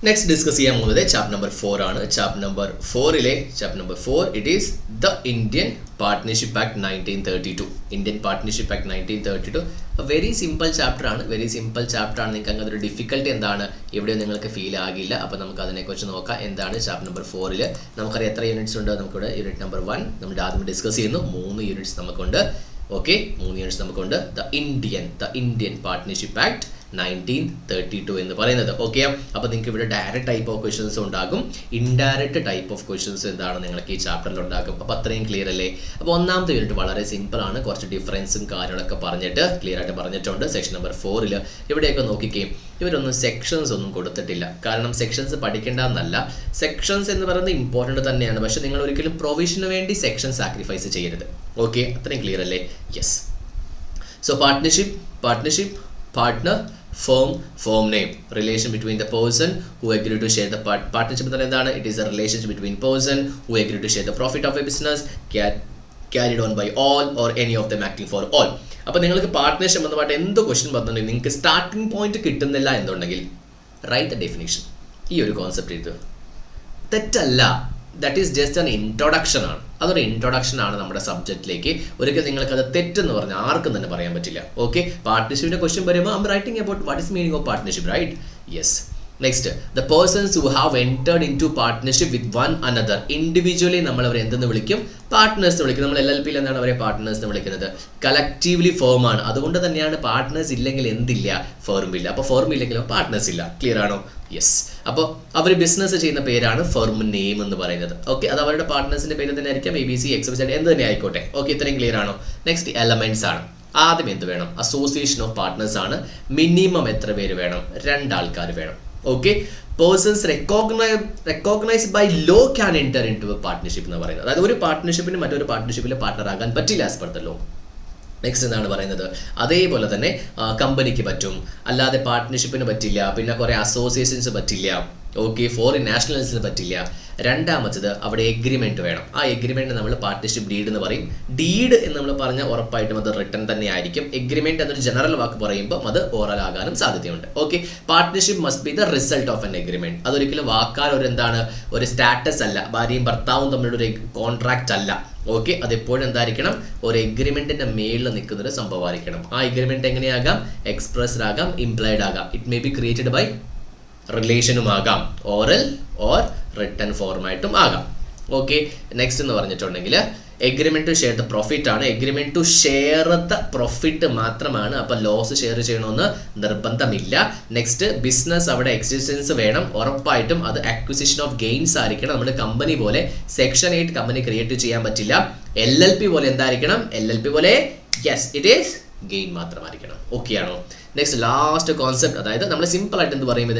Next discuss ചെയ്യാൻ പോകുന്നത് chapter number 4 ആണ്. Chapter number 4 it is the Indian partnership act 1932. Indian partnership act 1932 very simple chapter ആണ്. നിങ്ങൾക്ക് അങ്ങനെ ഒരു ഡിഫിക്കൽട്ടി എന്താണ് ഇവിടെ നിങ്ങൾക്ക് ഫീൽ ആകില്ല. അപ്പോൾ നമുക്ക് അതിനെക്കുറിച്ച് നോക്കാം. എന്താണ് ചാപ്റ്റർ നമ്പർ 4 നമുക്കറിയാം എത്ര യൂണിറ്റ്സ് ഉണ്ട്. നമുക്കിവിടെ യൂണിറ്റ് നമ്പർ 1 നമ്മൾ ആദ്യം ഡിസ്കസ് ചെയ്യുന്നു. 3 യൂണിറ്റ്സ് നമുക്കുണ്ട്. ഓക്കെ, 3 യൂണിറ്റ്സ് നമുക്കുണ്ട്. ദ ഇന്ത്യൻ പാർട്ട്ണർഷിപ്പ് ആക്ട് 1932 എന്ന് പറയുന്നത്. ഓക്കെ, അപ്പോൾ നിങ്ങൾക്ക് ഇവിടെ ഡയറക്റ്റ് ടൈപ്പ് ഓഫ് ക്വസ്റ്റ്യൻസ് ഉണ്ടാകും, ഇൻഡയറക്റ്റ് ടൈപ്പ് ഓഫ് ക്വസ്റ്റ്യൻസ് എന്താണ് നിങ്ങൾക്ക് ഈ ചാപ്റ്ററിൽ ഉണ്ടാകും. അപ്പോൾ അത്രയും ക്ലിയർ അല്ലേ? അപ്പോൾ ഒന്നാമത്തെ യൂണിറ്റ് വളരെ സിമ്പിൾ ആണ്. കുറച്ച് ഡിഫറൻസും കാര്യങ്ങളൊക്കെ പറഞ്ഞിട്ട് ക്ലിയർ ആയിട്ട് പറഞ്ഞിട്ടുണ്ട്. സെക്ഷൻ നമ്പർ 4 ഇവിടെയൊക്കെ നോക്കിക്കേ, ഇവരൊന്നും സെക്ഷൻസ് ഒന്നും കൊടുത്തിട്ടില്ല. കാരണം സെക്ഷൻസ് പഠിക്കേണ്ടതെന്നല്ല, സെക്ഷൻസ് എന്ന് പറയുന്നത് ഇമ്പോർട്ടൻ്റ് തന്നെയാണ്. പക്ഷേ നിങ്ങൾ ഒരിക്കലും പ്രൊവിഷന് വേണ്ടി സെക്ഷൻ സാക്രിഫൈസ് ചെയ്യരുത്. ഓക്കെ, അത്രയും ക്ലിയർ അല്ലേ? Yes. So partnership, partner, firm name, relation between the person who agree to share the partnership എന്ന് എന്താണ്? It is a relationship between person who agree to share the profit of a business carried on by all or any of them acting for all. അപ്പോൾ നിങ്ങൾക്ക് partnership ബന്ധമായിട്ട് എന്ത് question പറഞ്ഞിട്ടുണ്ടെങ്കിൽ നിങ്ങൾക്ക് starting point കിട്ടുന്നില്ല എന്നുണ്ടെങ്കിൽ write the definition. ഈ ഒരു concept എഴുതുക. തെറ്റല്ല, that is just an introduction ആണ്. അതൊരു ഇൻട്രൊഡക്ഷൻ ആണ് നമ്മുടെ സബ്ജക്റ്റിലേക്ക്. ഒരിക്കലും നിങ്ങൾക്ക് അത് തെറ്റെന്ന് പറഞ്ഞാൽ ആർക്കും തന്നെ പറയാൻ പറ്റില്ല. ഓക്കെ, പാർട്ട്ണർഷിപ്പിന്റെ ക്വസ്റ്റ്യൻ വരുമ്പോൾ I'm writing about what is meaning of partnership, right? Yes. Next, the persons who have entered into partnership with one another. Individually നമ്മൾ അവരെ എന്തെന്ന് വിളിക്കും? പാർട്ട്നേഴ്സ് എന്ന് വിളിക്കും. നമ്മൾ LLP എന്താണ് അവരെ പാർട്ട്നേഴ്സ് എന്ന് വിളിക്കുന്നത്? കളക്റ്റീവ്ലി ഫേം ആണ്. അതുകൊണ്ട് തന്നെയാണ് പാർട്ട്നേഴ്സ് ഇല്ലെങ്കിൽ എന്തില്ല? ഫേം ഇല്ല. അപ്പോൾ ഫേം ഇല്ലെങ്കിലോ പാർട്ട്നേഴ്സ് ഇല്ല. ക്ലിയർ ആണോ? യെസ്. അപ്പോൾ അവർ ബിസിനസ് ചെയ്യുന്ന പേരാണ് ഫേം നെയിം എന്ന് പറയുന്നത്. ഓക്കെ, അത് അവരുടെ പാർട്ട്നേഴ്സിന്റെ പേര് തന്നെ ആയിരിക്കാം. ABC, XYZ എന്ത് തന്നെ ആയിക്കോട്ടെ. ഓക്കെ, ഇത്രയും ക്ലിയർ ആണോ? നെക്സ്റ്റ് എലമെന്റ്സ് ആണ്. ആദ്യം എന്ത് വേണം? അസോസിയേഷൻ ഓഫ് പാർട്ട്നേഴ്സ് ആണ്. മിനിമം എത്ര പേര് വേണം? 2 ആൾക്കാർ വേണം. Okay, persons recognised by law can enter into a partnership എന്ന് പറയുന്നത്. അതായത് ഒരു പാർട്ട്ണർഷിപ്പിന് മറ്റൊരു പാർട്ട്ണർഷിപ്പിൽ പാർട്ട്ണർ ആകാൻ പറ്റില്ല as per the law. Next എന്താണ് പറയുന്നത്? അതേപോലെ തന്നെ കമ്പനിക്ക് പറ്റും, അല്ലാതെ പാർട്ട്ണർഷിപ്പിന് പറ്റില്ല. പിന്നെ കുറേ അസോസിയേഷൻസ് പറ്റില്ല. ഓക്കെ, ഫോറിൻ നാഷണൽസിന് പറ്റില്ല. രണ്ടാമത്തത് അവിടെ എഗ്രിമെന്റ് വേണം. ആ എഗ്രിമെന്റ് നമ്മൾ പാർട്ട്ണർഷിപ്പ് ഡീഡ് എന്ന് പറയും. ഡീഡ് എന്ന് നമ്മൾ പറഞ്ഞാൽ ഉറപ്പായിട്ടും അത് റിട്ടൺ തന്നെ ആയിരിക്കും. എഗ്രിമെന്റ് എന്നൊരു ജനറൽ വാക്ക് പറയുമ്പോൾ അത് ഓറൽ ആകാനും സാധ്യതയുണ്ട്. Okay, partnership must be the result of N agreement. അതൊരിക്കലും വാക്കാൽ ഒരു എന്താണ് ഒരു സ്റ്റാറ്റസ് അല്ല, ഭാര്യയും ഭർത്താവും തമ്മിലുള്ള ഒരു കോൺട്രാക്റ്റ് അല്ല. ഓക്കെ, അതെപ്പോഴും എന്തായിരിക്കണം? ഒരു എഗ്രിമെന്റിന്റെ മേളിൽ നിൽക്കുന്ന ഒരു സംഭവമായിരിക്കണം. ആ എഗ്രിമെന്റ് എങ്ങനെയാകാം? എക്സ്പ്രസ്ഡ് ആകാം, ഇംപ്ലൈഡ് ആകാം. It may be created by റിലേഷനും ആകാം, ഓറൽ ഓർ റിട്ടൺ ഫോർമായിട്ടും ആകാം. ഓക്കെ, നെക്സ്റ്റ് എന്ന് പറഞ്ഞിട്ടുണ്ടെങ്കിൽ agreement to share the profit ആണ്. Agreement to share the profit മാത്രമാണ്. അപ്പം ലോസ് ഷെയർ ചെയ്യണമെന്ന് നിർബന്ധമില്ല. നെക്സ്റ്റ്, ബിസിനസ് അവിടെ എക്സിസ്റ്റൻസ് വേണം. ഉറപ്പായിട്ടും അത് അക്വിസിഷൻ ഓഫ് ഗെയിൻസ് ആയിരിക്കണം. നമ്മുടെ കമ്പനി പോലെ സെക്ഷൻ 8 കമ്പനി ക്രിയേറ്റ് ചെയ്യാൻ പറ്റില്ല. LLP പോലെ എന്തായിരിക്കണം? LLP പോലെ യെസ് ഇറ്റ് ഈസ് ഗെയിൻ മാത്രമായിരിക്കണം. ഓക്കെ ആണോ? നെക്സ്റ്റ് ലാസ്റ്റ് കോൺസെപ്റ്റ്, അതായത് നമ്മൾ സിമ്പിൾ ആയിട്ട് എന്ത് പറയും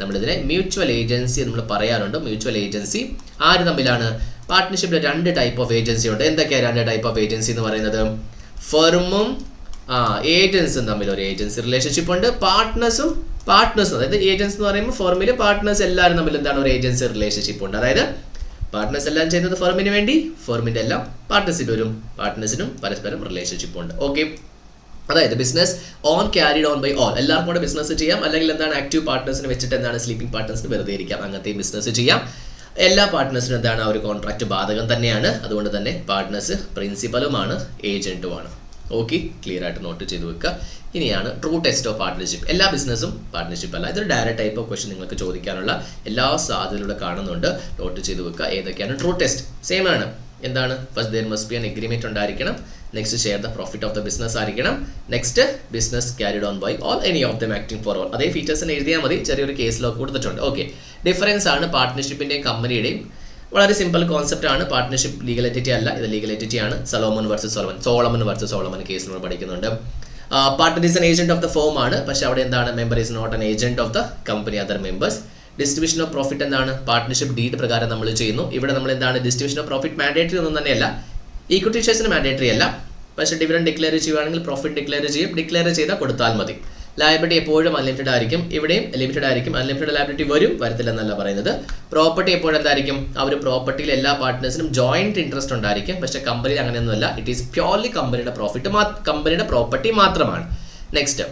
നമ്മളിതിനെ മ്യൂച്വൽ ഏജൻസി നമ്മൾ പറയാറുണ്ട്. മ്യൂച്വൽ ഏജൻസി ആര് തമ്മിലാണ്? പാർട്ട്ണർഷിപ്പിൽ 2 ടൈപ്പ് ഓഫ് ഏജൻസി ഉണ്ട്. എന്തൊക്കെയാണ് 2 ടൈപ്പ് ഓഫ് ഏജൻസി എന്ന് പറയുന്നത്? ഫെർമും ഏജൻസും തമ്മിൽ ഒരു ഏജൻസി റിലേഷൻഷിപ്പ് ഉണ്ട്. പാർട്ട്നേഴ്സും അതായത് ഏജൻസ് എന്ന് പറയുമ്പോൾ ഫെർമിൽ പാർട്ട്നേഴ്സ് എല്ലാവരും തമ്മിൽ എന്താണ് ഒരു ഏജൻസി റിലേഷൻഷിപ്പ് ഉണ്ട്. അതായത് പാർട്ട്നേഴ്സ് എല്ലാം ചെയ്യുന്നത് ഫെർമിന് വേണ്ടി, ഫെർമിൻ്റെ എല്ലാം പാർട്ട്നേഴ്സിനും പരസ്പരം റിലേഷൻഷിപ്പ് ഉണ്ട്. ഓക്കെ, അതായത് business carried on by all. എല്ലാവർക്കും കൂടെ ബിസിനസ് ചെയ്യാം. അല്ലെങ്കിൽ എന്താണ് ആക്റ്റീവ് പാർട്ട്നേഴ്സിന് വെച്ചിട്ട് എന്താണ് സ്ലീപ്പിംഗ് പാർട്ട്നേഴ്സിന് വെറുതെ ഇരിക്കാം. അങ്ങനത്തെ ബിസിനസ് ചെയ്യാം. എല്ലാ പാർട്ട്നേഴ്സിനും എന്താണ് ആ ഒരു കോൺട്രാക്ട് ബാധകം തന്നെയാണ്. അതുകൊണ്ട് തന്നെ പാർട്ട്നേഴ്സ് പ്രിൻസിപ്പലുമാണ്, ഏജന്റുമാണ്. ഓക്കെ, ക്ലിയർ ആയിട്ട് നോട്ട് ചെയ്ത് വെക്കുക. ഇനിയാണ് ട്രൂ ടെസ്റ്റ് ഓഫ് പാർട്ട്ണർഷിപ്പ്. എല്ലാ ബിസിനസ്സും പാർട്ട്ണർഷിപ്പ് അല്ല. ഇതൊരു ഡയറക്റ്റ് ടൈപ്പ് ഓഫ് ക്വസ്റ്റ്യൻ നിങ്ങൾക്ക് ചോദിക്കാനുള്ള എല്ലാ സാധ്യതയിലൂടെ കാണുന്നുണ്ട്. നോട്ട് ചെയ്ത് വെക്കുക. ഏതൊക്കെയാണ് ട്രൂ ടെസ്റ്റ്? സെയിം ആണ്. എന്താണ്? First there must be an agreement ഉണ്ടായിരിക്കണം. Next, share the profit of the business ആയിരിക്കണം. Next, business carried on by all, any of them acting for all. അതേ ഫീച്ചേഴ്സിന് എഴുതിയാൽ മതി. ചെറിയൊരു കേസിലൊക്കെ കൊടുത്തിട്ടുണ്ട്. ഓക്കെ, ഡിഫറൻസ് ആണ് പാർട്ട്ണർഷിപ്പിന്റെയും കമ്പനിയുടെയും. വളരെ സിമ്പിൾ കോൺസെപ്റ്റ് ആണ്. പാർട്ട്ണർഷിപ്പ് ലീഗൽ എൻറ്റിറ്റി അല്ല, ഇത് ലീഗൽ എൻറ്റിറ്റി ആണ്. സോളമൻ വർസസ് സോളമൻ കേസ് നമ്മൾ പഠിക്കുന്നുണ്ട്. Partner is an agent of the firm ആണ്. പക്ഷേ അവിടെ എന്താണ്? Member is not an agent of the company other members. Distribution of profit എന്താണ്? പാർട്ട്ണർഷിപ്പ് ഡീഡ് പ്രകാരം നമ്മൾ ചെയ്യുന്നു. ഇവിടെ നമ്മൾ എന്താണ്? ഡിസ്ട്രിബ്യൂഷൻ ഓഫ് പ്രോഫിറ്റ് മാൻഡേറ്ററി ഒന്നും തന്നെയല്ല. ഈക്വിറ്റി ഷെയർസിന് മാൻഡേറ്ററി അല്ല. പക്ഷേ ഡിവിഡൻഡ് ഡിക്ലെയർ ചെയ്യുകയാണെങ്കിൽ പ്രോഫിറ്റ് ഡിക്ലെയർ ചെയ്യും. ഡിക്ലെയർ ചെയ്താൽ കൊടുത്താൽ മതി. ലയബിലിറ്റി എപ്പോഴും അൺലിമിറ്റഡ് ആയിരിക്കും. ഇവിടെയും ലിമിറ്റഡ് ആയിരിക്കും. അൺലിമിറ്റഡ് ലയബിലിറ്റി വരത്തില്ല എന്നല്ല പറയുന്നത്. പ്രോപ്പർട്ടി എപ്പോഴും എന്തായിരിക്കും? ആ ഒരു പ്രോപ്പർട്ടിയിൽ എല്ലാ പാർട്ട്നേഴ്സിനും ജോയിന്റ് ഇൻട്രസ്റ്റ് ഉണ്ടായിരിക്കും. പക്ഷേ കമ്പനിയിൽ അങ്ങനെയൊന്നുമല്ല. ഇറ്റ് ഈസ് പ്യോർലി കമ്പനിയുടെ പ്രോപ്പർട്ടി മാത്രമാണ്. നെക്സ്റ്റ്,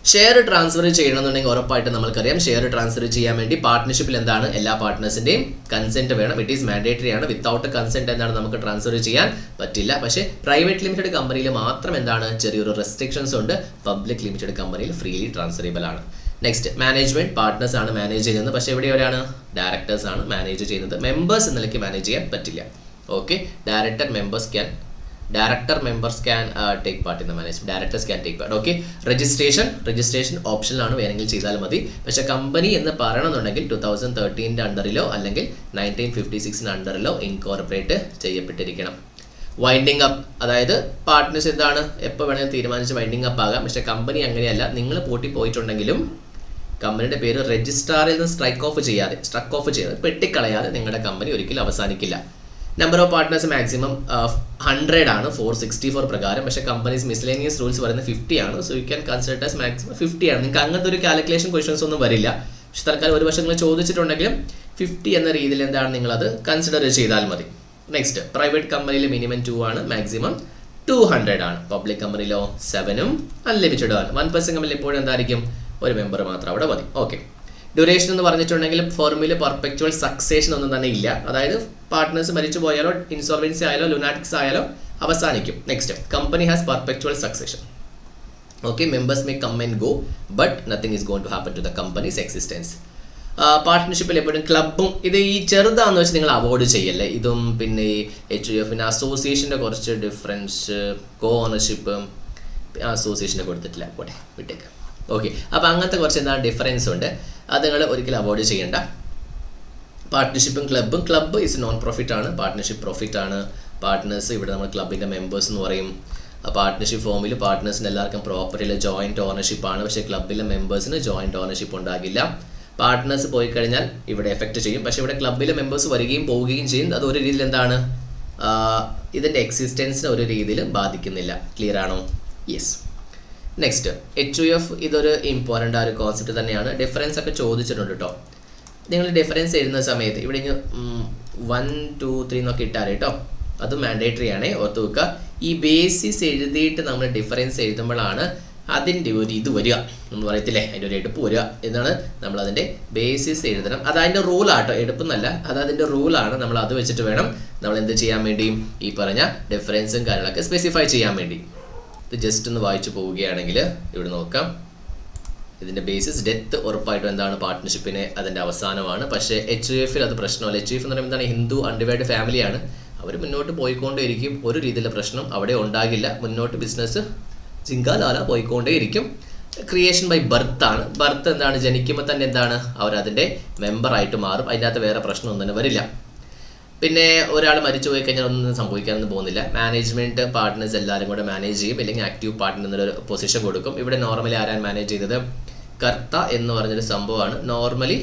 ഷെയർ ട്രാൻസ്ഫർ ചെയ്യണമെന്നുണ്ടെങ്കിൽ ഉറപ്പായിട്ട് നമുക്കറിയാം ഷെയർ ട്രാൻസ്ഫർ ചെയ്യാൻ വേണ്ടി പാർട്ട്ണർഷിപ്പിൽ എന്താണ് എല്ലാ പാർട്ട്നേഴ്സിൻ്റെയും കൺസെൻറ്റ് വേണം. ഇറ്റ് ഈസ് മാൻഡേറ്ററി ആണ്. വിത്തൗട്ട് കൺസെൻറ്റ് എന്താണ് നമുക്ക് ട്രാൻസ്ഫർ ചെയ്യാൻ പറ്റില്ല. പക്ഷേ പ്രൈവറ്റ് ലിമിറ്റഡ് കമ്പനിയിൽ മാത്രം എന്താണ് ചെറിയൊരു റെസ്ട്രിക്ഷൻസ് ഉണ്ട്. പബ്ലിക് ലിമിറ്റഡ് കമ്പനിയിൽ ഫ്രീലി ട്രാൻസ്ഫറബിൾ ആണ്. നെക്സ്റ്റ് മാനേജ്മെന്റ് പാർട്ട്നേഴ്സ് ആണ് മാനേജ് ചെയ്യുന്നത്. പക്ഷേ ഇവിടെ എവിടെയാണ് ഡയറക്ടേഴ്സ് ആണ് മാനേജ് ചെയ്യുന്നത്. മെമ്പേഴ്സ് എന്ന നിലയ്ക്ക് മാനേജ് ചെയ്യാൻ പറ്റില്ല. Okay, director members can take part in the management. Directors can take part. Okay, registration ഓപ്ഷനിലാണ്, വേണമെങ്കിൽ ചെയ്താൽ മതി. പക്ഷേ കമ്പനി എന്ന് പറയണമെന്നുണ്ടെങ്കിൽ 2013 അണ്ടറിലോ അല്ലെങ്കിൽ 1956 അണ്ടറിലോ ഇൻകോർപ്പറേറ്റ് ചെയ്യപ്പെട്ടിരിക്കണം. വൈൻഡിങ് അപ്പ്, അതായത് പാർട്ട്നേഴ്സ് എന്താണ് എപ്പോൾ വേണമെങ്കിൽ തീരുമാനിച്ച് വൈൻഡിങ് അപ്പ് ആകാം. പക്ഷേ കമ്പനി അങ്ങനെയല്ല. നിങ്ങൾ പൂട്ടി പോയിട്ടുണ്ടെങ്കിലും കമ്പനിയുടെ പേര് രജിസ്ട്രാറിൽ നിന്ന് സ്ട്രക്ക് ഓഫ് ചെയ്യാതെ പെട്ടിക്കളയാതെ നിങ്ങളുടെ കമ്പനി ഒരിക്കലും അവസാനിക്കില്ല. നമ്പർ ഓഫ് പാർട്ട്നേഴ്സ് മാക്സിമം 100 ആണ് 464 പ്രകാരം. പക്ഷേ കമ്പനീസ് മിസ്ലേനിയസ് റൂൾസ് പറയുന്നത് 50 ആണ്. So you can consider as maximum 50 ആണ്. നിങ്ങൾക്ക് അങ്ങനത്തെ ഒരു കാൽക്കുലേഷൻ ക്വസ്റ്റൻസ് ഒന്നും വരില്ല. പക്ഷെ തൽക്കാലം ഒരു വർഷം നിങ്ങൾ ചോദിച്ചിട്ടുണ്ടെങ്കിലും 50 എന്ന രീതിയിൽ എന്താണ് നിങ്ങളത് കൺസിഡർ ചെയ്താൽ മതി. നെക്സ്റ്റ് പ്രൈവറ്റ് കമ്പനിയിൽ മിനിമം 2 ആണ്, മാക്സിമം 200 ആണ്. പബ്ലിക് കമ്പനിയിലോ 7ഉം അൺലിമിറ്റഡ് ആണ്. 1% കമ്പനിയിൽ എപ്പോഴും എന്തായിരിക്കും ഒരു മെമ്പർ മാത്രം അവിടെ മതി. ഓക്കെ, ഡ്യൂറേഷൻ എന്ന് പറഞ്ഞിട്ടുണ്ടെങ്കിൽ ഫോർമുല പെർപെക്ച്വൽ സക്സേഷൻ ഒന്നും തന്നെ ഇല്ല. അതായത് പാർട്ട്നേഴ്സ് മരിച്ചു പോയാലോ ഇൻസോൾവൻസി ആയാലോ ലുനാറ്റിക്സ് ആയാലോ അവസാനിക്കും. Next company has perpetual succession. Okay, members may come and go but nothing is going to happen to the company's existence. പാർട്ട്ണർഷിപ്പിൽ എപ്പോഴും ക്ലബും ഇത് ഈ ചെറുതാണെന്ന് വെച്ച് നിങ്ങൾ അവോയ്ഡ് ചെയ്യല്ലേ. ഇതും പിന്നെ ഈ HUF അസോസിയേഷൻ്റെ കുറച്ച് ഡിഫറൻസ്, കോ ഓണർഷിപ്പ് അസോസിയേഷനെ കൊടുത്തിട്ടില്ല, പോട്ടെ വിട്ടേക്ക്. ഓക്കെ, അപ്പോൾ അങ്ങനത്തെ കുറച്ച് എന്താണ് ഡിഫറൻസ് ഉണ്ട്. അത് നിങ്ങൾ ഒരിക്കലും അവോയ്ഡ് ചെയ്യേണ്ട. പാർട്ട്ണർഷിപ്പും ക്ലബ്ബ് ഈസ് നോൺ പ്രോഫിറ്റ് ആണ്, പാർട്ട്ണർഷിപ്പ് പ്രോഫിറ്റ് ആണ്. പാർട്ട്നേഴ്സ് ഇവിടെ നമ്മൾ ക്ലബിൻ്റെ മെമ്പേഴ്സ് എന്ന് പറയും. പാർട്ട്ണർഷിപ്പ് ഫോമിൽ പാർട്ട്നേഴ്സിന് എല്ലാവർക്കും പ്രോപ്പർട്ടിയിൽ ജോയിൻറ്റ് ഓണർഷിപ്പ് ആണ്. പക്ഷേ ക്ലബ്ബിലെ മെമ്പേഴ്സിന് ജോയിൻറ്റ് ഓണർഷിപ്പ് ഉണ്ടാകില്ല. പാർട്ട്നേഴ്സ് പോയി കഴിഞ്ഞാൽ ഇവിടെ എഫക്റ്റ് ചെയ്യും. പക്ഷേ ഇവിടെ ക്ലബ്ബിലെ മെമ്പേഴ്സ് വരികയും പോവുകയും ചെയ്യും. അത് ഒരു രീതിയിൽ എന്താണ് ഇതിൻ്റെ എക്സിസ്റ്റൻസിനെ ഒരു രീതിയിൽ ബാധിക്കുന്നില്ല. ക്ലിയർ ആണോ? യെസ്. നെക്സ്റ്റ് HUF, ഇതൊരു ഇമ്പോർട്ടൻ്റ് ആ ഒരു കോൺസെപ്റ്റ് തന്നെയാണ്. ഡിഫറൻസ് ഒക്കെ ചോദിച്ചിട്ടുണ്ട് കേട്ടോ. നിങ്ങൾ ഡിഫറൻസ് എഴുതുന്ന സമയത്ത് ഇവിടെ 1, 2, 3 എന്നൊക്കെ ഇട്ടാൽ കേട്ടോ, അത് മാൻഡേറ്ററി ആണേ, ഓർത്ത് വെക്കുക. ഈ ബേസിസ് എഴുതിയിട്ട് നമ്മൾ ഡിഫറൻസ് എഴുതുമ്പോഴാണ് അതിൻ്റെ ഒരു ഇത് വരിക. നമ്മൾ പറയത്തില്ലേ അതിൻ്റെ ഒരു എടുപ്പ് വരിക എന്നാണ്. നമ്മൾ അതിൻ്റെ ബേസിസ് എഴുതണം. അത് അതിൻ്റെ റൂളാട്ടോ, എടുപ്പെന്നല്ല, അത് അതിൻ്റെ റൂളാണ്. നമ്മൾ അത് വെച്ചിട്ട് വേണം നമ്മൾ എന്ത് ചെയ്യാൻ വേണ്ടി ഈ പറഞ്ഞ ഡിഫറൻസും കാര്യങ്ങളൊക്കെ സ്പെസിഫൈ ചെയ്യാൻ വേണ്ടി. ഇത് ജസ്റ്റ് ഒന്ന് വായിച്ചു പോവുകയാണെങ്കിൽ ഇവിടെ നോക്കാം. ഇതിൻ്റെ ബേസിസ് ഡെത്ത് ഉറപ്പായിട്ടും എന്താണ് പാർട്ട്ണർഷിപ്പിന് അതിൻ്റെ അവസാനമാണ്. പക്ഷേ HUFൽ അത് പ്രശ്നമല്ല. HUF എന്ന് പറയുമ്പോൾ എന്താണ് ഹിന്ദു അൺഡിവൈഡ് ഫാമിലിയാണ്. അവർ മുന്നോട്ട് പോയിക്കൊണ്ടേയിരിക്കും. ഒരു രീതിയിലുള്ള പ്രശ്നം അവിടെ ഉണ്ടാകില്ല. മുന്നോട്ട് ബിസിനസ് ചിങ്കാലാല പോയിക്കൊണ്ടേയിരിക്കും. ക്രിയേഷൻ ബൈ ബർത്ത് ആണ്. ബർത്ത് എന്താണ് ജനിക്കുമ്പോൾ തന്നെ എന്താണ് അവരതിൻ്റെ മെമ്പറായിട്ട് മാറും. അതിൻ്റെ അകത്ത് വേറെ പ്രശ്നമൊന്നും തന്നെ വരില്ല. പിന്നെ ഒരാൾ മരിച്ചു പോയി കഴിഞ്ഞാൽ ഒന്നും സംഭവിക്കാനൊന്നും പോകുന്നില്ല. മാനേജ്മെൻറ്റ് പാർട്ട്നേഴ്സ് എല്ലാവരും കൂടെ മാനേജ് ചെയ്യും, അല്ലെങ്കിൽ ആക്റ്റീവ് പാർട്ട്നർ എന്നൊരു പൊസിഷൻ കൊടുക്കും. ഇവിടെ നോർമലി ആരാണ് മാനേജ് ചെയ്തത്? കർത്ത എന്ന് പറഞ്ഞൊരു സംഭവമാണ്. നോർമലി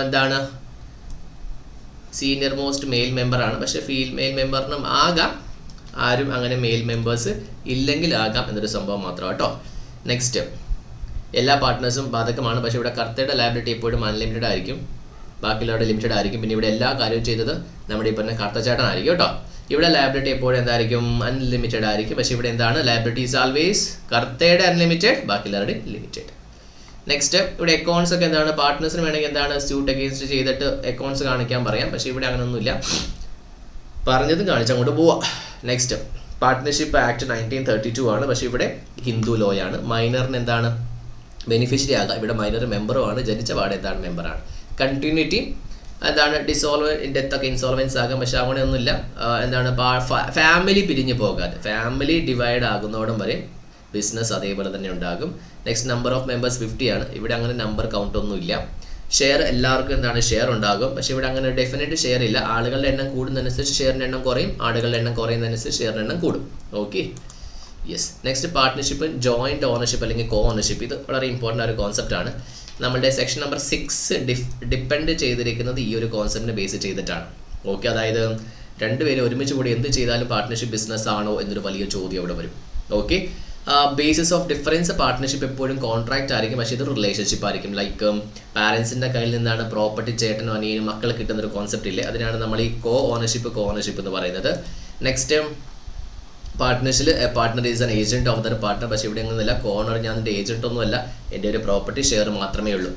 എന്താണ് സീനിയർ മോസ്റ്റ് മെയിൽ മെമ്പറാണ്. പക്ഷേ ഫീമെയിൽ മെമ്പറിനും ആകാം, ആരും അങ്ങനെ മെയിൽ മെമ്പേഴ്സ് ഇല്ലെങ്കിൽ ആകാം എന്നൊരു സംഭവം മാത്രം കേട്ടോ. നെക്സ്റ്റ് എല്ലാ പാർട്ട്നേഴ്സും ബാധകമാണ്. പക്ഷേ ഇവിടെ കർത്തയുടെ ലയബിലിറ്റി എപ്പോഴും അൺലിമിറ്റഡ് ആയിരിക്കും, ബാക്കിയുള്ളവരുടെ ലിമിറ്റഡ് ആയിരിക്കും. പിന്നെ ഇവിടെ എല്ലാ കാര്യവും ചെയ്തത് നമ്മുടെ ഈ പറഞ്ഞ കർത്തച്ചേട്ടനായിരിക്കും കേട്ടോ. ഇവിടെ ലയബിലിറ്റി എപ്പോഴും എന്തായിരിക്കും? അൺലിമിറ്റഡ് ആയിരിക്കും. പക്ഷേ ഇവിടെ എന്താണ് ലയബിലിറ്റി ഈസ് ആൾവേസ് കർത്തയുടെ അൺലിമിറ്റഡ്, ബാക്കിയുള്ളവരുടെ ലിമിറ്റഡ്. നെക്സ്റ്റ് ഇവിടെ അക്കൗണ്ട്സ് ഒക്കെ എന്താണ് പാർട്ട്നേഴ്സിന് വേണമെങ്കിൽ എന്താണ് സ്യൂട്ട് അഗെയിൻസ്റ്റ് ചെയ്തിട്ട് അക്കൗണ്ട്സ് കാണിക്കാൻ പറയാം. പക്ഷേ ഇവിടെ അങ്ങനെയൊന്നുമില്ല, പറഞ്ഞതും കാണിച്ചങ്ങോട്ട് പോവാം. നെക്സ്റ്റ് പാർട്ട്ണർഷിപ്പ് ആക്ട് 1932 ആണ്. പക്ഷേ ഇവിടെ ഹിന്ദു ലോയാണ്. മൈനറിന് എന്താണ് ബെനിഫിഷ്യറി ആകാം. ഇവിടെ മൈനർ മെമ്പറുമാണ്, ജനിച്ച പാടെ എന്താണ് മെമ്പറാണ്. കണ്ടിന്യൂറ്റി എന്താണ് ഡിസോൾവ് ഡെത്ത് ഒക്കെ ഇൻസോൾവൻസ് ആകാം. പക്ഷേ അങ്ങനെയൊന്നുമില്ല. എന്താണ് ഫാമിലി പിരിഞ്ഞു പോകാതെ, ഫാമിലി ഡിവൈഡ് ആകുന്നോടം വരെ ബിസിനസ് അതേപോലെ തന്നെ ഉണ്ടാകും. നെക്സ്റ്റ് നമ്പർ ഓഫ് മെമ്പേഴ്സ് 50 ആണ്. ഇവിടെ അങ്ങനെ നമ്പർ കൗണ്ട് ഒന്നുമില്ല. ഷെയർ എല്ലാവർക്കും എന്താണ് ഷെയർ ഉണ്ടാകും. പക്ഷേ ഇവിടെ അങ്ങനെ ഡെഫിനറ്റ് ഷെയർ ഇല്ല. ആളുകളുടെ എണ്ണം കൂടുന്നതനുസരിച്ച് ഷെയറിൻ്റെ എണ്ണം കുറയും, ആളുകളുടെ എണ്ണം കുറയുന്നതനുസരിച്ച് ഷെയറിൻ്റെ എണ്ണം കൂടും. Okay, yes. Next partnership joint ownership അല്ലെങ്കിൽ കോ ഓണർഷിപ്പ്. ഇത് വളരെ ഇമ്പോർട്ടൻ്റ് ഒരു കോൺസെപ്റ്റാണ്. നമ്മുടെ സെക്ഷൻ നമ്പർ 6 ഡിപ്പെൻഡ് ചെയ്തിരിക്കുന്നത് ഈ ഒരു കോൺസെപ്റ്റിനെ ബേസ് ചെയ്തിട്ടാണ്. ഓക്കെ, അതായത് രണ്ടുപേരും ഒരുമിച്ച് കൂടി എന്ത് ചെയ്താലും പാർട്ട്ണർഷിപ്പ് ബിസിനസ് ആണോ എന്നൊരു വലിയ ചോദ്യം അവിടെ വരും. Okay, basis of difference partnership എപ്പോഴും കോൺട്രാക്റ്റ് ആയിരിക്കും. പക്ഷേ ഇത് റിലേഷൻഷിപ്പ് ആയിരിക്കും. ലൈക്ക് പാരൻസിൻ്റെ കയ്യിൽ നിന്നാണ് പ്രോപ്പർട്ടി ചേട്ടനും അനിയനും മക്കൾ കിട്ടുന്നൊരു കോൺസെപ്റ്റ് ഇല്ലേ, അതിനാണ് നമ്മൾ ഈ കോ ഓണർഷിപ്പ് എന്ന് പറയുന്നത്. നെക്സ്റ്റ് പാർട്ട്ണർഷിൽ a partner is an agent of other partner. പക്ഷേ ഇവിടെ അങ്ങനെയല്ല, കോർണർ ഞാൻ എൻ്റെ ഏജന്റ് ഒന്നുമല്ല, എൻ്റെ ഒരു പ്രോപ്പർട്ടി ഷെയർ മാത്രമേ ഉള്ളൂ.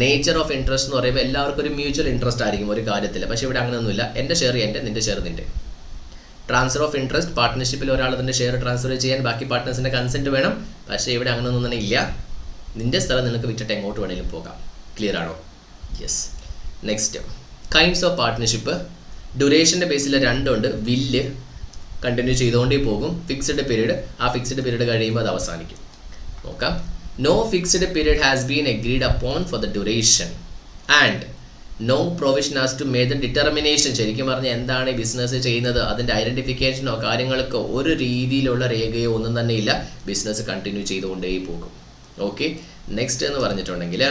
നേച്ചർ ഓഫ് ഇൻട്രസ്റ്റ് എന്ന് പറയുമ്പോൾ എല്ലാവർക്കും ഒരു മ്യൂച്വൽ ഇൻട്രസ്റ്റ് ആയിരിക്കും ഒരു കാര്യത്തിൽ. പക്ഷേ ഇവിടെ അങ്ങനെയൊന്നുമില്ല, എൻ്റെ ഷെയർ എൻ്റെ, നിൻ്റെ ഷെയർ നിൻ്റെ. ട്രാൻസ്ഫർ ഓഫ് ഇൻട്രസ്റ്റ്, പാർട്ട്ണർഷിപ്പിൽ ഒരാൾ അതിൻ്റെ ഷെയർ ട്രാൻസ്ഫർ ചെയ്യാൻ ബാക്കി പാർട്ട്നേഴ്സിൻ്റെ കൺസെൻറ്റ് വേണം. പക്ഷേ ഇവിടെ അങ്ങനെയൊന്നും തന്നെ ഇല്ല. നിൻ്റെ സ്ഥലം നിനക്ക് വിറ്റിട്ട് എങ്ങോട്ട് വേണമെങ്കിലും പോകാം. ക്ലിയർ ആണോ? Yes. Next, kinds of partnership. ഡ്യൂറേഷൻ്റെ ബേസിൽ രണ്ടുണ്ട്. വില്ല് കണ്ടിന്യൂ ചെയ്തുകൊണ്ടേ പോകും. ഫിക്സ്ഡ് പീരീഡ്, ആ ഫിക്സ്ഡ് പീരീഡ് കഴിയുമ്പോൾ അത് അവസാനിക്കും. നോക്കാം. No fixed period has been agreed upon for the duration and no provision as to make the determination. ശരിക്കും പറഞ്ഞാൽ എന്താണ് ഈ ബിസിനസ് ചെയ്യുന്നത്, അതിൻ്റെ ഐഡൻറ്റിഫിക്കേഷനോ കാര്യങ്ങൾക്കോ ഒരു രീതിയിലുള്ള രേഖയോ ഒന്നും തന്നെ ഇല്ല. ബിസിനസ് കണ്ടിന്യൂ ചെയ്തുകൊണ്ടേ പോകും. ഓക്കെ. നെക്സ്റ്റ് എന്ന് പറഞ്ഞിട്ടുണ്ടെങ്കിൽ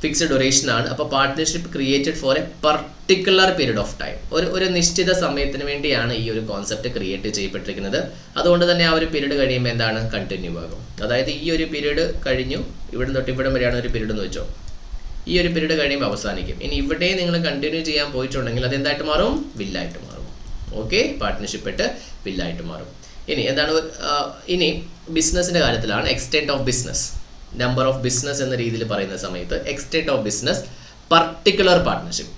ഫിക്സ്ഡ് ഡ്യൂറേഷൻ ആണ്. അപ്പോൾ partnership created for A particular period of time. ഒരു നിശ്ചിത സമയത്തിന് വേണ്ടിയാണ് ഈ ഒരു കോൺസെപ്റ്റ് ക്രിയേറ്റ് ചെയ്യപ്പെട്ടിരിക്കുന്നത്. അതുകൊണ്ട് തന്നെ ആ ഒരു പീരീഡ് കഴിയുമ്പോൾ എന്താണ്, കണ്ടിന്യൂ ആകും. അതായത് ഈ ഒരു പീരീഡ് കഴിഞ്ഞു, ഇവിടെ തൊട്ട് ഇവിടം വരെയാണ് ഒരു പീരീഡ് എന്ന് വെച്ചോ. ഈ ഒരു പീരീഡ് കഴിയുമ്പോൾ അവസാനിക്കും. ഇനി ഇവിടെ നിങ്ങൾ കണ്ടിന്യൂ ചെയ്യാൻ പോയിട്ടുണ്ടെങ്കിൽ അത് എന്തായിട്ട് മാറും, വില്ലായിട്ട് മാറും. ഓക്കെ. പാർട്ട്ണർഷിപ്പ് ഇട്ട് വില്ലായിട്ട് മാറും. ഇനി എന്താണ്, ഇനി ബിസിനസ്സിൻ്റെ കാര്യത്തിലാണ്. Extent of business, number of business എന്ന രീതിയിൽ പറയുന്ന സമയത്ത് extent of business, particular partnership.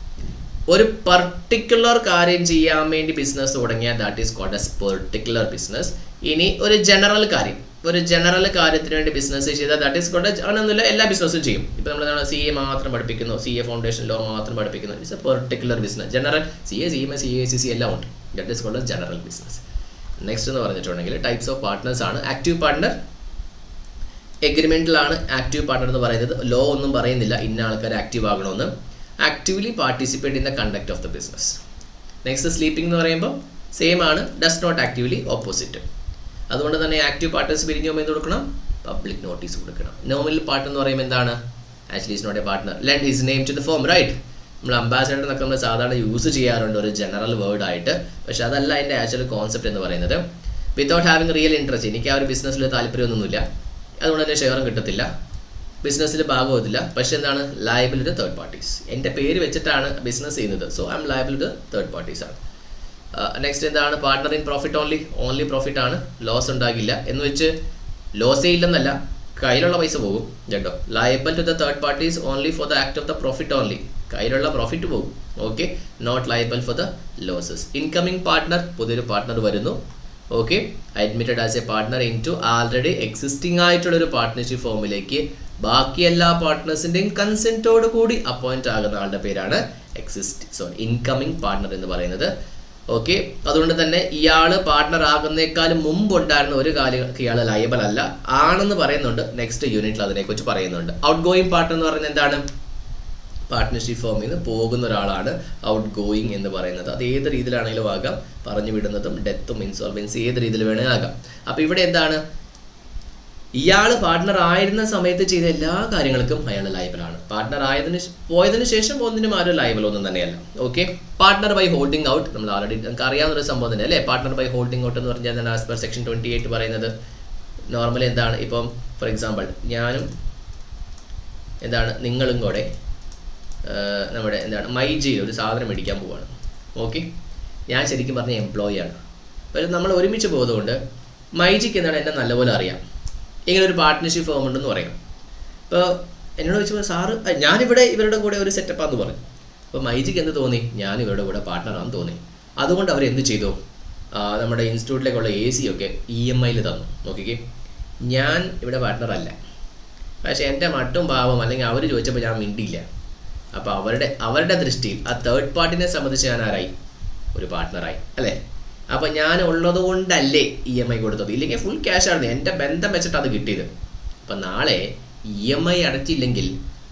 ഒരു പർട്ടിക്കുലർ കാര്യം ചെയ്യാൻ വേണ്ടി ബിസിനസ് തുടങ്ങിയാൽ that is called as particular business. ഇനി ഒരു ജനറൽ കാര്യത്തിന് വേണ്ടി ബിസിനസ് ചെയ്താൽ ദാറ്റ് ഈസ് കോൾഡ്, അങ്ങനെയൊന്നുമില്ല, എല്ലാ ബിസിനസ്സും ചെയ്യും. ഇപ്പോൾ നമ്മൾ CA മാത്രം പഠിപ്പിക്കുന്നു, CA ഫൗണ്ടേഷൻ ലോ മാത്രം പഠിപ്പിക്കുന്നു, it's a particular business. General CA, CMA, CACC എല്ലാം ഉണ്ട്. That is called general business. Next എന്ന് പറഞ്ഞിട്ടുണ്ടെങ്കിൽ ടൈപ്സ് ഓഫ് പാർട്ട്നേഴ്സ് ആണ്. ആക്റ്റീവ് പാർട്ട്ണർ എഗ്രിമെൻറ്റിലാണ് ആക്റ്റീവ് പാർട്ട്ണർ എന്ന് പറയുന്നത്. ലോ ഒന്നും പറയുന്നില്ല ഇന്ന ആൾക്കാർ ആക്റ്റീവ് ആകണമെന്ന്. Actively participate in the conduct of the business. Next sleeping എന്ന് പറയുമ്പോൾ സെയിം ആണ്, ഡസ് നോട്ട് ആക്റ്റീവ്ലി, ഓപ്പോസിറ്റ്. അതുകൊണ്ട് തന്നെ ആക്റ്റീവ് പാർട്ട്നേഴ്സ് പിരിഞ്ഞു പോകുമ്പോൾ എന്ത് കൊടുക്കണം, പബ്ലിക് നോട്ടീസ് കൊടുക്കണം. നോമിനൽ പാർട്ട്ണർ എന്ന് പറയുമ്പോൾ എന്താണ്, actually is not a partner. Lend his name to the firm, right. നമ്മൾ അംബാസഡർ എന്നൊക്കെ നമ്മൾ സാധാരണ യൂസ് ചെയ്യാറുണ്ട് ഒരു ജനറൽ വേർഡ് ആയിട്ട്. പക്ഷേ അതല്ല അതിൻ്റെ ആക്ച്വൽ കോൺസെപ്റ്റ് എന്ന് പറയുന്നത്. വിത്തൗട്ട് ഹാവിങ് റിയൽ ഇൻട്രസ്റ്റ്, എനിക്ക് ആ ഒരു ബിസിനസ്സിൽ താല്പര്യമൊന്നുമില്ല, അതുകൊണ്ട് തന്നെ ഷെയറും കിട്ടത്തില്ല, ബിസിനസ്സിൽ ഭാഗമാകത്തില്ല. പക്ഷേ എന്താണ്, ലയബിൾ ടു തേർഡ് പാർട്ടീസ്. എൻ്റെ പേര് വെച്ചിട്ടാണ് ബിസിനസ് ചെയ്യുന്നത്, so I'm liable to third parties ആണ്. നെക്സ്റ്റ് എന്താണ്, partner in profit only profit ആണ്, ലോസ് ഉണ്ടാകില്ല. എന്ന് വെച്ച് ലോസേ ഇല്ലെന്നല്ല, കയ്യിലുള്ള പൈസ പോകും കേട്ടോ. Liable to the third parties only for the act of the profit only, കയ്യിലുള്ള പ്രോഫിറ്റ് പോകും. Okay. Not liable for the losses. Incoming partner, പുതിയൊരു പാർട്ട്ണർ വരുന്നു. Okay. Admitted as a partner into already existing ആയിട്ടുള്ളൊരു partnership ഫോമിലേക്ക് ബാക്കി എല്ലാ പാർട്ട്നേഴ്സിൻ്റെയും കൺസെൻറ്റോട് കൂടി appoint ആകുന്ന ആളുടെ പേരാണ് ഇൻകമിങ് പാർട്ട്ണർ എന്ന് പറയുന്നത്. ഓക്കെ. അതുകൊണ്ട് തന്നെ ഇയാൾ പാർട്ട്ണർ ആകുന്നേക്കാളും മുമ്പ് ഉണ്ടായിരുന്ന ഒരു കാര്യങ്ങൾക്ക് ഇയാൾ ലയബിൾ അല്ല, ആണെന്ന് പറയുന്നുണ്ട്. നെക്സ്റ്റ് യൂണിറ്റിൽ അതിനെക്കുറിച്ച് പറയുന്നുണ്ട്. ഔട്ട് ഗോയിങ് പാർട്ട്ണർ എന്ന് പറയുന്നത് എന്താണ്, പാർട്ട്ണർഷിപ്പ് ഫോമിൽ നിന്ന് പോകുന്ന ഒരാളാണ് ഔട്ട് ഗോയിങ് എന്ന് പറയുന്നത്. അത് ഏത് രീതിയിലാണെങ്കിലും ആകാം, പറഞ്ഞു വിടുന്നതും ഡെത്തും ഇൻസോൾവൻസി ഏത് രീതിയിൽ വേണമെങ്കിലും ആകാം. അപ്പോൾ ഇവിടെ എന്താണ്, ഇയാൾ പാർട്ട്ണർ ആയിരുന്ന സമയത്ത് ചെയ്ത എല്ലാ കാര്യങ്ങൾക്കും അയാൾ ലയബിളാണ്. പാർട്ട്ണർ പോയതിനു ശേഷം ഒന്നിനും ആരും ലയബിൾ ഒന്നും തന്നെയല്ല. Okay. Partner by holding out, നമ്മൾ ആൾറെഡി നമുക്ക് അറിയാവുന്നൊരു സംഭവം തന്നെ അല്ലേ. പാർട്ട്ണർ ബൈ ഹോൾഡിംഗ് ഔട്ട് എന്ന് പറഞ്ഞാൽ ആസ് പെർ സെക്ഷൻ 28 പറയുന്നത് നോർമലി എന്താണ്, ഇപ്പം ഫോർ എക്സാമ്പിൾ ഞാനും എന്താണ് നിങ്ങളും കൂടെ നമ്മുടെ എന്താണ് മൈജിയിൽ ഒരു സാധനം മേടിക്കാൻ പോവുകയാണ്. ഓക്കെ. ഞാൻ ശരിക്കും പറഞ്ഞ എംപ്ലോയി ആണ്, പക്ഷേ നമ്മൾ ഒരുമിച്ച് പോകുന്നതുകൊണ്ട് മൈജിക്ക് എന്താണ് എന്നെ നല്ലപോലെ അറിയാം. ഇങ്ങനെ ഒരു പാർട്ട്ണർഷിപ്പ് ഫോം ഉണ്ടെന്ന് പറയാം. അപ്പോൾ എന്നോട് ചോദിച്ചപ്പോൾ സാറ് ഞാനിവിടെ ഇവരുടെ കൂടെ ഒരു സെറ്റപ്പാന്ന് പറഞ്ഞു. അപ്പോൾ മൈജിക്ക് എന്ത് തോന്നി, ഞാൻ ഇവരുടെ കൂടെ പാർട്ട്ണറാണെന്ന് തോന്നി. അതുകൊണ്ട് അവരെന്ത് ചെയ്തു, നമ്മുടെ ഇൻസ്റ്റിറ്റ്യൂട്ടിലേക്കുള്ള AC ഒക്കെ EMIയിൽ തന്നു. നോക്കിക്കേ, ഞാൻ ഇവിടെ പാർട്ട്ണറല്ല, പക്ഷേ എൻ്റെ മട്ടും പാവം അല്ലെങ്കിൽ അവർ ചോദിച്ചപ്പോൾ ഞാൻ മിണ്ടിയില്ല. അപ്പോൾ അവരുടെ ദൃഷ്ടിയിൽ ആ തേർഡ് പാർട്ടിനെ സംബന്ധിച്ച് ഞാൻ ആരായി, ഒരു പാർട്ട്ണറായി അല്ലേ. അപ്പോൾ ഞാൻ ഉള്ളത് കൊണ്ടല്ലേ EMI കൊടുത്തത്, ഇല്ലെങ്കിൽ ഫുൾ ക്യാഷാണ് എൻ്റെ ബന്ധം വെച്ചിട്ട് അത് കിട്ടിയത്. അപ്പം നാളെ EMI അടച്ചില്ലെങ്കിൽ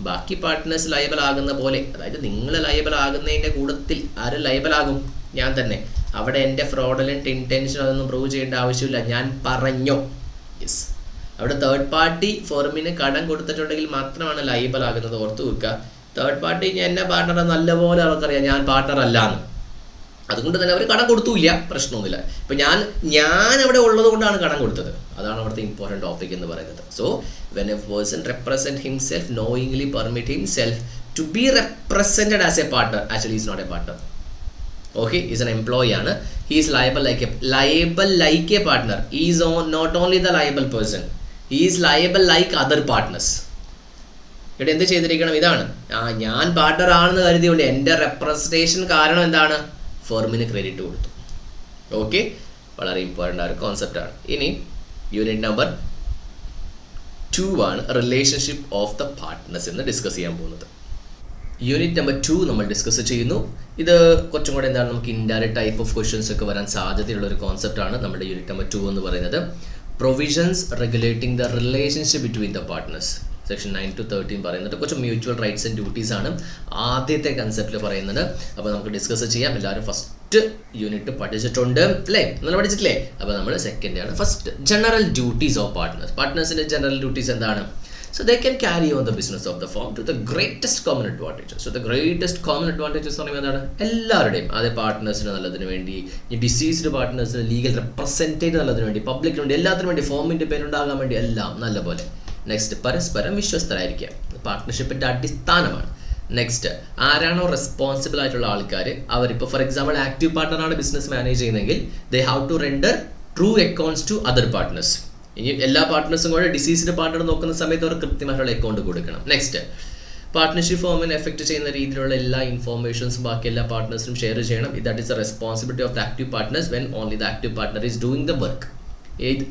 ബാക്കി പാർട്ട്നേഴ്സ് ലയബിൾ ആകുന്ന പോലെ, അതായത് നിങ്ങൾ ലയബിൾ ആകുന്നതിൻ്റെ കൂട്ടത്തിൽ ആരും ലയബിൾ ആകും, ഞാൻ തന്നെ. അവിടെ എൻ്റെ ഫ്രോഡലൻറ്റ് ഇൻറ്റൻഷൻ അതൊന്നും പ്രൂവ് ചെയ്യേണ്ട ആവശ്യമില്ല, ഞാൻ പറഞ്ഞു. യെസ്. അവിടെ തേർഡ് പാർട്ടി ഫോർമിന് കടം കൊടുത്തിട്ടുണ്ടെങ്കിൽ മാത്രമാണ് ലയബിൾ ആകുന്നത്, ഓർത്ത് വെക്കുക. തേർഡ് പാർട്ടി എന്നെ പാർട്ട്ണർ നല്ലപോലെ അവർക്കറിയാം ഞാൻ പാർട്ട്ണർ അല്ലാന്ന്, അതുകൊണ്ട് തന്നെ അവർ കടം കൊടുത്തുമില്ല, പ്രശ്നമൊന്നുമില്ല. ഇപ്പം ഞാൻ അവിടെ ഉള്ളത് കൊണ്ടാണ് കടം കൊടുത്തത്, അതാണ് അവിടുത്തെ ഇമ്പോർട്ടൻറ്റ് ടോപ്പിക് എന്ന് പറയുന്നത്. So when a person represent himself knowingly permit himself to be represented as a partner, actually is not a partner. Okay, is an employee ആണ്. He is liable like a partner. He is not only the liable person. He is liable like other partners. ഇവിടെ എന്ത് ചെയ്തിരിക്കണം? ഇതാണ്, ഞാൻ partner ആണെന്ന് കരുതിയുകൊണ്ട് എൻ്റെ representation കാരണം എന്താണ്, ഫേമിന് ക്രെഡിറ്റ് കൊടുത്തു. ഓക്കെ, വളരെ ഇമ്പോർട്ടൻ്റ് ആയ ഒരു കോൺസെപ്റ്റാണ്. ഇനി യൂണിറ്റ് നമ്പർ 2 ആണ് റിലേഷൻഷിപ്പ് ഓഫ് ദ പാർട്ട്നേഴ്സ് എന്ന് ഡിസ്കസ് ചെയ്യാൻ പോകുന്നത്. യൂണിറ്റ് നമ്പർ 2 നമ്മൾ ഡിസ്കസ് ചെയ്യുന്നു. ഇത് കുറച്ചും കൂടെ എന്താണ്, നമുക്ക് ഇൻഡയറക്റ്റ് ടൈപ്പ് ഓഫ് ക്വസ്റ്റ്യൻസ് ഒക്കെ വരാൻ സാധ്യതയുള്ള ഒരു കോൺസെപ്റ്റാണ് നമ്മുടെ യൂണിറ്റ് നമ്പർ 2 എന്ന് പറയുന്നത്. Provisions regulating the relationship between the partners. Section 9 to 13 പറയുന്നത് കുറച്ച് മ്യൂച്വൽ റൈറ്റ്സ് ആൻഡ് ഡ്യൂട്ടീസ് ആണ് ആദ്യത്തെ കൺസെപ്റ്റിൽ പറയുന്നത്. അപ്പോൾ നമുക്ക് ഡിസ്കസ് ചെയ്യാം. എല്ലാവരും ഫസ്റ്റ് യൂണിറ്റ് പഠിച്ചിട്ടുണ്ട് അല്ലേ? നല്ല പഠിച്ചിട്ടില്ലേ? അപ്പോൾ നമ്മൾ സെക്കൻഡ് ആണ്. First, general duties of partners. പാർട്ട്നേഴ്സിൻ്റെ ജനറൽ ഡ്യൂട്ടീസ് എന്താണ്? So they can carry on the business of the firm to the greatest common advantages. So the greatest common advantages എന്ന് പറയുന്നത് എന്താണ്? എല്ലാവരുടെയും, അതേ പാർട്ട്നേഴ്സിന് നല്ലതിന് വേണ്ടി, ഈ ഡിസീസ്ഡ് പാർട്ട്നേഴ്സിന് ലീഗൽ റെപ്രസെൻറ്റേറ്റീവ് നല്ലതിന് വേണ്ടി, പബ്ലിക്കിന് വേണ്ടി, എല്ലാത്തിനും വേണ്ടി, ഫോമിൻ്റെ പേരുണ്ടാകാൻ വേണ്ടി, എല്ലാം നല്ലപോലെ. നെക്സ്റ്റ്, പരസ്പരം വിശ്വസ്തരായിരിക്കുക. പാർട്ട്ണർഷിപ്പിൻ്റെ അടിസ്ഥാനമാണ്. നെക്സ്റ്റ്, ആരാണോ റെസ്പോൺസിബിൾ ആയിട്ടുള്ള ആൾക്കാർ, അവരിപ്പോൾ ഫോർ എക്സാമ്പിൾ ആക്റ്റീവ് പാർട്ട്ണറാണ് ബിസിനസ് മാനേജ് ചെയ്യുന്നതെങ്കിൽ they have to render true accounts to other partners. ഇനി എല്ലാ പാർട്ട്നേഴ്സും കൂടെ ഡിസീസ്ഡ് പാർട്ട്ണർ നോക്കുന്ന സമയത്ത് അവർ കൃത്യമായിട്ടുള്ള അക്കൗണ്ട് കൊടുക്കണം. നെക്സ്റ്റ്, പാർട്ട്ണർഷിപ്പ് ഫോമിനെ എഫക്ട് ചെയ്യുന്ന രീതിയിലുള്ള എല്ലാ ഇൻഫോർമേഷൻസും ബാക്കി എല്ലാ പാർട്ട്നേഴ്സിനും ഷെയർ ചെയ്യണം. That is the responsibility of the active partners when only the active partner is doing the work.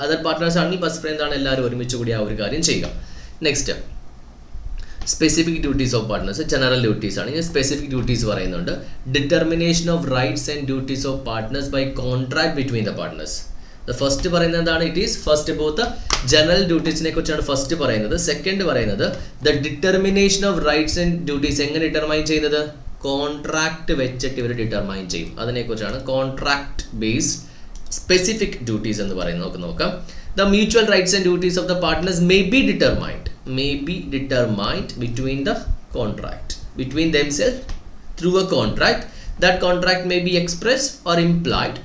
Other partners ആണെങ്കിൽ പരസ്പരം എന്താണ്, എല്ലാവരും ഒരുമിച്ച് കൂടി ആ ഒരു കാര്യം ചെയ്യുക. Next, specific duties of partners. General duties ആണ്. ഇനി സ്പെസിഫിക് ഡ്യൂട്ടീസ് പറയുന്നുണ്ട്. Determination of rights and duties of partners by contract between the partners. First പറയുന്നത് എന്താണ്? It is first about the general ഡ്യൂട്ടീസിനെ കുറിച്ചാണ് ഫസ്റ്റ് പറയുന്നത്. സെക്കൻഡ് പറയുന്നത് the determination of rights and duties എങ്ങനെ ഡിറ്റർമൈൻ ചെയ്യുന്നത്? കോൺട്രാക്ട് വെച്ചിട്ട് ഇവർ ഡിറ്റർമൈൻ ചെയ്യും. അതിനെക്കുറിച്ചാണ് കോൺട്രാക്ട് ബേസ്ഡ് സ്പെസിഫിക് ഡ്യൂട്ടീസ് എന്ന് പറയുന്നത്. നമുക്ക് നോക്കാം. The mutual rights and duties of the partners may be determined between the contract, between themselves through a contract. That contract may be express or implied.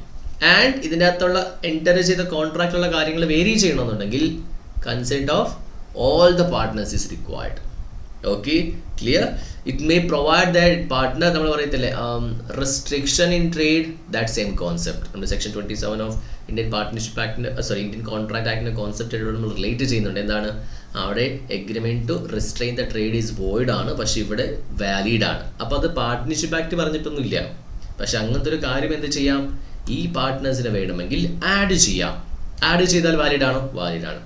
And ഇതിൻ്റെ അകത്തുള്ള enter ചെയ്ത കോൺട്രാക്റ്റുള്ള കാര്യങ്ങൾ vary ചെയ്യണമെന്നുണ്ടെങ്കിൽ consent of all the partners is required. Okay, clear? It may provide that partner, നമ്മൾ പറയത്തില്ലേ restriction in trade, that same concept നമ്മുടെ section 27 of Indian partnership ആക്ടിൻ്റെ ഇന്ത്യൻ കോൺട്രാക്ട് ആക്ടിൻ്റെ കോൺസെപ്റ്റ് നമ്മൾ റിലേറ്റ് ചെയ്യുന്നുണ്ട്. എന്താണ്? അവിടെ agreement to restrain the trade is void ആണ്, പക്ഷേ ഇവിടെ വാലിഡ് ആണ്. അപ്പോൾ അത് പാർട്ട്ണർഷിപ്പ് ആക്ട് പറഞ്ഞിട്ടൊന്നുമില്ല. പക്ഷെ അങ്ങനത്തെ ഒരു കാര്യം എന്ത് ചെയ്യാം? ഈ പാർട്ട്നേഴ്സിനെ വേണമെങ്കിൽ ആഡ് ചെയ്യാം. ആഡ് ചെയ്താൽ വാലിഡ് ആണോ? വാലിഡ് ആണ്.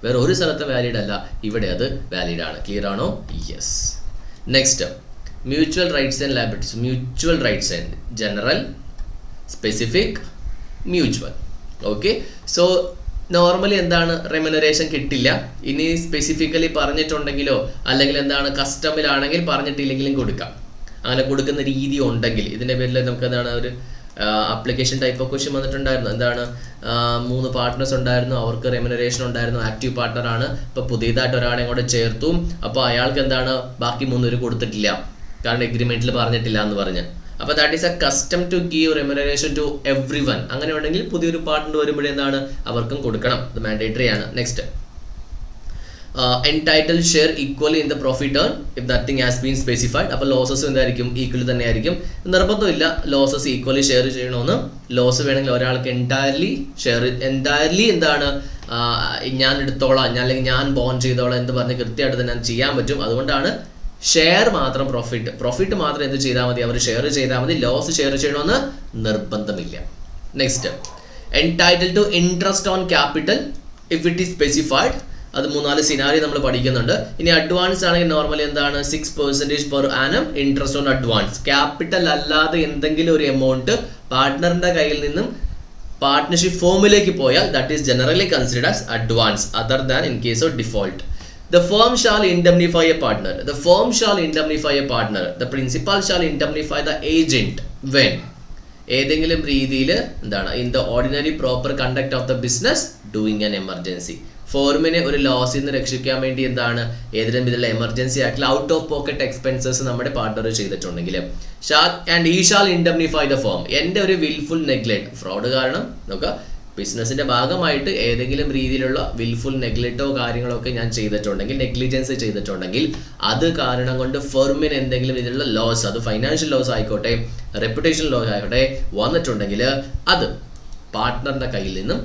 വേറെ ഒരു സ്ഥലത്തും വാലിഡ് അല്ല, ഇവിടെ അത് വാലിഡ് ആണ്. ക്ലിയർ ആണോ? Yes. Next, mutual rights and liabilities. Mutual rights and general, specific, mutual. Okay, so normally എന്താണ്, റെമ്യൂണറേഷൻ കിട്ടില്ല. ഇനി സ്പെസിഫിക്കലി പറഞ്ഞിട്ടുണ്ടെങ്കിലോ അല്ലെങ്കിൽ എന്താണ് കസ്റ്റമിലാണെങ്കിൽ പറഞ്ഞിട്ടില്ലെങ്കിലും കൊടുക്കാം. അങ്ങനെ കൊടുക്കുന്ന രീതി ഉണ്ടെങ്കിൽ ഇതിൻ്റെ പേരിൽ നമുക്ക് എന്താണ് ഒരു ആപ്ലിക്കേഷൻ ടൈപ്പ് ഓഫ് ക്വസ്റ്റ്യൻ വന്നിട്ടുണ്ടായിരുന്നു. എന്താണ്, 3 പാർട്ട്നേഴ്സ് ഉണ്ടായിരുന്നു, അവർക്ക് റെമ്യൂണറേഷൻ ഉണ്ടായിരുന്നു, ആക്റ്റീവ് പാർട്ട്ണർ ആണ്. ഇപ്പോൾ പുതിയതായിട്ട് ഒരാളെ കൂടെ ചേർത്തു, അപ്പോൾ അയാൾക്ക് എന്താണ് ബാക്കി 3 പേര് കൊടുത്തിട്ടില്ല, കാരണം എഗ്രിമെൻറ്റിൽ പറഞ്ഞിട്ടില്ല എന്ന് പറഞ്ഞ്. അപ്പോൾ that is a custom to give remuneration to everyone. അങ്ങനെ ഉണ്ടെങ്കിൽ പുതിയൊരു പാർട്ട്ണർ വരുമ്പോഴേ എന്താണ് അവർക്കും കൊടുക്കണം. അത് മാൻഡേറ്ററി ആണ്. Next, entitled share equally in the profit earned if nothing has been specified. അപ്പോൾ ലോസസ് എന്തായിരിക്കും? ഈക്വലി തന്നെ ആയിരിക്കും. നിർബന്ധമില്ല ലോസസ് ഈക്വലി ഷെയർ ചെയ്യണമെന്ന്. ലോസ് വേണമെങ്കിൽ ഒരാൾക്ക് എൻറ്റയർലി എന്താണ് ഞാൻ എടുത്തോളാം, അല്ലെങ്കിൽ ഞാൻ ബോൺ ചെയ്തോളാം എന്ന് പറഞ്ഞ് കൃത്യമായിട്ട് തന്നെ ചെയ്യാൻ പറ്റും. അതുകൊണ്ടാണ് ഷെയർ മാത്രം പ്രോഫിറ്റ് മാത്രം എന്ത് ചെയ്താൽ മതി? അവർ ഷെയർ ചെയ്താൽ മതി. ലോസ് ഷെയർ ചെയ്യണമെന്ന് നിർബന്ധമില്ല. Next, entitled to interest on capital if it is specified. അത് 3-4 സിനാരി നമ്മൾ പഠിക്കുന്നുണ്ട്. ഇനി അഡ്വാൻസ് ആണെങ്കിൽ നോർമലി എന്താണ് 6% per annum interest on advance. Capital അല്ലാതെ എന്തെങ്കിലും ഒരു എമൗണ്ട് പാർട്ട്ണറിന്റെ കയ്യിൽ നിന്നും പാർട്ട്ണർഷിപ്പ് ഫോമിലേക്ക് പോയാൽ that is generally considered as advance other than in case of default. The firm shall indemnify a partner. The firm shall indemnify a partner. The principal shall indemnify the agent when ഏതെങ്കിലും രീതിയിൽ എന്താണ് in the ordinary proper conduct of the business doing an emergency. ഫോർമിനെ ഒരു ലോസിൽ നിന്ന് രക്ഷിക്കാൻ വേണ്ടി എന്താണ് ഏതെങ്കിലും വിധത്തിലുള്ള എമർജൻസി ആക്കിൽ ഔട്ട് ഓഫ് പോക്കറ്റ് എക്സ്പെൻസസ് നമ്മുടെ പാർട്ട്ണർ ചെയ്തിട്ടുണ്ടെങ്കിൽ shall and he shall indemnify the firm. എൻ്റെ ഒരു വിൽഫുൾ നെഗ്ലെക്ട് ഫ്രോഡ് കാരണം നോക്കുക ബിസിനസ്സിൻ്റെ ഭാഗമായിട്ട് ഏതെങ്കിലും രീതിയിലുള്ള വിൽഫുൾ നെഗ്ലിറ്റോ കാര്യങ്ങളൊക്കെ ഞാൻ ചെയ്തിട്ടുണ്ടെങ്കിൽ, നെഗ്ലിജൻസ് ചെയ്തിട്ടുണ്ടെങ്കിൽ, അത് കാരണം കൊണ്ട് ഫെർമിന് എന്തെങ്കിലും രീതിയിലുള്ള ലോസ്, അത് ഫൈനാൻഷ്യൽ ലോസ് ആയിക്കോട്ടെ, റെപ്യൂട്ടേഷൻ ലോസ് ആയിക്കോട്ടെ വന്നിട്ടുണ്ടെങ്കിൽ അത് പാർട്ട്ണറിൻ്റെ കയ്യിൽ നിന്നും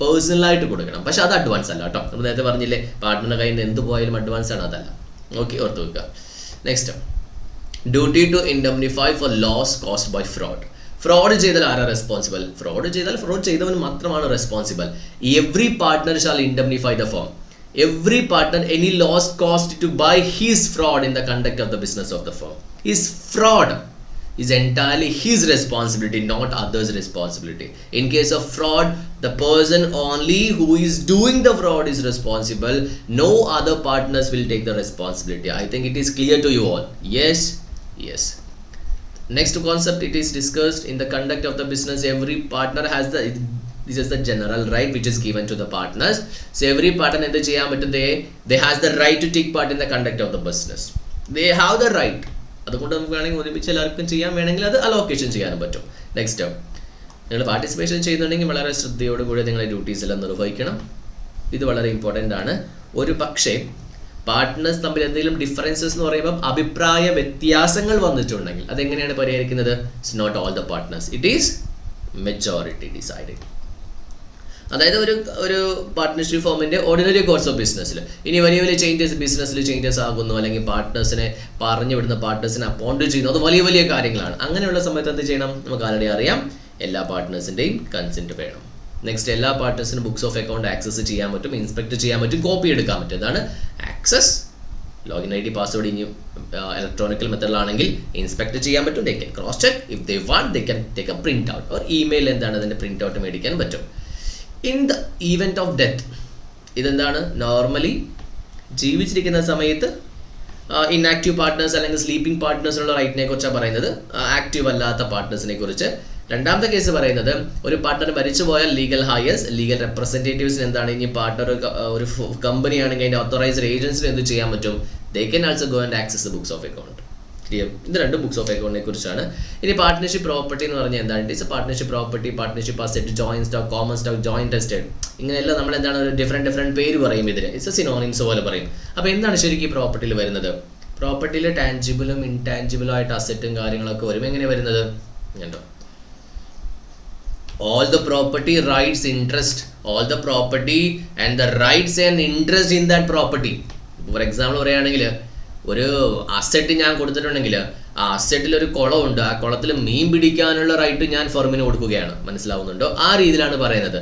പേഴ്സണലായിട്ട് കൊടുക്കണം. പക്ഷെ അത് അഡ്വാൻസ് അല്ല കേട്ടോ. നമ്മൾ നേരത്തെ പറഞ്ഞില്ലേ, പാർട്ട്ണറുടെ കയ്യിൽ നിന്ന് എന്ത് പോയാലും അഡ്വാൻസ് ആണ്, അതല്ല. ഓക്കെ, ഓർത്ത് വെക്കുക. Next, duty to indemnify for loss caused by fraud. Fraud ചെയ്താൽ ആരാ റെസ്പോൺസിബിൾ? ഫ്രോഡ് ചെയ്തവൻ മാത്രമാണ് responsible. Every partner shall indemnify the firm. Every partner, any loss caused to by his fraud in the conduct of the business of the firm. His fraud is entirely his responsibility, not others' responsibility. In case of fraud, the person only who is doing the fraud is responsible. No other partners will take the responsibility. I think it is clear to you all. Yes. Next concept, it is discussed in the conduct of the business. Every partner has this is the general right which is given to the partners. So every partner endu cheyan pattum, they has the right to take part in the conduct of the business. They have the right. അതുകൊണ്ട് നമുക്ക് വേണമെങ്കിൽ ഒരുമിച്ച് എല്ലാവർക്കും ചെയ്യാൻ, വേണമെങ്കിൽ അത് allocation ചെയ്യാനും പറ്റും. നെക്സ്റ്റ്, നിങ്ങൾ പാർട്ടിസിപ്പേഷൻ ചെയ്യുന്നുണ്ടെങ്കിൽ വളരെ ശ്രദ്ധയോടുകൂടി നിങ്ങളുടെ ഡ്യൂട്ടീസ് എല്ലാം നിർവഹിക്കണം. ഇത് വളരെ ഇമ്പോർട്ടൻ്റ് ആണ്. ഒരു പക്ഷേ പാർട്ട്നേഴ്സ് തമ്മിൽ എന്തെങ്കിലും ഡിഫറൻസസ് എന്ന് പറയുമ്പോൾ അഭിപ്രായ വ്യത്യാസങ്ങൾ വന്നിട്ടുണ്ടെങ്കിൽ അതെങ്ങനെയാണ് പരിഹരിക്കുന്നത്? It's not all the partners, it is majority deciding. അതായത് ഒരു പാർട്ട്ണർഷിപ്പ് ഫോമിൻ്റെ ഓർഡിനറി കോഴ്സ് ഓഫ് ബിസിനസ്സിൽ ഇനി വലിയ ബിസിനസ്സിൽ ചേഞ്ചസ് ആകുന്നു, അല്ലെങ്കിൽ പാർട്ട്നേഴ്സിനെ പറഞ്ഞു വിടുന്ന പാർട്ട്നേഴ്സിനെ അപ്പോയിന്റ് ചെയ്യുന്നു, അത് വലിയ കാര്യങ്ങളാണ്. അങ്ങനെയുള്ള സമയത്ത് എന്ത് ചെയ്യണം? നമുക്ക് ആൾറെഡി അറിയാം, എല്ലാ പാർട്ട്നേഴ്സിൻ്റെയും കൺസെൻറ്റ് വേണം. നെക്സ്റ്റ്, എല്ലാ പാർട്ട്നേഴ്സിനും ബുക്സ് ഓഫ് അക്കൗണ്ട് ആക്സസ് ചെയ്യാൻ പറ്റും, ഇൻസ്പെക്ട് ചെയ്യാൻ പറ്റും, കോപ്പി എടുക്കാൻ പറ്റും. ഇതാണ് access. Login I D password ഇനി ഇലക്ട്രോണിക്കൽ മെത്തേഡിലാണെങ്കിൽ ഇൻസ്പെക്ട് ചെയ്യാൻ പറ്റും. They can cross check. If they want they can take A print out or email എന്താണ് അതിൻ്റെ പ്രിന്റ് ഔട്ട് മേടിക്കാൻ പറ്റും. In the event of death, ഇതെന്താണ് നോർമലി ജീവിച്ചിരിക്കുന്ന സമയത്ത് ഇൻആക്റ്റീവ് പാർട്ട്നേഴ്സ് അല്ലെങ്കിൽ സ്ലീപ്പിംഗ് പാർട്ട്നേഴ്സിനുള്ള റൈറ്റിനെ കുറിച്ചാണ് പറയുന്നത്, ആക്റ്റീവ് അല്ലാത്ത പാർട്ട്നേഴ്സിനെ കുറിച്ച്. രണ്ടാമത്തെ കേസ് പറയുന്നത് ഒരു പാർട്ട്ണർ മരിച്ചു പോയാൽ ലീഗൽ ഹയർസ്, ലീഗൽ റെപ്രസെൻറ്റേറ്റീവ്സിന് എന്താണ്, ഇനി പാർട്ട്ണർ ഒരു കമ്പനി ആണെങ്കിൽ അതിൻ്റെ ഓത്തറൈസ്ഡ് ഏജൻസിന് എന്ത് ചെയ്യാൻ പറ്റും? They can also go and access the books of account. Clear? ഇത് രണ്ടും ബുക്സ് ഓഫ് അക്കൗണ്ടിനെ കുറിച്ചാണ്. ഇനി പാർട്ട്ണർഷിപ്പ് പ്രോപ്പർട്ടി എന്ന് പറഞ്ഞാൽ എന്താണ്? It is partnership property, partnership asset, joint stock, common stock, joint estate, ഇങ്ങനെയെല്ലാം നമ്മൾ എന്താണ് ഒരു ഡിഫറെൻറ്റ് പേര് പറയും ഇതിന്. ഇറ്റ്സ് സിനോണിംസ് പോലെ പറയും. അപ്പോൾ എന്താണ് ശരിക്കും ഈ പ്രോപ്പർട്ടിയിൽ വരുന്നത്? പ്രോപ്പർട്ടിയിൽ ടാൻജിബിളും ഇൻടാൻജിബിളും ആയിട്ട് അസെറ്റും കാര്യങ്ങളൊക്കെ വരും. എങ്ങനെ വരുന്നത്? കണ്ടോ, all the property rights interest, all the property and the rights and interest in that property. Four example പറയുകയാണെങ്കിൽ ഒരു അസെറ്റ് ഞാൻ കൊടുത്തിട്ടുണ്ടെങ്കിൽ ആ അസെറ്റിൽ ഒരു കുളമുണ്ട്, ആ കുളത്തിൽ മീൻ പിടിക്കാനുള്ള റൈറ്റ് ഞാൻ ഫെർമിന് കൊടുക്കുകയാണ്. മനസ്സിലാവുന്നുണ്ടോ? ആ രീതിയിലാണ് പറയുന്നത്.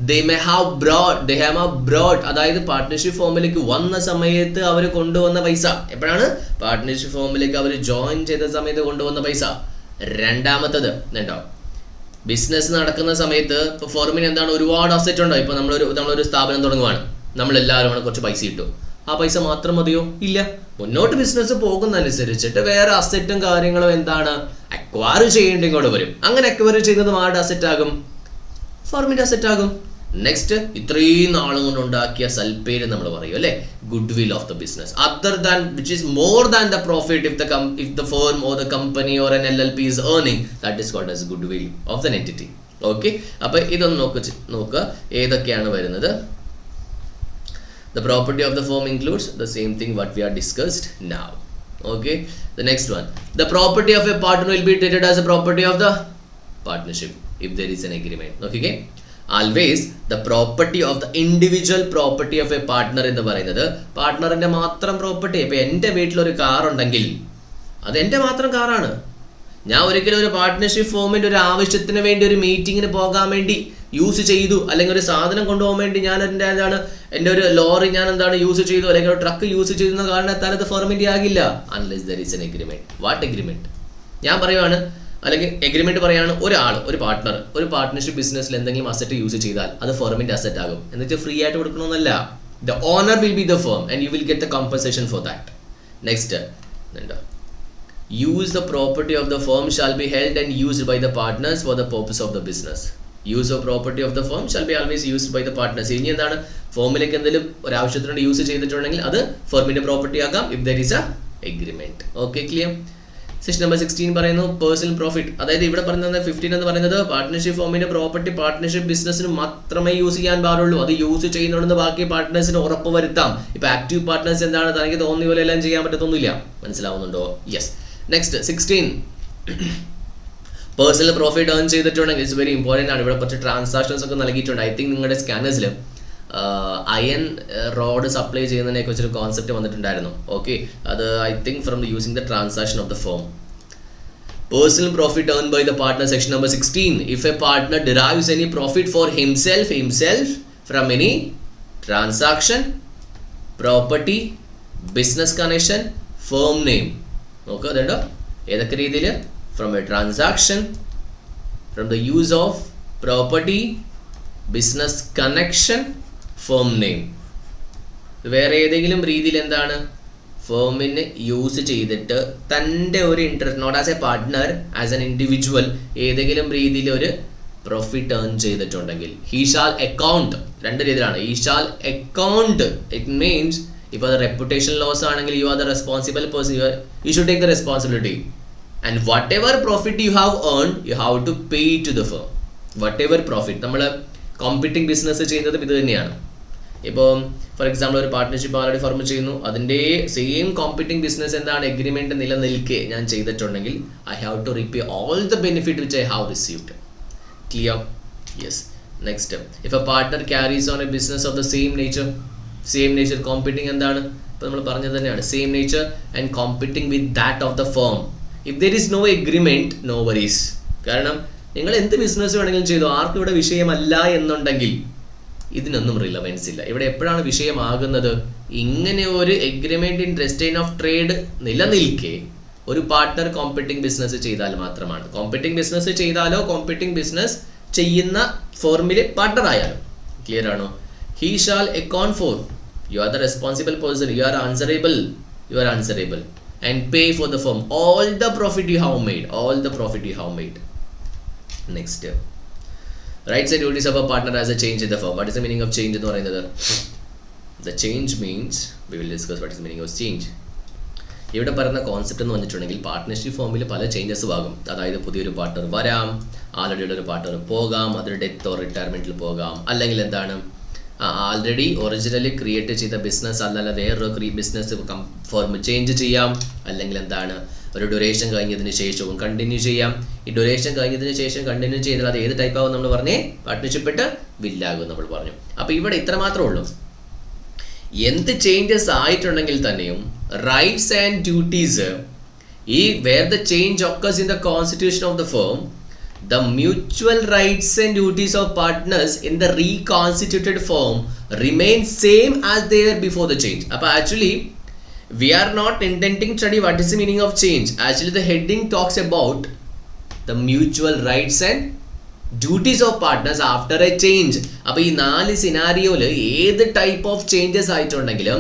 they have brought, അതായത് പാർട്ട്ണർഷിപ്പ് ഫോമിലേക്ക് വന്ന സമയത്ത് അവർ കൊണ്ടുവന്ന പൈസ. എപ്പോഴാണ്? പാർട്ട്ണർഷിപ്പ് ഫോമിലേക്ക് അവർ ജോയിൻ ചെയ്ത സമയത്ത് കൊണ്ടുവന്ന പൈസ. രണ്ടാമത്തത് ഉണ്ടോ, ബിസിനസ് നടക്കുന്ന സമയത്ത് ഇപ്പോൾ ഫെർമിന് എന്താണ് ഒരുപാട് അസെറ്റ് ഉണ്ടോ? ഇപ്പോൾ നമ്മളൊരു സ്ഥാപനം തുടങ്ങുവാണ്, നമ്മളെല്ലാവരും കൂടെ കുറച്ച് പൈസ ഇട്ടു. ആ പൈസ മാത്രം മതിയോ? ഇല്ല. മുന്നോട്ട് ബിസിനസ് പോകുന്നതനുസരിച്ചിട്ട് വേറെ അസെറ്റും കാര്യങ്ങളും എന്താണ് അക്വയർ ചെയ്യേണ്ടി ഇങ്ങോട്ട് വരും. അങ്ങനെ അക്വയർ ചെയ്യുന്നത് ആരുടെ അസെറ്റ് ആകും? ഫെർമിൻ്റെ അസെറ്റ് ആകും. നെക്സ്റ്റ്, ഇത്രയും നാളും കൊണ്ട് ഉണ്ടാക്കിയ സൽപ്പേര് നമ്മൾ പറയും അല്ലേ, goodwill of the business, other than which is more than the profit if the firm or the company or an LLP is earning, that is called as goodwill of the entity. Okay, അപ്പോൾ ഇതൊന്ന് നോക്കുക ഏതൊക്കെയാണ് വരുന്നത്. The property of the firm includes the same thing what we are discussed now. Okay, the next one, the property of a partner will be treated as a property of the partnership if there is an agreement. Okay, always the property of the individual property of a partner എന്ന് പറയുന്നത് പാർട്ട്ണറിന്റെ മാത്രം property. ഇപ്പൊ എൻ്റെ വീട്ടിലൊരു car ഉണ്ടെങ്കിൽ അത് എൻ്റെ മാത്രം കാറാണ്. ഞാൻ ഒരിക്കലും ഒരു പാർട്ട്ണർഷിപ്പ് ഫോമിൻ്റെ ഒരു ആവശ്യത്തിന് വേണ്ടി ഒരു മീറ്റിങ്ങിന് പോകാൻ വേണ്ടി യൂസ് ചെയ്തു, അല്ലെങ്കിൽ ഒരു സാധനം കൊണ്ടുപോകാൻ വേണ്ടി ഞാൻ എൻ്റെ ഒരു ലോറി ഞാൻ യൂസ് ചെയ്തു, അല്ലെങ്കിൽ ഒരു ട്രക്ക് യൂസ് ചെയ്തെന്ന കാരണത്താൽ അത് ഫെർമിൻ്റെ ആകില്ല. Unless there is N agreement. What agreement? ഞാൻ പറയുവാണ്, അല്ലെങ്കിൽ എഗ്രിമെന്റ് പറയാണ്, ഒരു പാർട്ട്ണർ ഒരു പാർട്ട്ണർഷിപ്പ് ബിസിനസ്സിൽ എന്തെങ്കിലും അസറ്റ് യൂസ് ചെയ്താൽ അത് ഫെർമിൻ്റെ അസറ്റ് ആകും. എന്നിട്ട് ഫ്രീ ആയിട്ട് കൊടുക്കണമെന്നല്ല. The owner will be the firm and you will get the compensation for that. Next, use the property of the firm shall be held and used by the partners for the purpose of the business. Use of property of the firm shall be always used by the partners. ഇനി എന്താണ്, ഫോമിലേക്ക് എന്തെങ്കിലും ഒരു ആവശ്യത്തിന് use ചെയ്തിട്ടുണ്ടെങ്കിൽ അത് ഫേമിന്റെ property ആകാം if there is a agreement. Okay, clear? Section number 16 പറയുന്നു പേഴ്സണൽ പ്രോഫിറ്റ്. അതായത് ഇവിടെ പറയുന്നത് 15 എന്ന് പറയുന്നത് പാർട്ട്ണർഷിപ്പ് ഫോമിന്റെ പ്രോപ്പർട്ടി പാർട്ട്ണർഷിപ്പ് ബിസിനസ്സിന് മാത്രമേ യൂസ് ചെയ്യാൻ പാടുള്ളൂ. അത് യൂസ് ചെയ്യുന്നുണ്ടെന്ന് ബാക്കി പാർട്ട്നേഴ്സിന് ഉറപ്പ് വരുത്താം. ഇപ്പൊ ആക്റ്റീവ് പാർട്ട്നേഴ്സ് എന്താണ്, തനിക്ക് തോന്നിയ പോലെ എല്ലാം ചെയ്യാൻ പറ്റത്തൊന്നുമില്ല. മനസ്സിലാവുന്നുണ്ടോ? Yes. Next 16 personal profit earn ചെയ്തിട്ടുണ്ടെങ്കിൽ ഇറ്റ്സ് വെരി ഇമ്പോർട്ടൻ്റ് ആണ്. ഇവിടെ കുറച്ച് ട്രാൻസാക്ഷൻസ് ഒക്കെ നൽകിയിട്ടുണ്ട്. ഐ തിങ്ക് നിങ്ങളുടെ സ്കാനേഴ്സിൽ അയൺ റോഡ് സപ്ലൈ ചെയ്യുന്നതിനെ കുറിച്ചൊരു കോൺസെപ്റ്റ് വന്നിട്ടുണ്ടായിരുന്നു. ഓക്കെ, അത് I think from the using the transaction of the firm. Personal profit earned by the partner, section number 16. If a partner derives any profit for himself from any transaction, property, business connection, firm name. Okay, അതുണ്ടോ ഏതൊക്കെ രീതിയിൽ? From a transaction, from the use of property, business connection, firm name. വേറെ ഏതെങ്കിലും രീതിയിൽ എന്താണ് ഫേമിന് use ചെയ്തിട്ട് തൻ്റെ ഒരു interest, not as a partner, as an individual, ഏതെങ്കിലും രീതിയിൽ ഒരു പ്രോഫിറ്റ് ഏൺ ചെയ്തിട്ടുണ്ടെങ്കിൽ ഹി ഷാൽ അക്കൗണ്ട്. രണ്ട് രീതിയിലാണ്. He shall account. It means ഇപ്പോൾ അത് റെപ്യൂട്ടേഷൻ ലോസ് ആണെങ്കിൽ you are the responsible person, you should take the responsibility. And whatever profit you have earn you have to pay to the firm. Whatever profit, നമ്മൾ competing business ചെയ്യുന്നതും ഇത് തന്നെയാണ്. ഇപ്പോൾ for example ഒരു partnership already form ചെയ്യുന്നു, അതിൻ്റെ same competing business എന്താണ് agreement നിലനിൽക്കെ ഞാൻ ചെയ്തിട്ടുണ്ടെങ്കിൽ I have to repay all the benefit which I have received. Clear? Yes. Next, if a partner carries on a business of the same nature competing എന്താണ് ഇപ്പോൾ നമ്മൾ പറഞ്ഞത് തന്നെയാണ്, same nature and competing with that of the firm. If there is no agreement, no worries. കാരണം നിങ്ങൾ എന്ത് business വേണമെങ്കിലും ചെയ്തു, ആർക്കും ഇവിടെ വിഷയമല്ല എന്നുണ്ടെങ്കിൽ ഇതിനൊന്നും റിലവൻസ് ഇല്ല. ഇവിടെ എപ്പോഴാണ് വിഷയമാകുന്നത്? ഇങ്ങനെ ഒരു എഗ്രിമെന്റ് ഇൻ റെസ്റ്റൈൻ ഓഫ് ട്രേഡ് നിലനിൽക്കെ ഒരു പാർട്ട്ണർ കോമ്പീറ്റിംഗ് ബിസിനസ് ചെയ്താൽ മാത്രമാണ്. കോമ്പീറ്റിംഗ് ബിസിനസ് ചെയ്താലോ കോമ്പീറ്റിംഗ് ബിസിനസ് ചെയ്യുന്ന ഫോർമിലെ പാർട്ട്ണർ ആയാലും. ക്ലിയർ ആണോ? He shall account for, U are the responsible person, you are answerable and pay for the firm all the profit you have made. Next, rights and duties of a partner as a change in the firm. What is the meaning of change എന്ന് പറയുന്നത്? The change means, we will discuss what is the meaning of change. ഇവിടെ പറയുന്ന concept എന്ന് പറഞ്ഞിട്ടുണ്ടെങ്കിൽ partnership ഫോമിൽ പല changes ആകും. അതായത് പുതിയൊരു പാർട്ട്ണർ വരാം, ആൾറെഡി ഉള്ള ഒരു പാർട്ട്ണർ പോകാം, അതൊരു ഡെത്തോ റിട്ടയർമെൻറ്റിൽ പോകാം, അല്ലെങ്കിൽ എന്താണ് ആൾറെഡി ഒറിജിനലി ക്രിയേറ്റ് ചെയ്ത ബിസിനസ് അല്ലല്ല വേറൊരു ബിസിനസ് ഫോം ചേഞ്ച് ചെയ്യാം, അല്ലെങ്കിൽ എന്താണ് ഒരു ഡ്യൂറേഷൻ കഴിഞ്ഞതിന് ശേഷവും കണ്ടിന്യൂ ചെയ്യാം. ഈ ഡ്യൂറേഷൻ കഴിഞ്ഞതിന് ശേഷം കണ്ടിന്യൂ ചെയ്താൽ അത് ഏത് ടൈപ്പ് ആവും നമ്മൾ പറഞ്ഞേ? പാർട്ട്ണർഷിപ്പ് ഇട്ട് വില്ലാകും നമ്മൾ പറഞ്ഞു. അപ്പോൾ ഇവിടെ ഇത്ര മാത്രമേ ഉള്ളൂ. എന്ത് ചേഞ്ചസ് ആയിട്ടുണ്ടെങ്കിൽ തന്നെയും റൈറ്റ്സ് ആൻഡ് ഡ്യൂട്ടീസ്, ഈ where the change occurs in the constitution of the firm, the mutual rights and duties of partners in the reconstituted firm remain same as they were before the change. Appa actually we are not intending to study what is the meaning of change. Actually the heading talks about the mutual rights and duties of partners after a change. അപ്പോൾ ഈ 4 സിനാരിയോയിൽ ഏത് type of changes ആയിട്ടുണ്ടെങ്കിലും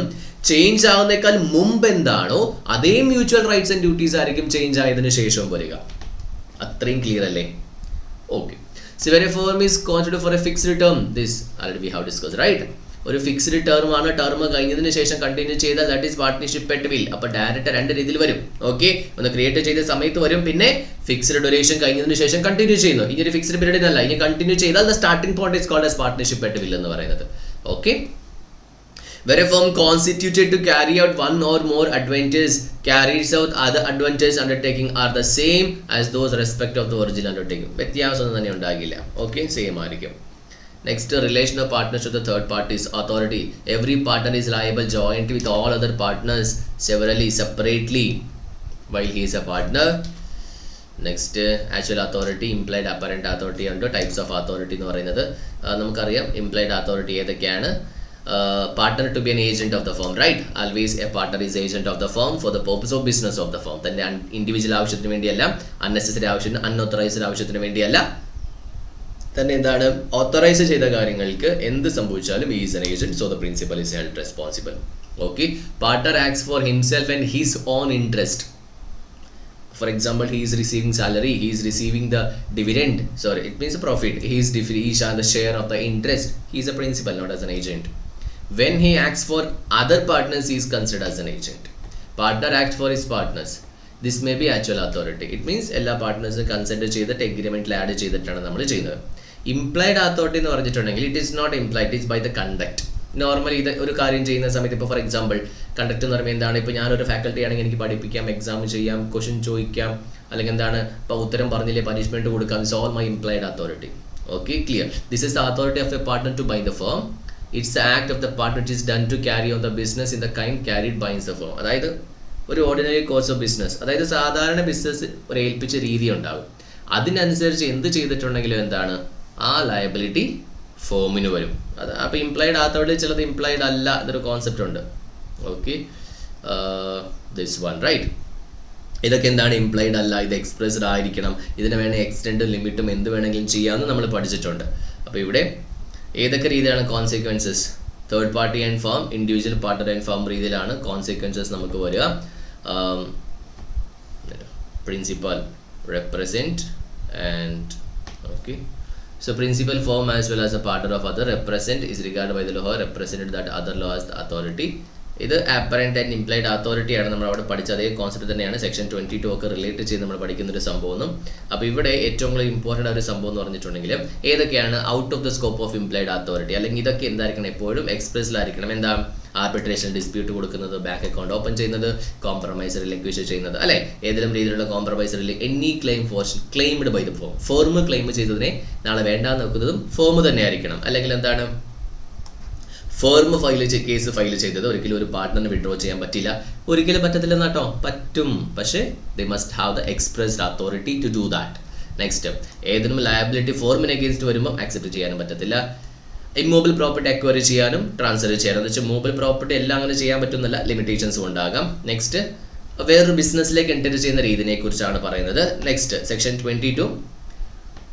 change ആവുന്നേക്കാൾ മുമ്പ് എന്താണോ അതേ mutual rights and duties ആയിരിക്കും change ആയതിനു ശേഷം വരിക. അത്രയും ക്ലിയർ അല്ലേ? Okay. So when a firm is constituted for a fixed term, this already we have discussed, right? ഒരു ഫിക്സ്ഡ് ടേം ആണ്, ടേം കഴിഞ്ഞതിന് ശേഷം കണ്ടിന്യൂ ചെയ്താൽ that is partnership at will. അപ്പോൾ ഡയറക്റ്റ് രണ്ട് രീതിയിൽ വരും. ഓക്കെ, ഒന്ന് ക്രിയേറ്റ് ചെയ്ത സമയത്ത് വരും, പിന്നെ ഫിക്സ്ഡ് ഡ്യൂറേഷൻ കഴിഞ്ഞതിന് ശേഷം കണ്ടിന്യൂ ചെയ്യുന്നു. ഇനി ഒരു ഫിക്സ്ഡ് പീരീഡ് അല്ല, ഇനി കണ്ടിന്യൂ ചെയ്താൽ the starting point is called as partnership at will എന്ന് പറയുന്നത്. Okay, where a firm constituted to carry out one or more advantages carries out other advantages undertaking are the same as those respect of the original undertaking. വ്യത്യാസമൊന്നും തന്നെ ഉണ്ടാകില്ല. Okay, same ആയിരിക്കും. Next, relation of partners to the third parties authority. Every partner is liable joint with all other partners separately while he is a partner. Next, actual authority, implied apparent authority ഉണ്ട്. Types of authority എന്ന് പറയുന്നത് നമുക്കറിയാം. Implied authority ഏതൊക്കെയാണ്? Partner to be an agent of the firm, right? Always a partner is agent of the firm for the purpose of business of the firm. തന്റെ individual ആവശ്യത്തിന് വേണ്ടിയല്ല, unnecessary ആവശ്യത്തിന്, unauthorised ആവശ്യത്തിന് വേണ്ടിയല്ല, തന്നെ എന്താണ് ഓത്തറൈസ് ചെയ്ത കാര്യങ്ങൾക്ക് എന്ത് സംഭവിച്ചാലും he is an agent, so the principal is held responsible. Okay, partner acts for himself and his own interest. For example, he is receiving salary, he is receiving the dividend, sorry, it means a profit, he is the share of the interest. He is a principal, not as an agent. When he acts for other partners, he is considered as an agent. Partner acts for his partners. This may be actual authority. It means എല്ലാ പാർട്ട്നേഴ്സും consent ചെയ്തിട്ട് എഗ്രിമെൻറ്റിൽ add ചെയ്തിട്ടാണ് നമ്മൾ ചെയ്യുന്നത്. Implied authority എന്ന് പറഞ്ഞിട്ടുണ്ടെങ്കിൽ it is not implied, it is by the conduct. Normally ഇത് ഒരു കാര്യം ചെയ്യുന്ന സമയത്ത് ഇപ്പോൾ ഫോർ എക്സാമ്പിൾ കണ്ടക്ട് എന്ന് പറയുമ്പോൾ എന്താണ്, ഇപ്പോൾ ഞാനൊരു ഫാക്കൽറ്റി ആണെങ്കിൽ എനിക്ക് പഠിപ്പിക്കാം, എക്സാം ചെയ്യാം, ക്വസ്റ്റ്യൻ ചോദിക്കാം, അല്ലെങ്കിൽ എന്താണ് ഇപ്പോൾ ഉത്തരം പറഞ്ഞില്ലേ പനിഷ്മെൻറ്റ് കൊടുക്കാം. This all my implied authority. Okay, clear. This is the authority of a partner to bind the firm. It's the act of the partner it is done to carry on the business in the kind carried ബൈൻസ് the firm. അതായത് ഒരു ordinary course of business, അതായത് സാധാരണ business ഒരു ഏൽപ്പിച്ച രീതി ഉണ്ടാകും. അതിനനുസരിച്ച് എന്ത് ചെയ്തിട്ടുണ്ടെങ്കിലും എന്താണ് ആ ലയബിലിറ്റി ഫോമിന് വരും. അത് അപ്പോൾ ഇംപ്ലൈഡ് അതോറിറ്റി ചിലത് ഇംപ്ലൈഡ് അല്ല എന്നൊരു കോൺസെപ്റ്റ് ഉണ്ട്. Okay, this one right. ഇതൊക്കെ എന്താണ് ഇംപ്ലൈഡ് അല്ല, ഇത് എക്സ്പ്രസ്ഡ് ആയിരിക്കണം, ഇതിന് വേണേൽ എക്സ്റ്റെൻഡും ലിമിറ്റും എന്ത് വേണമെങ്കിലും ചെയ്യാമെന്ന് നമ്മൾ പഠിച്ചിട്ടുണ്ട്. അപ്പോൾ ഇവിടെ ഏതൊക്കെ രീതിയിലാണ് consequences? Third party and firm, individual partner and firm രീതിയിലാണ് കോൺസിക്വൻസസ് നമുക്ക് വരിക. Principal represent and okay. So principal firm as well as a partner of other represent is regarded by the law represented that other law as the authority. ഇത് അപ്പറൻറ്റ് and implied authority ആണ് നമ്മൾ അവിടെ പഠിച്ച അതേ concept തന്നെയാണ് section 22 ഒക്കെ relate ചെയ്ത് നമ്മൾ പഠിക്കുന്ന ഒരു സംഭവം. അപ്പോൾ ഇവിടെ ഏറ്റവും കൂടുതൽ ഇമ്പോർട്ടൻ്റ് ഒരു സംഭവം എന്ന് പറഞ്ഞിട്ടുണ്ടെങ്കിൽ ഏതൊക്കെയാണ് out of the scope of implied authority, അല്ലെങ്കിൽ ഇതൊക്കെ എന്തായിരിക്കണം എപ്പോഴും എക്സ്പ്രസ്ഡിലായിരിക്കണം. എന്താ ആർബിട്രേഷൻ ഡിസ്പ്യൂട്ട് കൊടുക്കുന്നത്, ബാങ്ക് അക്കൗണ്ട് ഓപ്പൺ ചെയ്യുന്നത്, കോംപ്രമൈസ് റിലിക്വിഷ് ചെയ്യുന്നത്, അല്ലെ ഏതെങ്കിലും രീതിയിലുള്ള compromise any claim claimed by the firm. Firm claim ചെയ്തതിനെ നാളെ വേണ്ടാന്ന് വെക്കുന്നതും ഫേം തന്നെ ആയിരിക്കണം. അല്ലെങ്കിൽ എന്താണ് ഫേം കേസ് ഫയൽ ചെയ്തത് ഒരിക്കലും ഒരു പാർട്ട്ണറിന് വിഡ്രോ ചെയ്യാൻ പറ്റില്ല. ഒരിക്കലും പറ്റത്തില്ല എന്നാട്ടോ, പറ്റും, പക്ഷേ they must have the expressed authority to do that. Next, ഏതെങ്കിലും ലയബിലിറ്റി ഫോമിന് അഗേൻസ്റ്റ് വരുമ്പോൾ ആക്സെപ്റ്റ് ചെയ്യാനും പറ്റത്തില്ല. ഇമ്മൂവബിൾ പ്രോപ്പർട്ടി അക്വയർ ചെയ്യാനും ട്രാൻസ്ഫർ ചെയ്യാനും, എന്ന് വെച്ചാൽ മൂവബിൾ പ്രോപ്പർട്ടി എല്ലാം അങ്ങനെ ചെയ്യാൻ പറ്റുന്നില്ല, ലിമിറ്റേഷൻസും ഉണ്ടാകാം. നെക്സ്റ്റ്, വേറൊരു ബിസിനസ്സിലേക്ക് എൻ്റർ ചെയ്യുന്ന രീതിയെ കുറിച്ചാണ് പറയുന്നത്. നെക്സ്റ്റ് സെക്ഷൻ 22,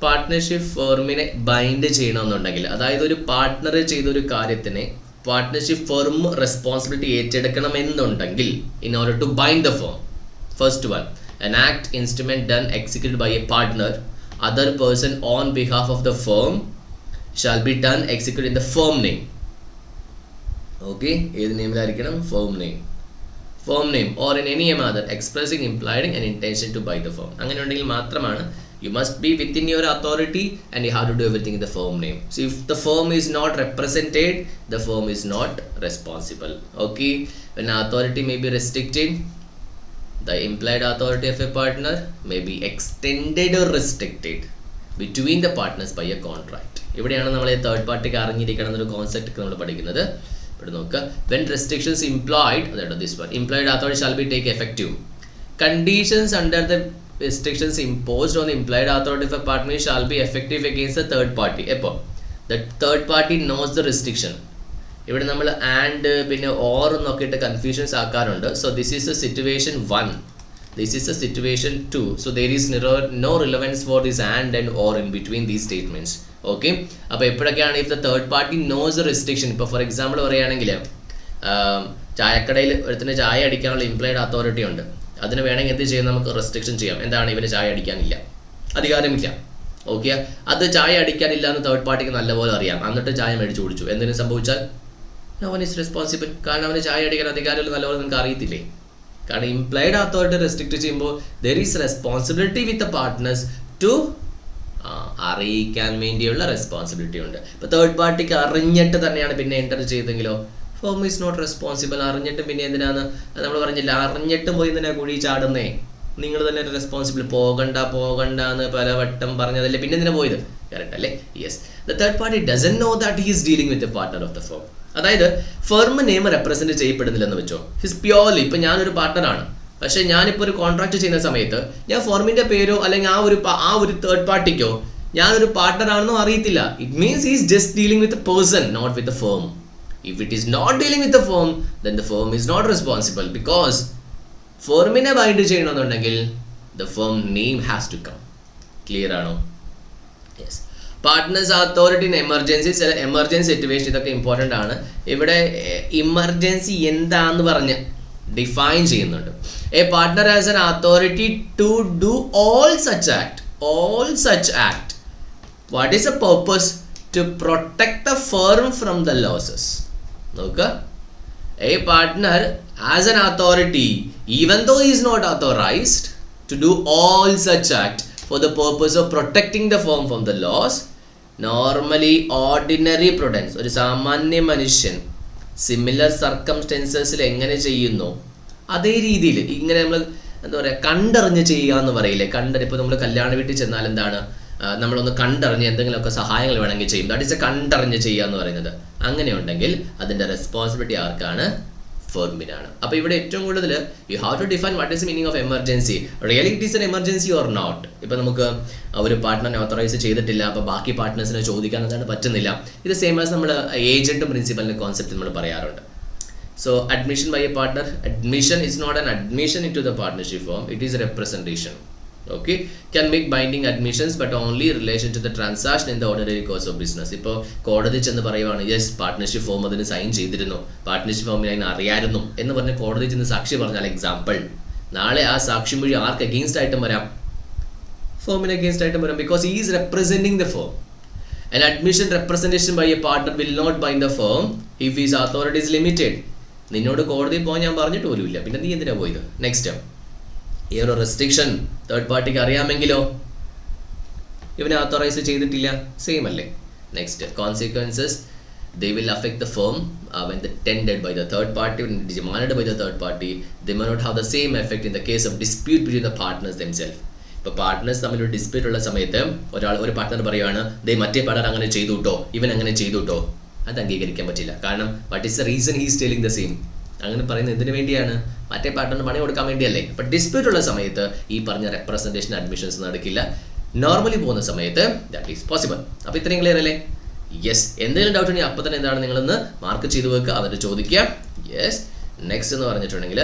പാർട്ട്ണർഷിപ്പ് ഫേമിനെ ബൈൻഡ് ചെയ്യണമെന്നുണ്ടെങ്കിൽ, അതായത് ഒരു പാർട്ട്ണർ ചെയ്തൊരു കാര്യത്തിന് പാർട്ട്ണർഷിപ്പ് ഫേം റെസ്പോൺസിബിലിറ്റി ഏറ്റെടുക്കണമെന്നുണ്ടെങ്കിൽ in order to bind the firm, first one, an act instrument done executed by a partner other person on behalf of the firm shall be done executed in the firm name. Okay, ഏത് നെയിമിലായിരിക്കണം? firm name or in any other expressing implying an intention to buy the firm. അങ്ങനെ ഉണ്ടെങ്കിൽ മാത്രമാണ് you must be within your authority and you have to do everything in the firm name. So if the firm is not represented, the firm is not responsible. Okay, when authority may be restricted, the implied authority of a partner may be extended or restricted between the partners by a contract. ഇവിടെയാണ് നമ്മൾ third പാർട്ടിക്ക് അറിഞ്ഞിരിക്കണം എന്നൊരു concept നമ്മൾ പഠിക്കുന്നത്. ഇവിടെ നോക്കുക, when restrictions implied, അതായത് this one, implied authority shall be take effective. Conditions under the restrictions imposed on the implied authority of a partner shall be effective against the third party. എപ്പോൾ the third party knows the restriction. ഇവിടെ നമ്മൾ and പിന്നെ or നോക്കിയിട്ട് confusions ആക്കാറുണ്ട്. So this is a situation 1, this is a situation 2. So there is no relevance for this and or in between these statements. Okay, അപ്പോൾ എപ്പോഴൊക്കെയാണ് if the third party knows a restriction, ഇപ്പോൾ for example പറയുകയാണെങ്കിൽ ചായക്കടയിൽ ഒരുത്തിന് ചായ അടിക്കാനുള്ള implied authority ഉണ്ട്, അതിന് വേണമെങ്കിൽ എന്ത് ചെയ്യാം, നമുക്ക് റെസ്ട്രിക്ഷൻ ചെയ്യാം. എന്താണ്, ഇവന് ചായ അടിക്കാനില്ല, അധികാരമില്ല. ഓക്കെ, അത് ചായ അടിക്കാനില്ല എന്ന് തേർഡ് പാർട്ടിക്ക് നല്ലപോലെ അറിയാം, എന്നിട്ട് ചായ മേടിച്ച് കുടിച്ചു, എന്തെങ്കിലും സംഭവിച്ചാൽ no one is responsible. കാരണം അവന് ചായ അടിക്കാൻ അധികാരമില്ല നല്ലപോലെ നിങ്ങൾക്ക് അറിയത്തില്ലേ. കാരണം ഇംപ്ലൈഡ് അതോറിറ്റി റെസ്ട്രിക്റ്റ് ചെയ്യുമ്പോൾ there is responsibility with the partners to അറിയിക്കാൻ വേണ്ടിയുള്ള റെസ്പോൺസിബിലിറ്റി ഉണ്ട്. ഇപ്പോൾ തേർഡ് പാർട്ടിക്ക് അറിഞ്ഞിട്ട് തന്നെയാണ് പിന്നെ എൻ്റർ ചെയ്തെങ്കിലോ ഫേം ഈസ് നോട്ട് റെസ്പോൺസിബിൾ. അറിഞ്ഞിട്ടും പിന്നെ എന്തിനാണ് നമ്മൾ പറഞ്ഞില്ല, അറിഞ്ഞിട്ടും പോയി എന്തിനാ കുഴി ചാടുന്നേ, നിങ്ങൾ തന്നെ റെസ്പോൺസിബിൾ, പോകണ്ട എന്ന് പലവട്ടം പറഞ്ഞതല്ലേ, പിന്നെ എന്തിനാ പോയത്? കറക്റ്റ് അല്ലേ? Yes, the third party doesn't know that he is dealing with the partner of the firm. അതായത് ഫേം നെയിം റെപ്രസെൻറ്റ് ചെയ്യപ്പെടുന്നില്ലെന്ന് വെച്ചോ, ഹിസ് പ്യോർലി ഇപ്പോൾ ഞാനൊരു പാർട്ട്ണറാണ്, പക്ഷേ ഞാനിപ്പോൾ ഒരു കോൺട്രാക്ട് ചെയ്യുന്ന സമയത്ത് ഞാൻ ഫേമിൻ്റെ പേരോ അല്ലെങ്കിൽ ആ ഒരു തേർഡ് പാർട്ടിക്കോ ഞാനൊരു പാർട്ട്ണർ ആണെന്നോ അറിയത്തില്ല. It means he is just dealing with a person, not with a firm. If it is not dealing with the firm, then the firm is not responsible, because ഫേമിനെ ബൈൻഡ് ചെയ്യണമെന്നുണ്ടെങ്കിൽ the firm name has to come. Clear ആണോ? Yes. Partners authority in emergency, ചില emergency situation, ഇതൊക്കെ important ആണ്. ഇവിടെ emergency എന്താന്ന് പറഞ്ഞ് define ചെയ്യുന്നുണ്ട്. A partner has an authority to do all such act. What is the purpose? To protect the firm from the losses. നോക്കുക, A partner as N authority Even though he is not authorized to do all such act for the purpose of protecting the firm from the loss, normally ordinary prudence, ഒരു സാമാന്യ മനുഷ്യൻ similar സർക്കംസ്റ്റൻസസിൽ എങ്ങനെ ചെയ്യുന്നു അതേ രീതിയിൽ ഇങ്ങനെ നമ്മൾ എന്താ പറയുക കണ്ടറിഞ്ഞ് ചെയ്യുക എന്ന് പറയില്ലേ. ഇപ്പോൾ നമ്മൾ കല്യാണ വീട്ടിൽ ചെന്നാൽ എന്താണ്, നമ്മളൊന്ന് കണ്ടറിഞ്ഞ് എന്തെങ്കിലുമൊക്കെ സഹായങ്ങൾ വേണമെങ്കിൽ ചെയ്യും. ദാറ്റ് ഈസ് എ കണ്ടറിഞ്ഞ് ചെയ്യുക എന്ന് പറയുന്നത്. അങ്ങനെ ഉണ്ടെങ്കിൽ അതിൻ്റെ റെസ്പോൺസിബിലിറ്റി ആർക്കാണ്? ഫേമിനാണ്. അപ്പോൾ ഇവിടെ ഏറ്റവും കൂടുതൽ you have to define what is meaning of emergency. Really it is an emergency or not. ഇപ്പോൾ നമുക്ക് ഒരു പാർട്ട്ണറിനെ ഓത്തറൈസ് ചെയ്തിട്ടില്ല, അപ്പോൾ ബാക്കി പാർട്ട്നേഴ്സിനെ ചോദിക്കാൻ എന്താണ് പറ്റുന്നില്ല. ഇത് സെയിം ആസ് നമ്മൾ ഏജൻറ്റും പ്രിൻസിപ്പലിൻ്റെ കോൺസെപ്റ്റ് നമ്മൾ പറയാറുണ്ട്. So admission by a partner, admission is not an admission into the partnership firm, it is a representation. Okay, can make binding admissions but only in relation to the transaction in the ordinary course of business. ഇപ്പോൾ കോടതി ചെന്ന് പറയുവാണ് yes partnership form അതിന് sign ചെയ്തിരുന്നു, partnership ഫോമിന് അതിന് അറിയായിരുന്നു എന്ന് പറഞ്ഞ് കോടതി ചെന്ന് സാക്ഷി പറഞ്ഞാൽ, എക്സാമ്പിൾ, നാളെ ആ സാക്ഷി മൊഴി ആർക്ക് അഗെയിൻസ്റ്റ് ആയിട്ടും വരാം? ഫോമിന് അഗെയിൻസ്റ്റ് ആയിട്ടും വരാം, because he is representing the firm. An admission representation by a partner will not bind the firm if his authority is limited. നിന്നോട് കോടതിയിൽ പോകാൻ ഞാൻ പറഞ്ഞിട്ട് പോലും ഇല്ല, പിന്നെ നീ എന്തിനാ പോയത്? നെക്സ്റ്റ്, ഈ ഒരു റെസ്ട്രിക്ഷൻ തേർഡ് പാർട്ടിക്ക് അറിയാമെങ്കിലോ ഇവനെ ഓത്തോറൈസ് ചെയ്തിട്ടില്ല, സെയിം അല്ലേ? Next, consequences they will affect the firm when tendered by the third party, when demanded by the third party. They may not have the same effect in the case of dispute between the partners themselves. ഇപ്പോൾ partners തമ്മിൽ ഒരു dispute ഉള്ള സമയത്ത് ഒരു partner പറയുകയാണ് മറ്റേ partner അങ്ങനെ ചെയ്തു കേട്ടോ, ഇവൻ അങ്ങനെ ചെയ്തു കേട്ടോ, അത് അംഗീകരിക്കാൻ പറ്റില്ല. കാരണം what is the reason he is telling the same? അങ്ങനെ പറയുന്നത് എന്തിനു വേണ്ടിയാണ്? മറ്റേ പാർട്ട്ണറിന് പണി കൊടുക്കാൻ വേണ്ടിയല്ലേ. അപ്പോൾ ഡിസ്പ്യൂട്ട് ഉള്ള സമയത്ത് ഈ പറഞ്ഞ റെപ്രസെൻറ്റേഷൻ അഡ്മിഷൻസ് നടക്കില്ല. നോർമലി പോകുന്ന സമയത്ത് ദാറ്റ് ഈസ് പോസിബിൾ. അപ്പോൾ ഇത്രയും ക്ലിയർ അല്ലേ? യെസ്. എന്തെങ്കിലും ഡൗട്ട് ഉണ്ടെങ്കിൽ അപ്പോൾ തന്നെ എന്താണ് നിങ്ങളൊന്ന് മാർക്ക് ചെയ്ത് വെക്കുക, എന്നിട്ട് ചോദിക്കുക. യെസ്. നെക്സ്റ്റ് എന്ന് പറഞ്ഞിട്ടുണ്ടെങ്കിൽ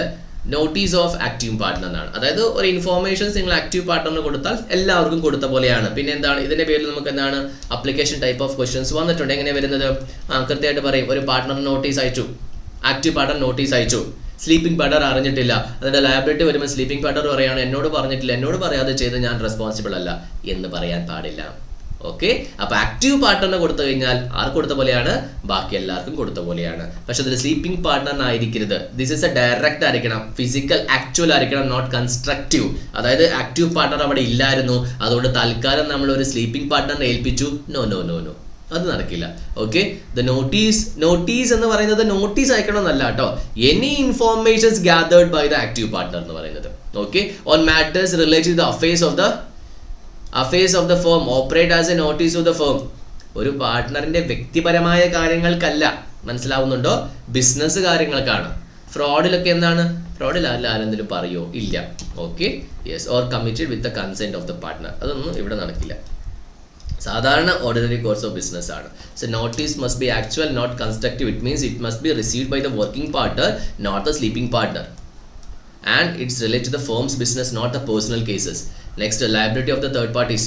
നോട്ടീസ് ഓഫ് ആക്റ്റീവ് പാർട്ട്ണർ എന്നാണ്. അതായത് ഒരു ഇൻഫോർമേഷൻസ് നിങ്ങൾ ആക്റ്റീവ് പാർട്ട്ണറിന് കൊടുത്താൽ എല്ലാവർക്കും കൊടുത്ത പോലെയാണ്. പിന്നെ എന്താണ് ഇതിൻ്റെ പേരിൽ നമുക്ക് എന്താണ് അപ്ലിക്കേഷൻ ടൈപ്പ് ഓഫ് ക്വസ്റ്റ്യൻസ് വന്നിട്ടുണ്ട്. എങ്ങനെ വരുന്നത്? കൃത്യമായിട്ട് പറയും, ഒരു പാർട്ട്ണർ നോട്ടീസ് അയച്ചു, ആക്റ്റീവ് പാർട്ട്ണർ നോട്ടീസ് അയച്ചു, സ്ലീപ്പിംഗ് പാർട്ണർ അറിഞ്ഞിട്ടില്ല, അതിൻ്റെ ലയബിലിറ്റി വരുമ്പോൾ സ്ലീപ്പിംഗ് പാർട്ണർ പറയുകയാണ് എന്നോട് പറഞ്ഞിട്ടില്ല, എന്നോട് പറയാതെ ചെയ്ത് ഞാൻ റെസ്പോൺസിബിൾ അല്ല എന്ന് പറയാൻ പാടില്ല. ഓക്കെ, അപ്പോൾ ആക്റ്റീവ് പാർട്ട്ണറിന് കൊടുത്തു കഴിഞ്ഞാൽ ആർക്ക് കൊടുത്ത പോലെയാണ്? ബാക്കി എല്ലാവർക്കും കൊടുത്ത പോലെയാണ്. പക്ഷെ അതിൽ സ്ലീപ്പിംഗ് പാർട്ട്ണറിനായിരിക്കരുത്. ദിസ് ഇസ് എ ഡയറക്റ്റ് ആയിരിക്കണം, ഫിസിക്കൽ ആക്ച്വൽ ആയിരിക്കണം, നോട്ട് കൺസ്ട്രക്റ്റീവ്. അതായത് ആക്റ്റീവ് പാർട്ട്ണർ അവിടെ ഇല്ലായിരുന്നു, അതുകൊണ്ട് തൽക്കാലം നമ്മൾ ഒരു സ്ലീപ്പിംഗ് പാർട്ട്ണറിനെ ഏൽപ്പിച്ചു. നോ നോ നോ നോ, അത് നടക്കില്ല. ഓക്കെ, ദ നോട്ടീസ് എന്ന് പറയുന്നത് നോട്ടീസ് അയക്കണം എന്നല്ല കേട്ടോ, any informations gathered by the active partner എന്ന് പറയുന്നത്. Okay, on matters related to the affairs of the firm operate as a notice of the firm. ഒരു പാർട്ട്ണറിന്റെ വ്യക്തിപരമായ കാര്യങ്ങൾക്കല്ല, മനസ്സിലാവുന്നുണ്ടോ? ബിസിനസ് കാര്യങ്ങൾക്കാണ്. ഫ്രോഡിലൊക്കെ എന്താണ്? ഫ്രോഡിൽ ആരെന്തെങ്കിലും പറയോ? ഇല്ല. Okay, yes. Or committed with the consent of the partner, അതൊന്നും ഇവിടെ നടക്കില്ല. സാധാരണ ഓർഡിനറി കോഴ്സ് ഓഫ് ബിസിനസ് ആണ്. So notice must be actual, not constructive. It means it must be received by the working partner, not the sleeping partner. And it's related to the firm's business, not the personal cases. Next, liability of the third parties.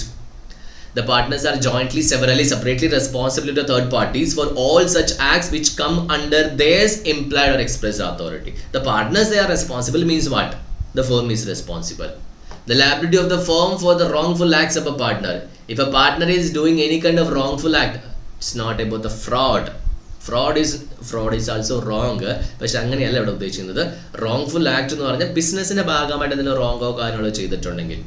The partners are jointly, separately responsible to the third parties for all such acts which come under their implied or expressed authority. The partners, they are responsible means what? The firm is responsible. The liability of the firm for the wrongful acts of a partner. If a partner is doing any kind of wrongful act, it's not about the fraud. Fraud is also wrong. പക്ഷെ അങ്ങനെയല്ല ഇവിടെ ഉദ്ദേശിക്കുന്നത്. Wrongful act എന്ന് പറഞ്ഞാൽ ബിസിനസ്സിന്റെ ഭാഗമായിട്ട് എന്തെങ്കിലും റോങ്ങോ കാര്യങ്ങളോ ചെയ്തിട്ടുണ്ടെങ്കിൽ,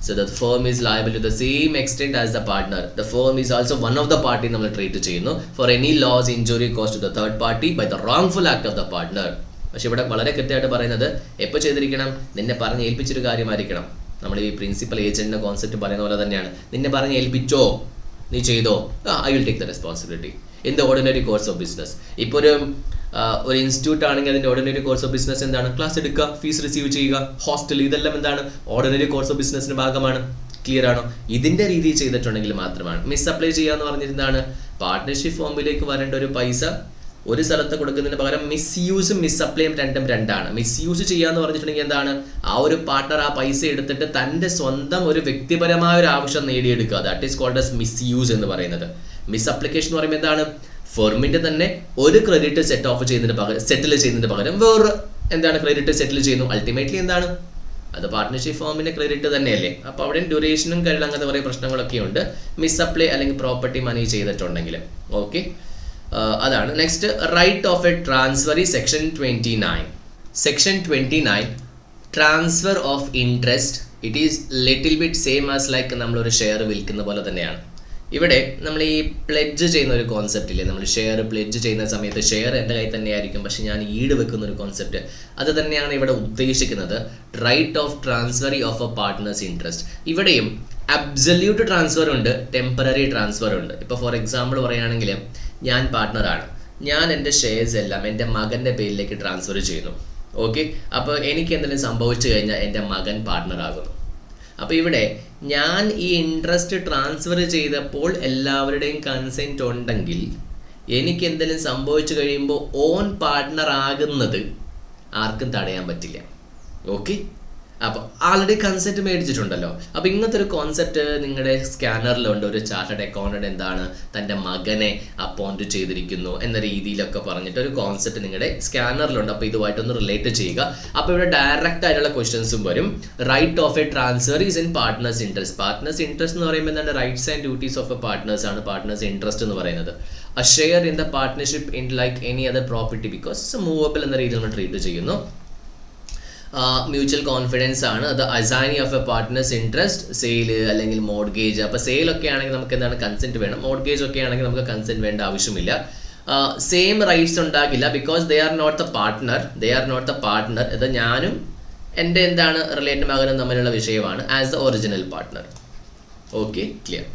so the firm is liable to the same extent as the partner. The firm is also one of the party നമ്മൾ ട്രീറ്റ് ചെയ്യുന്നു for any loss, injury caused to the third party by the wrongful act of the partner. പക്ഷെ ഇവിടെ വളരെ കൃത്യമായിട്ട് പറയുന്നത് എപ്പോൾ ചെയ്തിരിക്കണം? നിന്നെ പറഞ്ഞ് ഏൽപ്പിച്ചൊരു കാര്യമായിരിക്കണം. നമ്മൾ ഈ പ്രിൻസിപ്പൽ ഏജന്റിന്റെ കോൺസെപ്റ്റ് പറയുന്ന പോലെ തന്നെയാണ്. നിന്നെ പറഞ്ഞ് ഏൽപ്പിച്ചോ, നീ ചെയ്തോ, I will take the responsibility in the ordinary course of business. ഇപ്പോൾ ഒരു ഇൻസ്റ്റിറ്റ്യൂട്ട് ആണെങ്കിൽ അതിൻ്റെ ഓർഡിനറി കോഴ്സ് ഓഫ് ബിസിനസ് എന്താണ്? ക്ലാസ് എടുക്കുക, ഫീസ് റിസീവ് ചെയ്യുക, ഹോസ്റ്റൽ, ഇതെല്ലാം എന്താണ്? ഓർഡിനറി കോഴ്സ് ഓഫ് ബിസിനസിന്റെ ഭാഗമാണ്. ക്ലിയർ ആണോ? ഇതിന്റെ രീതിയിൽ ചെയ്തിട്ടുണ്ടെങ്കിൽ മാത്രമാണ്. മിസ്അപ്ലൈ ചെയ്യുക എന്ന് പറഞ്ഞിരുന്നതാണ് പാർട്ട്ണർഷിപ്പ് ഫോമിലേക്ക് വരേണ്ട ഒരു പൈസ ഒരു സ്ഥലത്ത് കൊടുക്കുന്നതിന് പകരം മിസ്യൂസും മിസ്അപ്ലൈയും രണ്ടും രണ്ടാണ്. മിസ്യൂസ് ചെയ്യുക എന്ന് പറഞ്ഞിട്ടുണ്ടെങ്കിൽ എന്താണ്? ആ ഒരു പാർട്ട്ണർ ആ പൈസ എടുത്തിട്ട് തൻ്റെ സ്വന്തം ഒരു വ്യക്തിപരമായ ഒരു ആവശ്യം നേടിയെടുക്കുക. That is called as misuse എന്ന് പറയുന്നത്. മിസ്അപ്ലിക്കേഷൻ എന്ന് പറയുമ്പോൾ എന്താണ്? ഫെർമിന്റെ തന്നെ ഒരു ക്രെഡിറ്റ് സെറ്റിൽ ചെയ്യുന്നതിന് പകരം വേറെ എന്താണ് ക്രെഡിറ്റ് സെറ്റിൽ ചെയ്യുന്നു. അൾട്ടിമേറ്റ്ലി എന്താണ്? അത് പാർട്ട്ണർഷിപ്പ് ഫോമിന്റെ ക്രെഡിറ്റ് തന്നെയല്ലേ. അപ്പോൾ അവിടെ ഡ്യൂറേഷനും കാര്യങ്ങളും അങ്ങനത്തെ കുറേ പ്രശ്നങ്ങളൊക്കെ ഉണ്ട് മിസ്അപ്ലൈ അല്ലെങ്കിൽ പ്രോപ്പർട്ടി മണി ചെയ്തിട്ടുണ്ടെങ്കിൽ. ഓക്കെ, അതാണ്. Next, right of a transfer ഈ section 29. Section 29 transfer of interest it is little bit same as like നമ്മളൊരു ഷെയർ വിൽക്കുന്ന പോലെ തന്നെയാണ്. ഇവിടെ നമ്മൾ ഈ പ്ലെഡ്ജ് ചെയ്യുന്ന ഒരു കോൺസെപ്റ്റ് ഇല്ലേ, നമ്മൾ ഷെയർ പ്ലെഡ്ജ് ചെയ്യുന്ന സമയത്ത് ഷെയർ എൻ്റെ കയ്യിൽ തന്നെയായിരിക്കും, പക്ഷെ ഞാൻ ഈട് വെക്കുന്ന ഒരു കോൺസെപ്റ്റ്, അത് തന്നെയാണ് ഇവിടെ ഉദ്ദേശിക്കുന്നത്. Right of transfer of a partners interest. ഇവിടെയും അബ്സല്യൂട്ട് ട്രാൻസ്ഫർ ഉണ്ട്, ടെമ്പററി ട്രാൻസ്ഫർ ഉണ്ട്. ഇപ്പോൾ ഫോർ എക്സാമ്പിൾ പറയുകയാണെങ്കിൽ ഞാൻ പാർട്ട്ണറാണ്, ഞാൻ എൻ്റെ ഷെയർസ് എല്ലാം എൻ്റെ മകൻ്റെ പേരിലേക്ക് ട്രാൻസ്ഫർ ചെയ്യുന്നു. ഓക്കെ, അപ്പോൾ എനിക്ക് എന്തെങ്കിലും സംഭവിച്ചു കഴിഞ്ഞാൽ എൻ്റെ മകൻ പാർട്ട്ണറാകുന്നു. അപ്പോൾ ഇവിടെ ഞാൻ ഈ ഇൻട്രസ്റ്റ് ട്രാൻസ്ഫർ ചെയ്തപ്പോൾ എല്ലാവരുടെയും കൺസെൻറ്റ് ഉണ്ടെങ്കിൽ എനിക്ക് എന്തെങ്കിലും സംഭവിച്ചു കഴിയുമ്പോൾ ഓൺ പാർട്ട്ണർ ആകുന്നത് ആർക്കും തടയാൻ പറ്റില്ല. ഓക്കെ, അപ്പോൾ ആൾറെഡി കൺസെപ്റ്റ് മേടിച്ചിട്ടുണ്ടല്ലോ. അപ്പോൾ ഇങ്ങനത്തെ ഒരു കോൺസെപ്റ്റ് നിങ്ങളുടെ സ്കാനറിലുണ്ട്. ഒരു ചാർട്ടേഡ് അക്കൗണ്ടന്റ് എന്താണ് തൻ്റെ മകനെ അപ്പോയിൻറ്റ് ചെയ്തിരിക്കുന്നു എന്ന രീതിയിലൊക്കെ പറഞ്ഞിട്ട് ഒരു കോൺസെപ്റ്റ് നിങ്ങളുടെ സ്കാനറിലുണ്ട്. അപ്പോൾ ഇതുമായിട്ടൊന്ന് റിലേറ്റ് ചെയ്യുക. അപ്പോൾ ഇവിടെ ഡയറക്റ്റ് ആയിട്ടുള്ള ക്വസ്റ്റ്യൻസും വരും. Right of a transfer is in partners interest. Partners interest എന്ന് പറയുമ്പോൾ എന്താണ്, rights and duties of a partners ആണ് പാർട്ട്നേഴ്സ് ഇൻട്രസ്റ്റ് എന്ന് പറയുന്നത്. A share in the partnership in like any other property because it's movable എന്ന രീതിയിൽ നമ്മൾ treat ചെയ്യുന്നു. മ്യൂച്വൽ കോൺഫിഡൻസ് ആണ്. അത് assignee of a partners interest, sale അല്ലെങ്കിൽ മോഡ്ഗേജ്. അപ്പോൾ സെയിലൊക്കെ ആണെങ്കിൽ നമുക്ക് എന്താണ് കൺസെൻറ്റ് വേണം, മോഡ്ഗേജ് ഒക്കെ ആണെങ്കിൽ നമുക്ക് കൺസെൻറ്റ് വേണ്ട ആവശ്യമില്ല. സെയിം റൈറ്റ്സ് ഉണ്ടാകില്ല because they are not the partner. ഇത് ഞാനും എൻ്റെ എന്താണ് റിലേറ്റഡ് മകനും തമ്മിലുള്ള വിഷയമാണ് as the original partner. Okay, clear.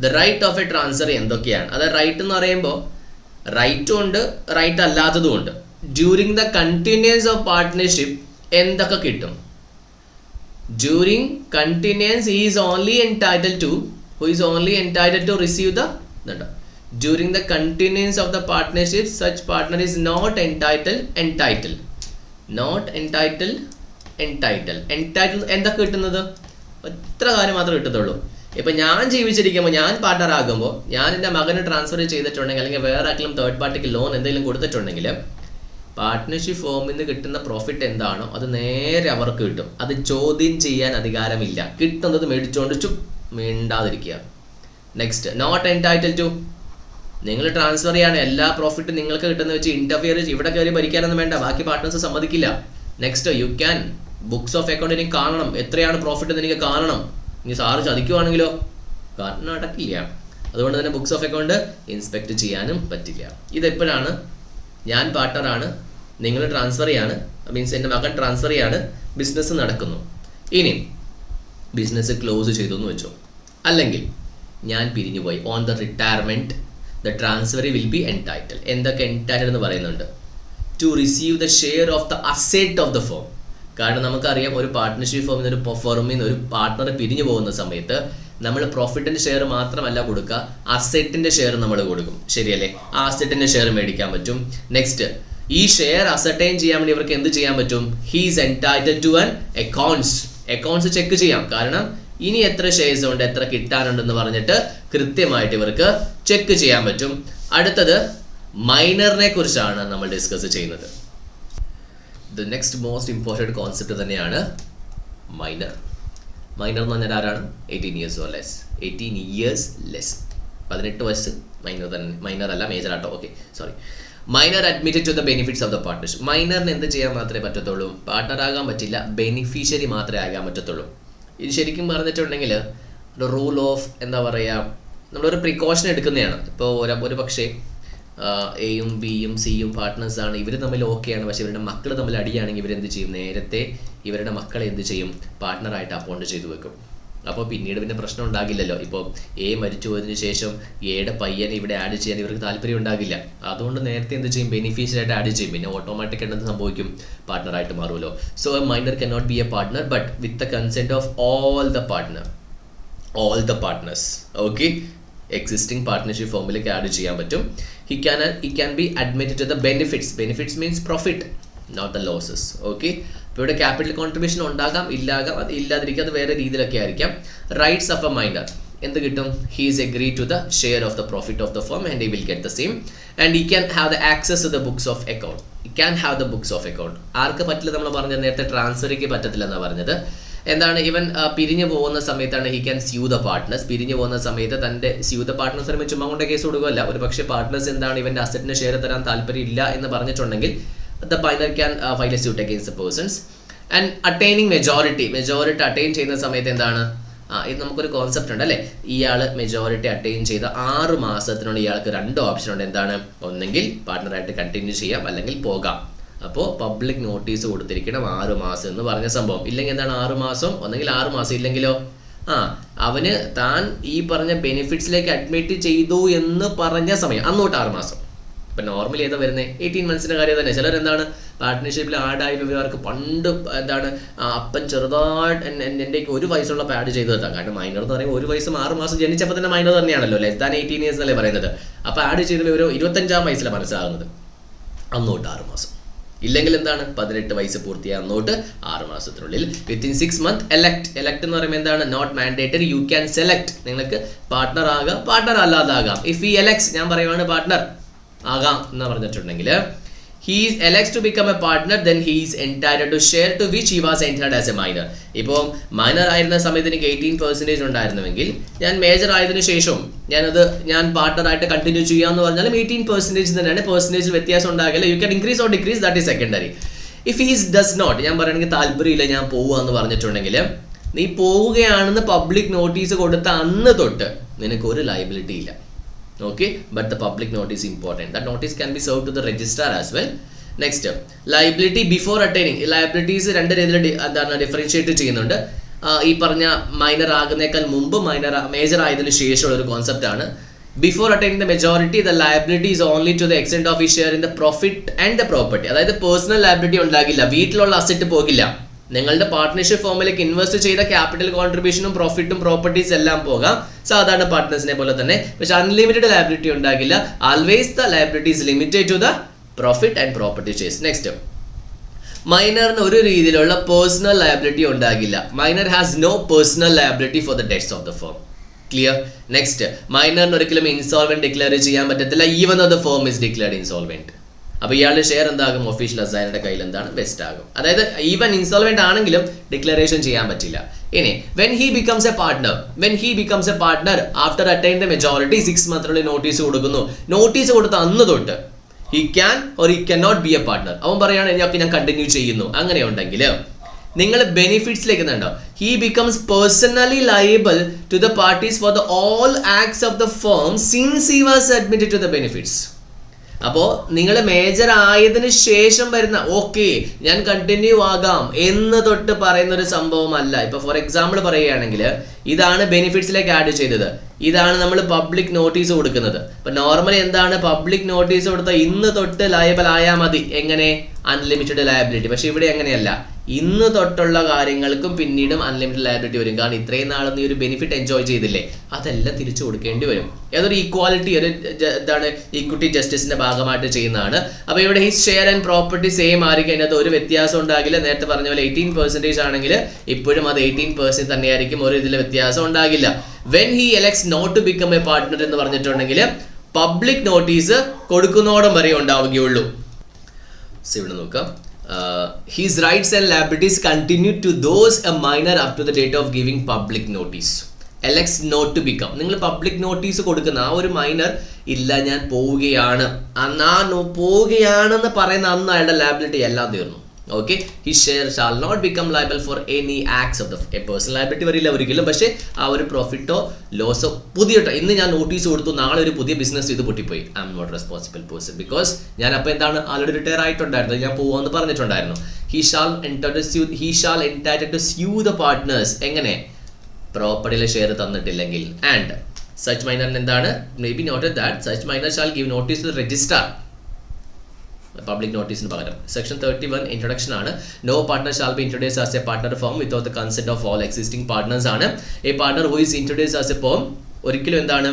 The right of a transfer എന്തൊക്കെയാണ്? അത് റൈറ്റ് എന്ന് പറയുമ്പോൾ റൈറ്റും ഉണ്ട്, റൈറ്റ് അല്ലാത്തതും ഉണ്ട്. During the continuance of partnership എന്തൊക്കെ കിട്ടും? During continuance is only entitled to receive the during the continuance of the partnership such partner is not entitle എന്തൊക്കെ കിട്ടുന്നത്? എത്ര കാര്യം മാത്രമേ കിട്ടത്തുള്ളൂ. ഇപ്പം ഞാൻ ജീവിച്ചിരിക്കുമ്പോൾ, ഞാൻ പാർട്ട്ണർ ആകുമ്പോൾ, ഞാൻ എൻ്റെ മകന് ട്രാൻസ്ഫർ ചെയ്തിട്ടുണ്ടെങ്കിൽ അല്ലെങ്കിൽ വേറെ ആർക്കെങ്കിലും തേർഡ് പാർട്ടിക്ക് ലോൺ എന്തെങ്കിലും കൊടുത്തിട്ടുണ്ടെങ്കിൽ പാർട്ട്ണർഷിപ്പ് ഫോമിൽ നിന്ന് കിട്ടുന്ന പ്രോഫിറ്റ് എന്താണോ അത് നേരെ അവർക്ക് കിട്ടും. അത് ചോദ്യം ചെയ്യാൻ അധികാരമില്ല. കിട്ടുന്നത് മേടിച്ചുകൊണ്ട് മിണ്ടാതിരിക്കുക. Next, not entitle to. നിങ്ങൾ ട്രാൻസ്ഫർ ചെയ്യാണ്, എല്ലാ പ്രോഫിറ്റും നിങ്ങൾക്ക് കിട്ടുന്ന വെച്ച് ഇന്റർഫിയർ ഇവിടെ കയറി ഭരിക്കാനൊന്നും വേണ്ട, ബാക്കി പാർട്ട്നേഴ്സ് സമ്മതിക്കില്ല. Next, you can books of account എനിക്ക് കാണണം, എത്രയാണ് പ്രോഫിറ്റ് എന്ന് എനിക്ക് കാണണം. ഇനി സാറ് ചതിക്കുവാണെങ്കിലോ നടക്കില്ല. അതുകൊണ്ട് തന്നെ ബുക്സ് ഓഫ് അക്കൗണ്ട് ഇൻസ്പെക്ട് ചെയ്യാനും പറ്റില്ല. ഇതെപ്പോഴാണ്? ഞാൻ പാർട്ട്ണറാണ്, നിങ്ങൾ ട്രാൻസ്ഫർ ചെയ്യാണ്, മീൻസ് എൻ്റെ മകൻ ട്രാൻസ്ഫർ ചെയ്യാണ്, ബിസിനസ് നടക്കുന്നു. ഇനി ബിസിനസ് ക്ലോസ് ചെയ്തു എന്ന് വെച്ചോ, അല്ലെങ്കിൽ ഞാൻ പിരിഞ്ഞു പോയി, on the retirement the transfer will be entitle. എന്തൊക്കെ എൻടൈറ്റിൽ എന്ന് പറയുന്നുണ്ട്? To receive the share of the asset of the firm. കാരണം നമുക്കറിയാം, ഒരു പാർട്ട്ണർഷിപ്പ് ഫേമിൽ നിന്ന് ഒരു പാർട്ട്ണർ പിരിഞ്ഞു പോകുന്ന സമയത്ത് നമ്മൾ പ്രോഫിറ്റിൻ്റെ ഷെയർ മാത്രമല്ല കൊടുക്കുക, അസെറ്റിൻ്റെ ഷെയർ നമ്മൾ കൊടുക്കും. ശരിയല്ലേ? ആ അസെറ്റിൻ്റെ ഷെയർ മേടിക്കാൻ പറ്റും. നെക്സ്റ്റ്, ഈ ഷെയർ അസർട്ടൈൻ ചെയ്യാൻ വേണ്ടി ഇവർക്ക് എന്ത് ചെയ്യാൻ പറ്റും? He's entitled to an accounts check ചെയ്യാം. കാരണം ഇനി എത്ര ഷെയർസ് ഉണ്ട്, എത്ര കിട്ടാനുണ്ടെന്ന് പറഞ്ഞിട്ട് കൃത്യമായിട്ട് ഇവർക്ക് ചെക്ക് ചെയ്യാൻ പറ്റും. അടുത്തത് മൈനറിനെ കുറിച്ചാണ് നമ്മൾ ഡിസ്കസ് ചെയ്യുന്നത്. The next most important concept തന്നെയാണ് മൈനർ. മൈനർ എന്ന് പറഞ്ഞാൽ ആരാണ്? 18 years or less. 18 years less. 18 വയസ്സ് മൈനർ അല്ല, മേജർ ആട്ടോ. Okay, sorry. Minor admitted to the benefits of the partnership. മൈനറിന് എന്ത് ചെയ്യാൻ മാത്രമേ പറ്റത്തുള്ളൂ? പാർട്ട്ണർ ആകാൻ പറ്റില്ല, ബെനിഫിഷ്യറി മാത്രമേ ആകാൻ പറ്റത്തുള്ളൂ. ഇത് ശരിക്കും പറഞ്ഞിട്ടുണ്ടെങ്കിൽ റൂൾ ഓഫ് എന്താ പറയുക, നമ്മളൊരു പ്രിക്കോഷൻ എടുക്കുന്നതാണ്. ഇപ്പോൾ ഒരു പക്ഷേ എയും ബിയും സിയും പാർട്ട്നേഴ്സാണ്, ഇവർ തമ്മിൽ ഓക്കെയാണ്, പക്ഷേ ഇവരുടെ മക്കൾ തമ്മിൽ അടിയാണെങ്കിൽ ഇവരെന്ത് ചെയ്യും? നേരത്തെ ഇവരുടെ മക്കളെ എന്ത് ചെയ്യും? പാർട്ട്ണറായിട്ട് അപ്പോയിൻറ്റ് ചെയ്ത് വെക്കും. അപ്പോൾ പിന്നീട് പിന്നെ പ്രശ്നം ഉണ്ടാകില്ലല്ലോ. ഇപ്പോൾ എ മരിച്ചു പോയതിനു ശേഷം എയുടെ പയ്യനെ ഇവിടെ ആഡ് ചെയ്യാൻ ഇവർക്ക് താല്പര്യം ഉണ്ടാകില്ല. അതുകൊണ്ട് നേരത്തെ എന്ത് ചെയ്യും? ബെനിഫിഷ്യറായിട്ട് ആഡ് ചെയ്യും. പിന്നെ ഓട്ടോമാറ്റിക് എന്ത് സംഭവിക്കും? പാർട്ട്ണറായിട്ട് മാറുമല്ലോ. So a minor can not be a partner but with the consent of all the partners. Okay, existing partnership ഫോമിലേക്ക് ആഡ് ചെയ്യാൻ പറ്റും. He can be admitted to the benefits means profit, not the losses. Okay, ഇപ്പോൾ ഇവിടെ capital contribution ഉണ്ടാകാം, അത് ഇല്ലാതിരിക്കുക, അത് വേറെ രീതിയിലൊക്കെ ആയിരിക്കാം. റൈറ്റ്സ് ഓഫ് എ മൈനർ എന്ത് കിട്ടും? he is agreed to the share of the profit of the firm and he will get the same, and he can have the access to the books of account. ആർക്ക് പറ്റില്ല? നമ്മൾ പറഞ്ഞത് നേരത്തെ ട്രാൻസ്ഫറിക്ക് പറ്റത്തില്ല എന്നാണ് പറഞ്ഞത്. എന്താണ്? ഇവൻ പിരിഞ്ഞു പോകുന്ന സമയത്താണ് he can sue the partners. പിരിഞ്ഞു പോകുന്ന സമയത്ത് തൻ്റെ സ്യൂ ദ പാർട്ട്നേഴ്സിനെ ചുമ്മാ കൊണ്ട് കേസ് കൊടുക്കുകയല്ല. ഒരു പക്ഷേ പാർട്ട്നേഴ്സ് എന്താണ് ഇവൻ്റെ അസറ്റിന് ഷെയർ തരാൻ താല്പര്യമില്ല എന്ന് പറഞ്ഞിട്ടുണ്ടെങ്കിൽ the minor can file a suit against the persons. And attaining majority attain ചെയ്യുന്ന സമയത്ത് എന്താണ്, ഇത് നമുക്കൊരു കോൺസെപ്റ്റ് ഉണ്ട് അല്ലേ, ഇയാൾ മെജോറിറ്റി അറ്റൈൻ ചെയ്ത 6 മാസത്തിനുള്ളിൽ ഇയാൾക്ക് 2 ഓപ്ഷൻ ഉണ്ട്. എന്താണ്, ഒന്നെങ്കിൽ പാർട്ട്ണറായിട്ട് കണ്ടിന്യൂ ചെയ്യാം, അല്ലെങ്കിൽ പോകാം. അപ്പോൾ പബ്ലിക് നോട്ടീസ് കൊടുത്തിരിക്കണം 6 മാസം എന്ന് പറഞ്ഞ സംഭവം. ഇല്ലെങ്കിൽ എന്താണ് 6 മാസം, ഒന്നെങ്കിൽ 6 മാസം, ഇല്ലെങ്കിലോ അവന് താൻ ഈ പറഞ്ഞ ബെനിഫിറ്റ്സിലേക്ക് അഡ്മിറ്റ് ചെയ്തു എന്ന് പറഞ്ഞ സമയം അന്നോട്ട് 6 മാസം. ഇപ്പം നോർമലി ഏതാ വരുന്നത് 18 മന്ത്സിൻ്റെ കാര്യം തന്നെ. ചിലരെന്താണ് പാർട്ട്ണർഷിപ്പിൽ ആഡായി അവർക്ക് പണ്ട് എന്താണ് അപ്പൻ ചെറുതായിട്ട് എൻ്റെ 1 വയസ്സുള്ള ആഡ് ചെയ്ത് തരാം. കാരണം മൈനർ എന്ന് പറയുമ്പോൾ 1 വയസ്സും 6 മാസം ജനിച്ചപ്പോൾ തന്നെ മൈനർ തന്നെയാണല്ലോ, ലെസ് ദാൻ 18 ഇയേഴ്സ് എന്നല്ലേ പറയുന്നത്. അപ്പോൾ ആഡ് ചെയ്തത് ഒരു 25-ാം വയസ്സിലാണ് മനസ്സിലാകുന്നത്, അന്നോട്ട് 6 മാസം. ഇല്ലെങ്കിൽ എന്താണ് 18 വയസ്സ് പൂർത്തിയായ അന്നോട്ട് 6 മാസത്തിനുള്ളിൽ വിത്തിൻ 6 months എലക്ട് എന്ന് പറയുമ്പോൾ എന്താണ്, not mandatory, you can select. നിങ്ങൾക്ക് പാർട്ട്ണർ ആകാം, പാർട്ട്ണർ അല്ലാതാകാം. ഇഫ് ഹി എലക്ട്സ്, ഞാൻ പറയുവാണ് പാർട്ട്ണർ ആകാം എന്ന് പറഞ്ഞിട്ടുണ്ടെങ്കിൽ he elects to become a partner, then he is entitled to share to which he was entitled as a minor. ഇപ്പോൾ minor ആയിരുന്ന സമയത്ത് എനിക്ക് 18% ഉണ്ടായിരുന്നുവെങ്കിൽ ഞാൻ മേജർ ആയതിനു ശേഷം ഞാൻ പാർട്ട്ണറായിട്ട് കണ്ടിന്യൂ ചെയ്യാമെന്ന് പറഞ്ഞാലും 18% തന്നെയാണ്. പെർസെൻറ്റേജിൽ വ്യത്യാസം ഉണ്ടാകില്ല. You can increase or decrease, that is secondary. If he's does not, ഞാൻ പറയുകയാണെങ്കിൽ താല്പര്യമില്ല ഞാൻ പോവുക എന്ന് പറഞ്ഞിട്ടുണ്ടെങ്കിൽ, നീ പോവുകയാണെന്ന് പബ്ലിക് നോട്ടീസ് കൊടുത്ത അന്ന് തൊട്ട് നിനക്ക് ഒരു ലയബിലിറ്റി ഇല്ല. Okay, but the public notice is important. That notice can be served to the registrar as well. Next, liability before attaining. Liabilities 2 രീതിയിൽ എന്താണ് ഡിഫറൻഷിയേറ്റ് ചെയ്യുന്നുണ്ട്. ഈ പറഞ്ഞ മൈനർ ആകുന്നേക്കാൾ മുമ്പ് മേജർ ആയതിനു ശേഷമുള്ള ഒരു കോൺസെപ്റ്റ് ആണ്. Before attaining the majority, the liability is only to the extent of he share in the profit and the property. അതായത് പേഴ്സണൽ ലയബിലിറ്റി ഉണ്ടാകില്ല, വീട്ടിലുള്ള അസറ്റ് പോകില്ല. നിങ്ങളുടെ പാർട്ട്ണർഷിപ്പ് ഫോമിലേക്ക് ഇൻവെസ്റ്റ് ചെയ്ത ക്യാപിറ്റൽ കോൺട്രിബ്യൂഷനും പ്രോഫിറ്റും പ്രോപ്പർട്ടീസ് എല്ലാം പോകാം, സാധാരണ പാർട്ട്നേഴ്സിനെ പോലെ തന്നെ. പക്ഷെ അൺലിമിറ്റഡ് ലയബിലിറ്റി ഉണ്ടാകില്ല. Always the liability is limited to the profit and property shares. Next, മൈനറിന് ഒരു രീതിയിലുള്ള പേഴ്സണൽ ലയബിലിറ്റി ഉണ്ടാകില്ല. Minor has no personal liability for the debts of the firm. Clear? Next, മൈനറിന് ഒരിക്കലും ഇൻസോൾവെന്റ് ഡിക്ലെയർ ചെയ്യാൻ പറ്റത്തില്ല, even the firm is declared insolvent. അപ്പോൾ ഇയാളുടെ ഷെയർ എന്താകും, ഒഫീഷ്യൽ അസൈനറുടെ കയ്യിൽ എന്താണ്, വെസ്റ്റ് ആകും. അതായത് ഈവൻ ഇൻസോൾവെന്റ് ആണെങ്കിലും ഡിക്ലറേഷൻ ചെയ്യാൻ പറ്റില്ല. ഇനി when he becomes a partner after attaining the majority 6 months notice കൊടുക്കുന്നു. നോട്ടീസ് കൊടുത്ത അന്ന് തൊട്ട് he can or he cannot be a partner. അവൻ പറയാണ് ഞാൻ കണ്ടിന്യൂ ചെയ്യുന്നു. അങ്ങനെ ഉണ്ടെങ്കിൽ നിങ്ങൾ ബെനിഫിറ്റ്സിലേക്ക് എന്നുണ്ടോ, he becomes personally liable to the parties for the all acts of the firm since he was admitted to the benefits. അപ്പോൾ നിങ്ങൾ മേജർ ആയതിനു ശേഷം വരുന്ന ഓക്കെ ഞാൻ കണ്ടിന്യൂ ആകാം എന്ന് തൊട്ട് പറയുന്ന ഒരു സംഭവമല്ല. ഇപ്പോൾ ഫോർ എക്സാമ്പിൾ പറയുകയാണെങ്കിൽ ഇതാണ് ബെനിഫിറ്റ്സിലേക്ക് ആഡ് ചെയ്തത്, ഇതാണ് നമ്മൾ പബ്ലിക് നോട്ടീസ് കൊടുക്കുന്നത്. അപ്പം നോർമലി എന്താണ്, പബ്ലിക് നോട്ടീസ് കൊടുത്ത ഇന്ന് തൊട്ട് ലയബിൾ ആയാൽ മതി. എങ്ങനെ, അൺലിമിറ്റഡ് ലയബിലിറ്റി. പക്ഷെ ഇവിടെ അങ്ങനെയല്ല, ഇന്ന് തൊട്ടുള്ള കാര്യങ്ങൾക്കും പിന്നീടും അൺലിമിറ്റഡ് ലയബിലിറ്റി വരും. കാരണം ഇത്രയും നാളും നീ ഒരു ബെനിഫിറ്റ് എൻജോയ് ചെയ്തില്ലേ, അതെല്ലാം തിരിച്ചു കൊടുക്കേണ്ടി വരും. ഏതൊരു ഈക്വാലിറ്റി, ഒരു എന്താണ് ഈക്വിറ്റി ജസ്റ്റിസിന്റെ ഭാഗമായിട്ട് ചെയ്യുന്നതാണ്. അപ്പോൾ ഇവിടെ his share and property same ആയിരിക്കും, അതിനകത്ത് ഒരു വ്യത്യാസം ഉണ്ടാകില്ല. നേരത്തെ പറഞ്ഞ പോലെ 18% ആണെങ്കിൽ ഇപ്പോഴും അത് 18% തന്നെയായിരിക്കും, ഒരു ഇതിൽ വ്യത്യാസം ഉണ്ടാകില്ല. When he elects not to become a partner എന്ന് പറഞ്ഞിട്ടുണ്ടെങ്കിൽ പബ്ലിക് നോട്ടീസ് കൊടുക്കുന്നോടം വരെ ഉണ്ടാവുകയുള്ളൂ. ഇവിടെ നോക്കാം, his rights and liabilities continue to those a minor up to the date of giving public notice. Elects not to become, നിങ്ങൾ public notice കൊടുക്കുന്ന ആ ഒരു മൈനർ ഇല്ല ഞാൻ പോവുകയാണെന്ന് പറയുന്ന അന്ന് അയാളുടെ ലയബിലിറ്റി എല്ലാം തീർന്നു. Okay, his share shall not become liable for any acts of the personal liability വരില്ല ഒരിക്കലും. പക്ഷേ ആ ഒരു പ്രോഫിറ്റോ ലോസോ ഇന്ന് ഞാൻ നോട്ടീസ് കൊടുത്തു, നാളെ ഒരു പുതിയ ബിസിനസ് ഇത് പൊട്ടിപ്പോയി, I'm not responsible person because ഞാൻ അപ്പോൾ എന്താണ് ആൾറെഡി റിട്ടയർ ആയിട്ടുണ്ടായിരുന്നു, ഞാൻ പോവാന്ന് പറഞ്ഞിട്ടുണ്ടായിരുന്നു. He shall entitled to sue the partners. എങ്ങനെ, പ്രോപ്പർട്ടിയിലെ ഷെയർ തന്നിട്ടില്ലെങ്കിൽ. ആൻഡ് സച്ച് മൈനറിന് എന്താണ്, may be noted that such minor shall give notice to the registrar. Public നോട്ടീസിന് പകരം സെക്ഷൻ 31 ഇൻട്രൊഡക്ഷൻ ആണ്. No partner shall be introduce as a partner firm without the consent of all existing partners ആണ്. A partner who is introduce as a firm ഒരിക്കലും എന്താണ്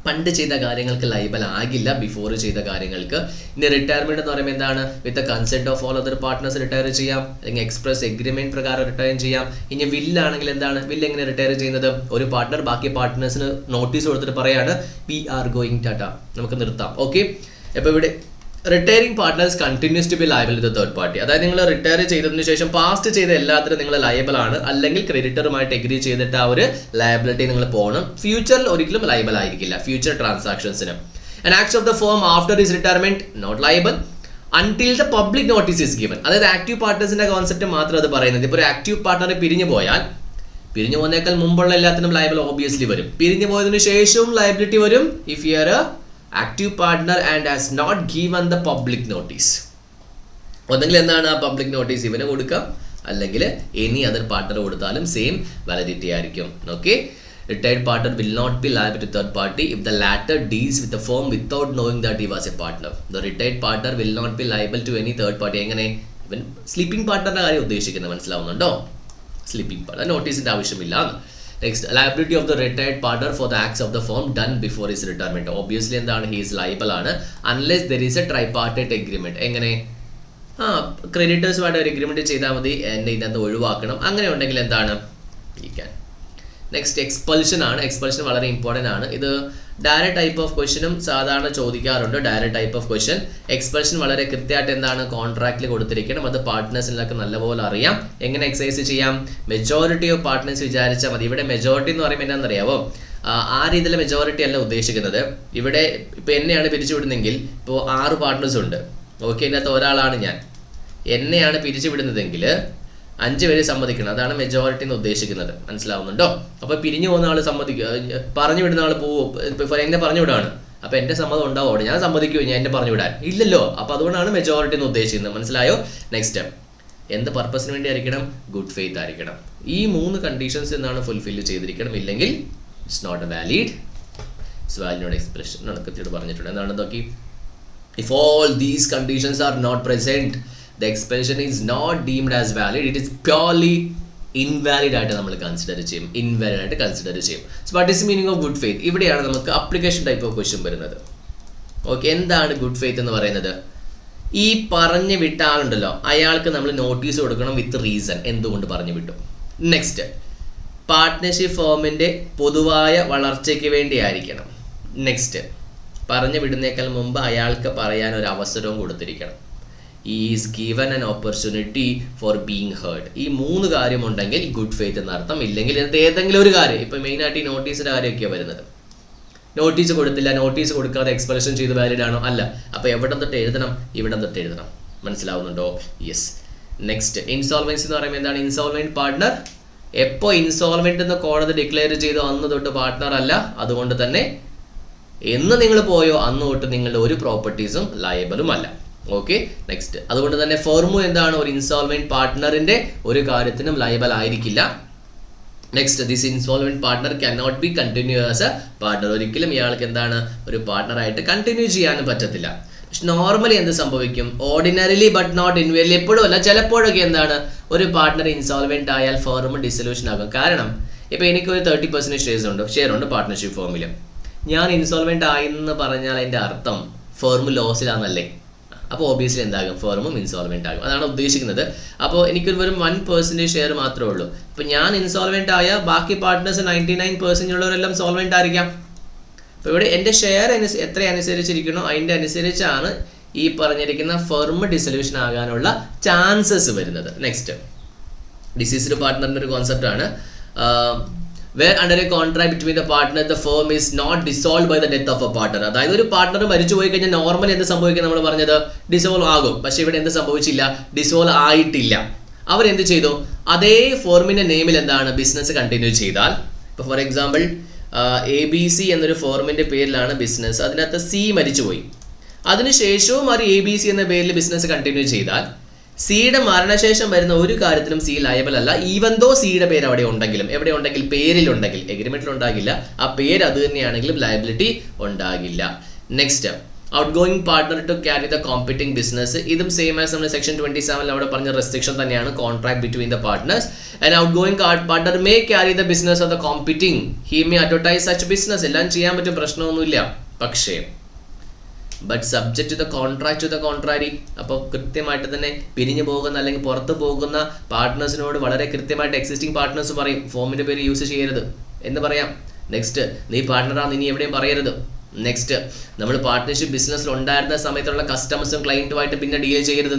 പണ്ട് ചെയ്ത കാര്യങ്ങൾക്ക് liable ആകില്ല, ബിഫോർ ചെയ്ത കാര്യങ്ങൾക്ക്. ഇനി റിട്ടയർമെന്റ് എന്ന് പറയുമ്പോൾ എന്താണ്, with consent of all other partners retire ചെയ്യാം, അല്ലെങ്കിൽ എക്സ്പ്രസ് എഗ്രിമെന്റ് പ്രകാരം റിട്ടയർ ചെയ്യാം. ഇനി വില്ലാണെങ്കിൽ എന്താണ്, വില്ല് എങ്ങനെ റിട്ടയർ ചെയ്യുന്നത്, ഒരു പാർട്ട്ണർ ബാക്കി പാർട്ട്നേഴ്സിന് നോട്ടീസ് കൊടുത്തിട്ട് പറയാണ് വി ആർ ഗോയിങ് ടാറ്റ, നമുക്ക് നിർത്താം. ഓക്കെ, അപ്പോൾ ഇവിടെ retiring partners continues to be liable to the third party. അതായത് നിങ്ങൾ റിട്ടയർ ചെയ്തതിനു ശേഷം പാസ്റ്റ് ചെയ്ത എല്ലാത്തിനും നിങ്ങൾ ലയബിൾ ആണ്, അല്ലെങ്കിൽ ക്രെഡിറ്ററുമായിട്ട് എഗ്രി ചെയ്തിട്ട് ആ ഒരു ലയബിലിറ്റി നിങ്ങൾ പോകണം. ഫ്യൂച്ചറിൽ ഒരിക്കലും ലയബിൾ ആയിരിക്കില്ല ഫ്യൂച്ചർ ട്രാൻസാക്ഷൻസിന്. And acts of the firm after his retirement not liable. Until the public notice is given. അതായത് ആക്റ്റീവ് പാർട്ട്നേഴ്സിന്റെ കോൺസെപ്റ്റ് മാത്രം അത് പറയുന്നത്. ഇപ്പോൾ ഒരു ആക്റ്റീവ് പാർട്ട്ണർ പിരിഞ്ഞു പോയാൽ, പിരിഞ്ഞു പോകുന്നേക്കാൾ മുമ്പുള്ള എല്ലാത്തിനും ലയബിൾ ഓബിയസ്ലി വരും. പിരിഞ്ഞു പോയതിനു ശേഷവും ലയബിലിറ്റി വരും if you are a active partner and has not given the public notice. ഒന്നെങ്കിൽ എന്താണ് ആ പബ്ലിക് നോട്ടീസ് ഇവന് കൊടുക്കാം, അല്ലെങ്കിൽ എനി അതർ പാർട്ട്ണർ കൊടുത്താലും സെയിം വാലിഡിറ്റി ആയിരിക്കും. Okay, retired partner will not be liable to third party if the latter deals with the firm without knowing that he was a partner. The retired partner will not be liable to any third party. എങ്ങനെ? ഇവൻ sleeping പാർട്ട്ണറിന്റെ കാര്യം ഉദ്ദേശിക്കുന്നത് മനസ്സിലാവുന്നുണ്ടോ? Sleeping partner നോട്ടീസിന്റെ ആവശ്യമില്ല. Next, liability of the retired partner for the acts of the firm done before his retirement. Obviously എന്താണ്, he is liable ആണ് unless there is A tripartite agreement. എങ്ങനെ? ക്രെഡിറ്റേഴ്സുമായിട്ട് ഒരു എഗ്രിമെന്റ് ചെയ്താൽ മതി, എന്നെ ഇതിനകത്ത് ഒഴിവാക്കണം, അങ്ങനെ ഉണ്ടെങ്കിൽ എന്താണ്, ഈ ക്യാൻ. നെക്സ്റ്റ് എക്സ്പൾഷൻ ആണ്. എക്സ്പൾഷൻ വളരെ ഇമ്പോർട്ടൻ്റ് ആണ്. ഇത് ഡയറക്റ്റ് ടൈപ്പ് ഓഫ് ക്വസ്റ്റ്യനും സാധാരണ ചോദിക്കാറുണ്ട്. Direct type of question. Expulsion വളരെ കൃത്യമായിട്ട് എന്താണ് കോൺട്രാക്റ്റിൽ കൊടുത്തിരിക്കണം. അത് പാർട്ട്നേഴ്സിനൊക്കെ നല്ലപോലെ അറിയാം. എങ്ങനെ എക്സസൈസ് ചെയ്യാം? മെജോറിറ്റി ഓഫ് പാർട്ട്നേഴ്സ് വിചാരിച്ചാൽ മതി. ഇവിടെ മെജോറിറ്റി എന്ന് പറയുമ്പോൾ എന്താണെന്നറിയാവോ? ആ രീതിയിലെ മെജോറിറ്റി അല്ല ഉദ്ദേശിക്കുന്നത്. ഇവിടെ ഇപ്പോൾ എന്നെയാണ് പിരിച്ചുവിടുന്നെങ്കിൽ, ഇപ്പോൾ 6 പാർട്ട്നേഴ്സ് ഉണ്ട്. ഓക്കെ, ഇതിനകത്ത് ഒരാളാണ് ഞാൻ. എന്നെയാണ് പിരിച്ചുവിടുന്നതെങ്കിൽ 5 പേര് സമ്മതിക്കണം. അതാണ് മെജോറിറ്റി എന്ന് ഉദ്ദേശിക്കുന്നത്. മനസ്സിലാവുന്നുണ്ടോ? അപ്പോൾ പിരിഞ്ഞു പോകുന്ന ആൾ സമ്മതിക്കുക, പറഞ്ഞു വിടുന്ന ആൾ പോവും. ഇപ്പോൾ എന്നെ പറഞ്ഞു വിടാണ്, അപ്പോൾ എൻ്റെ സമ്മതം ഉണ്ടാവും. ഞാൻ സമ്മതിക്കുമോ ഞാൻ എന്നെ പറഞ്ഞു വിടാൻ? ഇല്ലല്ലോ. അപ്പോൾ അതുകൊണ്ടാണ് മെജോറിറ്റി എന്ന് ഉദ്ദേശിക്കുന്നത്. മനസ്സിലായോ? നെക്സ്റ്റ്, എന്ത് പർപ്പസിന് വേണ്ടി ആയിരിക്കണം? ഗുഡ് ഫെയ്ത്ത് ആയിരിക്കണം. ഈ 3 കണ്ടീഷൻസ് എന്നാണ് ഫുൾഫിൽ ചെയ്തിരിക്കണം. ഇല്ലെങ്കിൽ it's not a valid. It's valid expulsion നടക്കത്തിയോട് പറഞ്ഞിട്ടുണ്ട്. എന്താണ് നോക്കി? If all these conditions are not present, the expulsion is not deemed as valid. It is purely invalid ആയിട്ട് നമ്മൾ കൺസിഡർ ചെയ്യും. ഇൻവാലിഡ് ആയിട്ട് കൺസിഡർ ചെയ്യും. So what is meaning of good faith? ഇവിടെയാണ് നമുക്ക് അപ്ലിക്കേഷൻ ടൈപ്പ് ഓഫ് ക്വസ്റ്റ്യൻ വരുന്നത്. Okay, എന്താണ് good faith എന്ന് പറയുന്നത്? ഈ പറഞ്ഞു വിട്ട ആളുണ്ടല്ലോ, അയാൾക്ക് നമ്മൾ നോട്ടീസ് കൊടുക്കണം വിത്ത് റീസൺ, എന്തുകൊണ്ട് പറഞ്ഞു വിട്ടു. നെക്സ്റ്റ്, പാർട്ട്ണർഷിപ്പ് ഫോമിൻ്റെ പൊതുവായ വളർച്ചയ്ക്ക് വേണ്ടി ആയിരിക്കണം. നെക്സ്റ്റ്, പറഞ്ഞു വിടുന്നേക്കാൾ മുമ്പ് അയാൾക്ക് പറയാൻ ഒരു അവസരവും കൊടുത്തിരിക്കണം. Is given an opportunity for being heard. ഈ 3 കാര്യമുണ്ടെങ്കിൽ ഗുഡ് ഫെയ്ത്ത് എന്നർത്ഥം. ഇല്ലെങ്കിൽ ഇതിനകത്ത് ഏതെങ്കിലും ഒരു കാര്യം, ഇപ്പോൾ മെയിനായിട്ട് ഈ നോട്ടീസിൻ്റെ കാര്യമൊക്കെയാണ് വരുന്നത്. നോട്ടീസ് കൊടുത്തില്ല, നോട്ടീസ് കൊടുക്കാതെ എക്സ്പ്രഷൻ ചെയ്ത് വാലിഡ് ആണോ? അല്ല. അപ്പോൾ എവിടെ തൊട്ട് എഴുതണം? ഇവിടെ തൊട്ട് എഴുതണം. മനസ്സിലാവുന്നുണ്ടോ? യെസ്. നെക്സ്റ്റ്, ഇൻസോൾവൻസി എന്ന് പറയുമ്പോൾ എന്താണ്? ഇൻസോൾവെന്റ് പാർട്ട്ണർ എപ്പോൾ ഇൻസോൾവെന്റ് എന്ന് കോടതി ഡിക്ലെയർ ചെയ്തോ അന്ന് തൊട്ട് പാർട്ട്ണർ അല്ല. അതുകൊണ്ട് തന്നെ എന്ന് നിങ്ങൾ പോയോ അന്ന് തൊട്ട് നിങ്ങളുടെ ഒരു പ്രോപ്പർട്ടീസും ലയബിളും അല്ല. ഓക്കെ, നെക്സ്റ്റ്, അതുകൊണ്ട് തന്നെ ഫേമു എന്താണ്? ഒരു ഇൻസോൾവെന്റ് പാർട്ട്ണറിന്റെ ഒരു കാര്യത്തിനും ലയബിൾ ആയിരിക്കില്ല. Next, this insolvent partner can not be continue as a partner. ഒരിക്കലും ഇയാൾക്ക് എന്താണ് ഒരു പാർട്ട്ണറായിട്ട് കണ്ടിന്യൂ ചെയ്യാനും പറ്റത്തില്ല. പക്ഷെ നോർമലി എന്ത് സംഭവിക്കും? ഓർഡിനറിലി ബട്ട് നോട്ട് ഇൻവെർലി, എപ്പോഴും അല്ല ചിലപ്പോഴൊക്കെ എന്താണ് ഒരു പാർട്ട്ണർ ഇൻസോൾവെന്റ് ആയാൽ ഫേം ഡിസൊല്യൂഷൻ ആകും. കാരണം ഇപ്പോൾ എനിക്കൊരു 30% ഷെയർ ഉണ്ട് പാർട്ട്ണർഷിപ്പ് ഫോമിൽ. ഞാൻ ഇൻസോൾവെന്റ് ആയെന്ന് പറഞ്ഞാൽ അതിൻ്റെ അർത്ഥം ഫേം ലോസിലാണെന്നല്ലേ. അപ്പോൾ ഒബിയസ്ലി എന്താകും? ഫേമും ഇൻസോൾവെന്റ് ആകും. അതാണ് ഉദ്ദേശിക്കുന്നത്. അപ്പോൾ എനിക്കൊരു വെറും 1% ഷെയർ മാത്രമേ ഉള്ളൂ. അപ്പോൾ ഞാൻ ഇൻസോൾവെന്റ് ആയ ബാക്കി പാർട്ട്നേഴ്സ് 99% ഉള്ളവരെല്ലാം സോൾവെന്റ് ആയിരിക്കാം. അപ്പോൾ ഇവിടെ എൻ്റെ ഷെയർ എത്ര അനുസരിച്ചിരിക്കണോ അതിൻ്റെ അനുസരിച്ചാണ് ഈ പറഞ്ഞിരിക്കുന്ന ഫേം ഡിസൊല്യൂഷൻ ആകാനുള്ള ചാൻസസ് വരുന്നത്. നെക്സ്റ്റ്, ഡിസീസ്ഡ് പാർട്ട്ണറിൻ്റെ ഒരു കോൺസെപ്റ്റാണ്. where under a contract between the partner the firm is not dissolved by the death of a partner. അതായത് ഒരു പാർട്ട്ണർ മരിച്ചു പോയി കഴിഞ്ഞാൽ നോർമലി എന്ത് സംഭവിക്കും? നമ്മൾ പറഞ്ഞത് ഡിസോൾവ് ആകും. പക്ഷേ ഇവിടെ എന്ത് സംഭവിച്ചില്ല? ഡിസോൾവ് ആയിട്ടില്ല. അവരെന്ത് ചെയ്തു? അതേ ഫോർമിൻ്റെ നെയിമിൽ എന്താണ് ബിസിനസ് കണ്ടിന്യൂ ചെയ്താൽ, ഇപ്പോൾ ഫോർ എക്സാമ്പിൾ ABC എന്നൊരു ഫോർമിൻ്റെ പേരിലാണ് ബിസിനസ്, അതിനകത്ത് C മരിച്ചുപോയി. അതിനുശേഷവും അവർ ABC എന്ന പേരിൽ ബിസിനസ് കണ്ടിന്യൂ ചെയ്താൽ സിയുടെ മരണശേഷം വരുന്ന ഒരു കാര്യത്തിലും സി ലയബിൾ അല്ല. ഈവൻ ദോ സിയുടെ പേര് അവിടെ ഉണ്ടെങ്കിലും, എവിടെ ഉണ്ടെങ്കിൽ പേരിലുണ്ടെങ്കിൽ, എഗ്രിമെന്റിൽ ഉണ്ടാകില്ല. ആ പേര് അത് തന്നെയാണെങ്കിലും ലയബിലിറ്റി ഉണ്ടാകില്ല. Next, outgoing partner to carry the competing business. ഇതും സെയിം ആസ് നമ്മൾ സെക്ഷൻ 27 അവിടെ പറഞ്ഞ റെസ്ട്രിക്ഷൻ തന്നെയാണ്. Contract between the partners and outgoing partner may carry the business of the competing. He may advertise such business. എല്ലാം ചെയ്യാൻ പറ്റും, പ്രശ്നമൊന്നുമില്ല. പക്ഷേ but subject to the contract to the contrary. അപ്പോൾ കൃത്യമായിട്ട് തന്നെ പിരിഞ്ഞു പോകുന്ന അല്ലെങ്കിൽ പുറത്ത് പോകുന്ന പാർട്ട്നേഴ്സിനോട് വളരെ കൃത്യമായിട്ട് എക്സിസ്റ്റിംഗ് പാർട്ട്നേഴ്സ് പറയും ഫോമിൻ്റെ പേര് യൂസ് ചെയ്യരുത് എന്ന് പറയാം. നെക്സ്റ്റ്, നീ പാർട്ട്ണറാന്ന് ഇനി എവിടെയും പറയരുത്. നെക്സ്റ്റ്, നമ്മൾ പാർട്ട്ണർഷിപ്പ് ബിസിനസ്സിൽ ഉണ്ടായിരുന്ന സമയത്തുള്ള കസ്റ്റമേഴ്സും ക്ലയൻറ്റുമായിട്ട് പിന്നെ ഡീൽ ചെയ്യരുത്.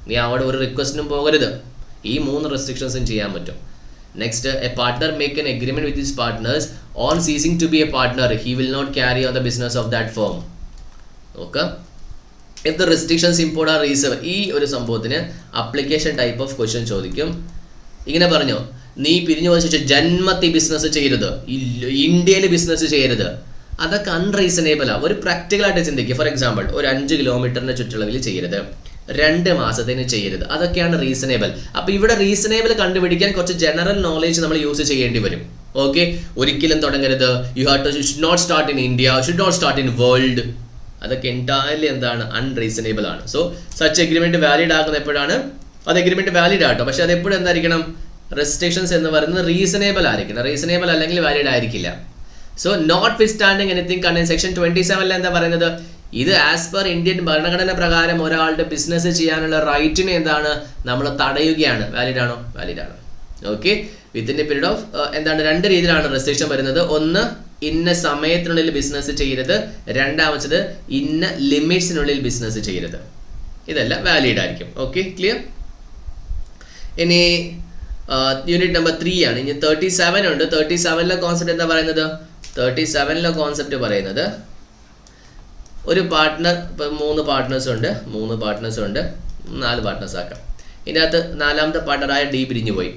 നീ അവിടെ ഒരു റിക്വസ്റ്റിനും പോകരുത്. ഈ 3 റെസ്ട്രിക്ഷൻസും ചെയ്യാൻ പറ്റും. Next, a partner make an agreement with his partners on ceasing to be a partner. He will not carry on the business of that firm. Okay. If the restrictions import are reason, ഈ ഒരു സംഭവത്തിന് application type of question ചോദിക്കും. ഇങ്ങനെ പറഞ്ഞോ, നീ പിരിഞ്ഞു പോയ ജന്മത്തിൽ ബിസിനസ് ചെയ്യരുത്, ഇന്ത്യയിൽ ബിസിനസ് ചെയ്യരുത്, അതൊക്കെ അൺറീസണേബിളാണ്. ഒരു പ്രാക്ടിക്കലായിട്ട് ചിന്തിക്കുക. ഫോർ എക്സാമ്പിൾ, ഒരു 5 കിലോമീറ്ററിൻ്റെ ചുറ്റളവിൽ ചെയ്യരുത്, 2 മാസത്തിന് ചെയ്യരുത്, അതൊക്കെയാണ് റീസണേബിൾ. അപ്പോൾ ഇവിടെ റീസണേബിൾ കണ്ടുപിടിക്കാൻ കുറച്ച് ജനറൽ നോളേജ് നമ്മൾ യൂസ് ചെയ്യേണ്ടി വരും. ഓക്കെ, ഒരിക്കലും തുടങ്ങരുത്, you have to should not start in India, should not start in world, അതൊക്കെ എൻറ്റയർലി എന്താണ്, അൺറീസണേബിൾ ആണ്. സോ സച്ച് എഗ്രിമെന്റ് വാലിഡ് ആകുന്ന എപ്പോഴാണ്, അത് എഗ്രിമെന്റ് വാലിഡ് ആട്ടോ, പക്ഷെ അത് എപ്പോഴും എന്തായിരിക്കണം, റെസ്ട്രിക്ഷൻസ് എന്ന് പറയുന്നത് റീസണേബിൾ ആയിരിക്കണം. റീസണേബിൾ അല്ലെങ്കിൽ വാലിഡ് ആയിരിക്കില്ല. So notwithstanding anything contain section 27 എന്താ പറയുന്നത്, ഇത് ആസ് പെർ ഇന്ത്യൻ ഭരണഘടന പ്രകാരം ഒരാളുടെ ബിസിനസ് ചെയ്യാനുള്ള റൈറ്റിനെ എന്താണ് നമ്മൾ തടയുകയാണ്. വാലിഡ് ആണോ? വാലിഡ് ആണ്. Okay, within A period of എന്താണ് 2 രീതിയിലാണ് റെസ്ട്രിക്ഷൻ വരുന്നത്. ഒന്ന്, ഇന്ന സമയത്തിനുള്ളിൽ ബിസിനസ് ചെയ്യരുത്. രണ്ടാമത്തത്, ഇന്ന ലിമിറ്റ്സിനുള്ളിൽ ബിസിനസ് ചെയ്യരുത്. ഇതെല്ലാം വാലിഡ് ആയിരിക്കും. Okay, clear? ഇനി യൂണിറ്റ് നമ്പർ 3 ആണ്. ഇനി 37 ഉണ്ട്. 37ലെ കോൺസെപ്റ്റ് എന്താ പറയുന്നത്? 37ലെ കോൺസെപ്റ്റ് പറയുന്നത്, ഒരു പാർട്ട്ണർ, ഇപ്പം 3 പാർട്ട്നേഴ്സ് ഉണ്ട്, 4 പാർട്ട്നേഴ്സ് ആക്കാം. ഇതിൻ്റെ അകത്ത് 4ാമത്തെ പാർട്ട്ണറായ ഡി പിരിഞ്ഞു പോയി.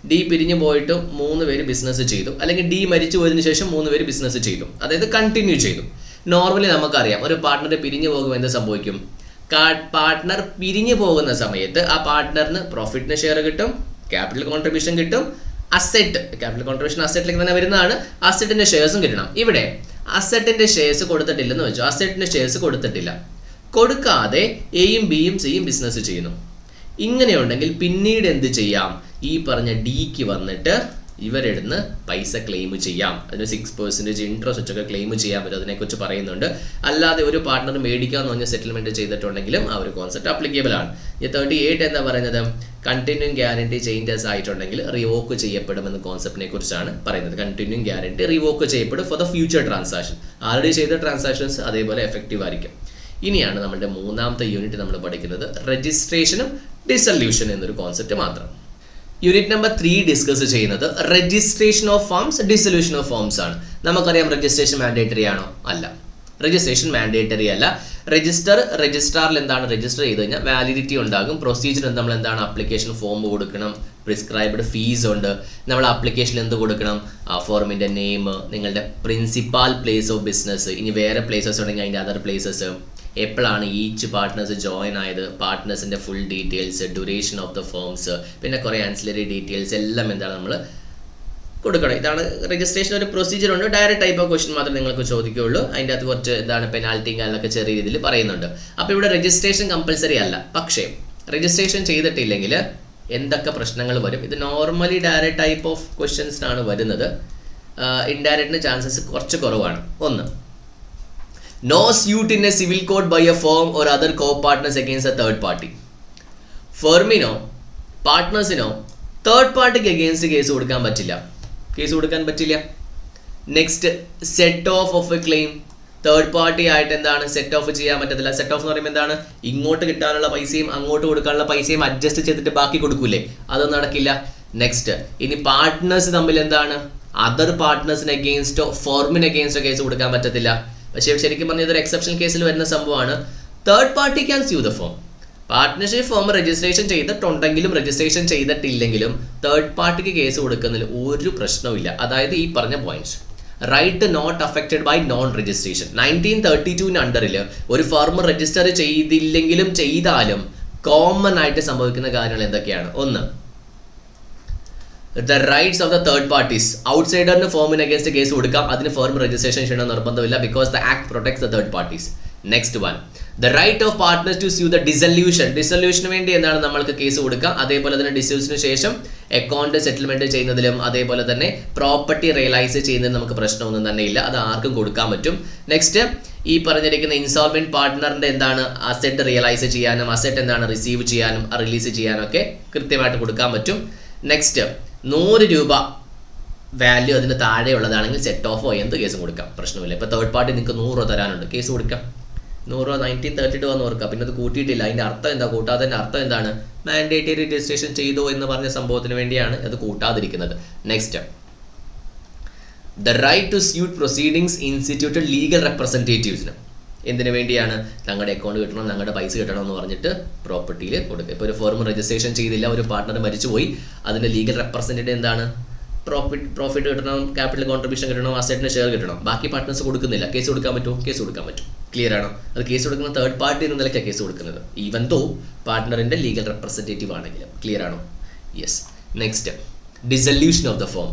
ഡി പിരിഞ്ഞു പോയിട്ടും 3 പേര് ബിസിനസ് ചെയ്തു, അല്ലെങ്കിൽ ഡി മരിച്ചു പോയതിനു ശേഷം 3 പേര് ബിസിനസ് ചെയ്തു, അതായത് കണ്ടിന്യൂ ചെയ്തു. നോർമലി നമുക്കറിയാം, ഒരു പാർട്ട്ണർ പിരിഞ്ഞു പോകുമ്പോൾ എന്ത് സംഭവിക്കും? പാർട്ട്ണർ പിരിഞ്ഞു പോകുന്ന സമയത്ത് ആ പാർട്ട്ണറിന് പ്രോഫിറ്റിന് ഷെയർ കിട്ടും, ക്യാപിറ്റൽ കോൺട്രിബ്യൂഷൻ കിട്ടും, അസെറ്റ്, ക്യാപിറ്റൽ കോൺട്രിബ്യൂഷൻ അസെറ്റിലേക്ക് തന്നെ വരുന്നതാണ്, അസെറ്റിന്റെ ഷെയർസും കിട്ടണം. ഇവിടെ അസെറ്റിന്റെ ഷെയർസ് കൊടുത്തിട്ടില്ലെന്ന് വെച്ചു, അസെറ്റിന്റെ ഷെയർസ് കൊടുത്തിട്ടില്ല, കൊടുക്കാതെ എയും ബിയും സിയും ബിസിനസ് ചെയ്യുന്നു. ഇങ്ങനെയുണ്ടെങ്കിൽ പിന്നീട് എന്ത് ചെയ്യാം? ഈ പറഞ്ഞ ഡിക്ക് വന്നിട്ട് ഇവരെടുന്ന് പൈസ ക്ലെയിം ചെയ്യാം. അതിന് 6% ഇൻട്രസ്റ്റ് വെച്ചൊക്കെ ക്ലെയിം ചെയ്യാൻ പറ്റും. അതിനെക്കുറിച്ച് പറയുന്നുണ്ട്. അല്ലാതെ ഒരു പാർട്ട്ണർ മേടിക്കാമെന്ന് പറഞ്ഞ് സെറ്റിൽമെന്റ് ചെയ്തിട്ടുണ്ടെങ്കിലും ആ ഒരു കോൺസെപ്റ്റ് അപ്ലിക്കബിൾ ആണ്. ഈ 38 എന്താ പറയുന്നത്? കണ്ടിന്യൂയിങ് ഗ്യാരണ്ടി ചേഞ്ചസ് ആയിട്ടുണ്ടെങ്കിൽ റിവോക്ക് ചെയ്യപ്പെടുമെന്ന കോൺസെപ്റ്റിനെ കുറിച്ചാണ് പറയുന്നത്. കണ്ടിന്യൂയിങ് ഗ്യാരണ്ടി റിവോക്ക് ചെയ്യപ്പെടും for the future transaction. Already ചെയ്ത ട്രാൻസാക്ഷൻസ് അതേപോലെ എഫക്റ്റീവ് ആയിരിക്കും. ഇനിയാണ് നമ്മുടെ 3ാമത്തെ യൂണിറ്റ് നമ്മൾ പഠിക്കുന്നത്, രജിസ്ട്രേഷനും ഡിസൊല്യൂഷൻ എന്നൊരു കോൺസെപ്റ്റ് മാത്രം. യൂണിറ്റ് നമ്പർ 3 ഡിസ്കസ് ചെയ്യുന്നത് registration of firms, dissolution of firms ആണ്. നമുക്കറിയാം, രജിസ്ട്രേഷൻ മാൻഡേറ്ററി ആണോ? അല്ല, രജിസ്ട്രേഷൻ മാൻഡേറ്ററി അല്ല. രജിസ്ട്രാറിൽ എന്താണ്, രജിസ്റ്റർ ചെയ്ത് കഴിഞ്ഞാൽ വാലിഡിറ്റി ഉണ്ടാകും. പ്രൊസീജിയർ നമ്മൾ എന്താണ്, ആപ്ലിക്കേഷൻ ഫോം കൊടുക്കണം, പ്രിസ്ക്രൈബ്ഡ് ഫീസ് ഉണ്ട്. നമ്മൾ ആപ്ലിക്കേഷനിൽ എന്ത് കൊടുക്കണം? ആ ഫോമിൻ്റെ നെയിം, നിങ്ങളുടെ പ്രിൻസിപ്പാൽ പ്ലേസ് ഓഫ് ബിസിനസ്, ഇനി വേറെ പ്ലേസസ് ഉണ്ടെങ്കിൽ അതിൻ്റെ അതർ പ്ലേസസ്, എപ്പോഴാണ് ഈച്ച് പാർട്ട്നേഴ്സ് ജോയിൻ ആയത്, പാർട്ട്നേഴ്സിൻ്റെ full details, duration of the firms, പിന്നെ കുറേ ആൻസിലറി ഡീറ്റെയിൽസ് എല്ലാം എന്താണ് നമ്മൾ കൊടുക്കണം. ഇതാണ് രജിസ്ട്രേഷൻ. ഒരു പ്രൊസീജിയർ ഉണ്ട്. ഡയറക്റ്റ് ടൈപ്പ് ഓഫ് ക്വസ്റ്റൻ മാത്രമേ നിങ്ങൾക്ക് ചോദിക്കുകയുള്ളൂ. അതിൻ്റെ അകത്ത് കുറച്ച് എന്താണ് പെനാൽറ്റിയും കാര്യങ്ങളൊക്കെ ചെറിയ രീതിയിൽ പറയുന്നുണ്ട്. അപ്പോൾ ഇവിടെ രജിസ്ട്രേഷൻ കമ്പൽസറി അല്ല. പക്ഷേ രജിസ്ട്രേഷൻ ചെയ്തിട്ടില്ലെങ്കിൽ എന്തൊക്കെ പ്രശ്നങ്ങൾ വരും? ഇത് നോർമലി ഡയറക്റ്റ് ടൈപ്പ് ഓഫ് ക്വസ്റ്റ്യൻസിനാണ് വരുന്നത്. ഇൻഡയറക്റ്റിന് ചാൻസസ് കുറച്ച് കുറവാണ്. ഒന്ന്, no suit in a civil court by a firm or other co-partners against a third party. ഫേമിനോ പാർട്ട്നേഴ്സിനോ തേർഡ് പാർട്ടിക്ക് അഗെയിൻസ്റ്റ് കേസ് കൊടുക്കാൻ പറ്റില്ല. Next, set off a claim. Third party ആയിട്ട് എന്താണ്, സെറ്റ് ഓഫ് ചെയ്യാൻ പറ്റത്തില്ല. സെറ്റ് ഓഫ് എന്ന് പറയുമ്പോൾ എന്താണ്, ഇങ്ങോട്ട് കിട്ടാനുള്ള പൈസയും അങ്ങോട്ട് കൊടുക്കാനുള്ള പൈസയും അഡ്ജസ്റ്റ് ചെയ്തിട്ട് ബാക്കി കൊടുക്കൂലേ, അതൊന്നും നടക്കില്ല. നെക്സ്റ്റ്, ഇനി പാർട്ട്നേഴ്സ് തമ്മിൽ എന്താണ്, അതർ പാർട്ട്നേഴ്സിന് അഗെയിൻസ്റ്റോ ഫോർമിന് അഗെയിൻസ്റ്റോ കേസ് കൊടുക്കാൻ പറ്റത്തില്ല. പക്ഷേ ശരിക്കും പറഞ്ഞാൽ ഇതൊരു എക്സെപ്ഷണൽ കേസിൽ വരുന്ന സംഭവമാണ്. Third party can sue the firm. Partnership firm registration ചെയ്തിട്ടുണ്ടെങ്കിലും രജിസ്ട്രേഷൻ ചെയ്തിട്ടില്ലെങ്കിലും തേർഡ് പാർട്ടിക്ക് കേസ് കൊടുക്കുന്നതിൽ ഒരു പ്രശ്നവുമില്ല. അതായത് ഈ പറഞ്ഞ points, right not affected by non registration. 1932 അണ്ടറിൽ ഒരു ഫർം രജിസ്റ്റർ ചെയ്തില്ലെങ്കിലും ചെയ്താലും കോമൺ ആയിട്ട് സംഭവിക്കുന്ന കാര്യങ്ങൾ എന്തൊക്കെയാണ്? ഒന്ന്, the rights of the third parties. ഔട്ട്സൈഡറിന് ഫോമിന് അഗേൻസ്റ്റ് കേസ് കൊടുക്കാം, അതിന് ഫേം രജിസ്ട്രേഷൻ ചെയ്യണം നിർബന്ധമില്ല, because the act protects the third parties. Next one, the right of partners to sue the dissolution. ഡിസൊല്യൂഷന് വേണ്ടി എന്താണ് നമ്മൾക്ക് കേസ് കൊടുക്കാം. അതേപോലെ തന്നെ ഡിസ്യൂസിന് ശേഷം അക്കൗണ്ട് സെറ്റിൽമെന്റ് ചെയ്യുന്നതിലും അതേപോലെ തന്നെ പ്രോപ്പർട്ടി റിയലൈസ് ചെയ്യുന്നതിലും നമുക്ക് പ്രശ്നമൊന്നും തന്നെ ഇല്ല, അത് ആർക്കും കൊടുക്കാൻ പറ്റും. നെക്സ്റ്റ്, ഈ പറഞ്ഞിരിക്കുന്ന ഇൻസോൾവെന്റ് പാർട്ട്ണറിന്റെ എന്താണ് അസെറ്റ് റിയലൈസ് ചെയ്യാനും അസെറ്റ് എന്താണ് റിസീവ് ചെയ്യാനും റിലീസ് ചെയ്യാനും ഒക്കെ കൃത്യമായിട്ട് കൊടുക്കാൻ പറ്റും. നെക്സ്റ്റ്, 100 രൂപ വാല്യൂ അതിന് താഴെയുള്ളതാണെങ്കിൽ സെറ്റ് ഓഫോ എന്ത് കേസും കൊടുക്കാം, പ്രശ്നമില്ല. ഇപ്പോൾ തേർഡ് പാർട്ടി നിങ്ങൾക്ക് 100 രൂപ തരാനുണ്ട്, കേസ് കൊടുക്കാം. 100 രൂപ 1932 വന്ന് ഓർക്കുക. പിന്നെ അത് കൂട്ടിയിട്ടില്ല, അതിൻ്റെ അർത്ഥം എന്താ, കൂട്ടാത്തതിൻ്റെ അർത്ഥം എന്താണ്, മാൻഡേറ്ററി രജിസ്ട്രേഷൻ ചെയ്തോ എന്ന് പറഞ്ഞ സംഭവത്തിന് വേണ്ടിയാണ് അത് കൂട്ടാതിരിക്കുന്നത്. Next, the right to suit proceedings instituted legal റെപ്രസെൻറ്റേറ്റീവ്സിന്. എന്തിനു വേണ്ടിയാണ്? ഞങ്ങളുടെ അക്കൗണ്ട് കിട്ടണം, ഞങ്ങളുടെ പൈസ കിട്ടണം എന്ന് പറഞ്ഞിട്ട് പ്രോപ്പർട്ടിയിൽ കൊടുക്കുക. ഇപ്പോൾ ഒരു ഫേം രജിസ്ട്രേഷൻ ചെയ്തില്ല, ഒരു പാർട്ണർ മരിച്ചുപോയി, അതിൻ്റെ ലീഗൽ റെപ്രസെൻറ്റേറ്റീവ് എന്താണ്? പ്രോഫിറ്റ് കിട്ടണം, ക്യാപിറ്റൽ കോൺട്രിബ്യൂഷൻ കിട്ടണം, അസറ്റിന് ഷെയർ കിട്ടണം. ബാക്കി പാർട്ട്നേഴ്സ് കൊടുക്കുന്നില്ല. കേസ് കൊടുക്കാൻ പറ്റുമോ? കേസ് കൊടുക്കാൻ പറ്റും. ക്ലിയർ ആണോ? അത് കേസ് കൊടുക്കുന്ന തേർഡ് പാർട്ടി എന്ന നിലയ്ക്കാണ് കേസ് കൊടുക്കുന്നത്, ഈവൻ ദോ പാർട്ട്ണറിൻ്റെ ലീഗൽ റെപ്രസെൻറ്റേറ്റീവ് ആണെങ്കിലും. ക്ലിയർ ആണോ? Yes. Next, dissolution of the firm.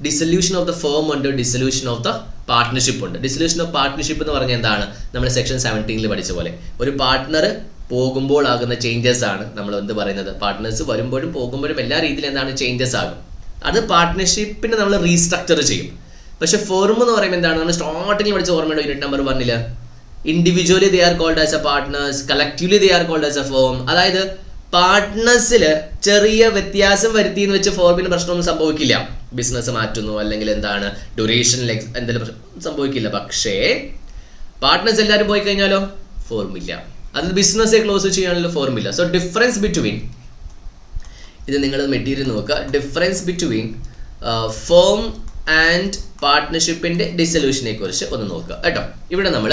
Dissolution of the firm ഉണ്ട്, ഡിസൊല്യൂഷൻ ഓഫ് ദ പാർട്ട്ണർഷിപ്പ് ഉണ്ട്. ഡിസൊല്യൂഷൻ ഓഫ് പാർട്ട്ണർഷിപ്പ് എന്ന് പറഞ്ഞാൽ എന്താണ്? നമ്മൾ സെക്ഷൻ 17 പഠിച്ച പോലെ ഒരു പാർട്ട്ണർ പോകുമ്പോൾ ആകുന്ന ചേഞ്ചസ് ആണ് നമ്മൾ എന്ത് പറയുന്നത്? പാർട്ട്നേഴ്സ് വരുമ്പോഴും പോകുമ്പോഴും എല്ലാ രീതിയിലും എന്താണ്? ചേഞ്ചസ് ആകും. അത് പാർട്ട്ണർഷിപ്പിനെ നമ്മൾ റീസ്ട്രക്ചർ ചെയ്യും. പക്ഷെ ഫേം എന്ന് പറയുമ്പോൾ എന്താണ്? നമ്മൾ സ്റ്റാർട്ടിങ്ങിൽ പഠിച്ച ഓർമ്മയുണ്ടോ? Unit number 1 individually they are called as a partners, collectively they are called as a firm. അതായത് പാർട്ട്നേഴ്സിൽ ചെറിയ വ്യത്യാസം വരുത്തി എന്ന് വെച്ച് ഫോമിന് പ്രശ്നമൊന്നും സംഭവിക്കില്ല. ബിസിനസ് മാറ്റുന്നു അല്ലെങ്കിൽ എന്താണ് ഡ്യൂറേഷനിൽ എന്തെങ്കിലും സംഭവിക്കില്ല. പക്ഷേ പാർട്ട്നേഴ്സ് എല്ലാവരും പോയി കഴിഞ്ഞാലോ ഫോർമില്ല. അത് ബിസിനസ്സെ ക്ലോസ് ചെയ്യാനുള്ള ഫോർമില്ല. സോ ഡിഫറൻസ് ബിറ്റ്വീൻ, ഇത് നിങ്ങൾ മെറ്റീരിയൽ നോക്കുക, ഡിഫറൻസ് ബിറ്റ്വീൻ ഫേം ആൻഡ് പാർട്ട്ണർഷിപ്പിൻ്റെ ഡിസൊല്യൂഷനെ കുറിച്ച് ഒന്ന് നോക്കുക കേട്ടോ. ഇവിടെ നമ്മൾ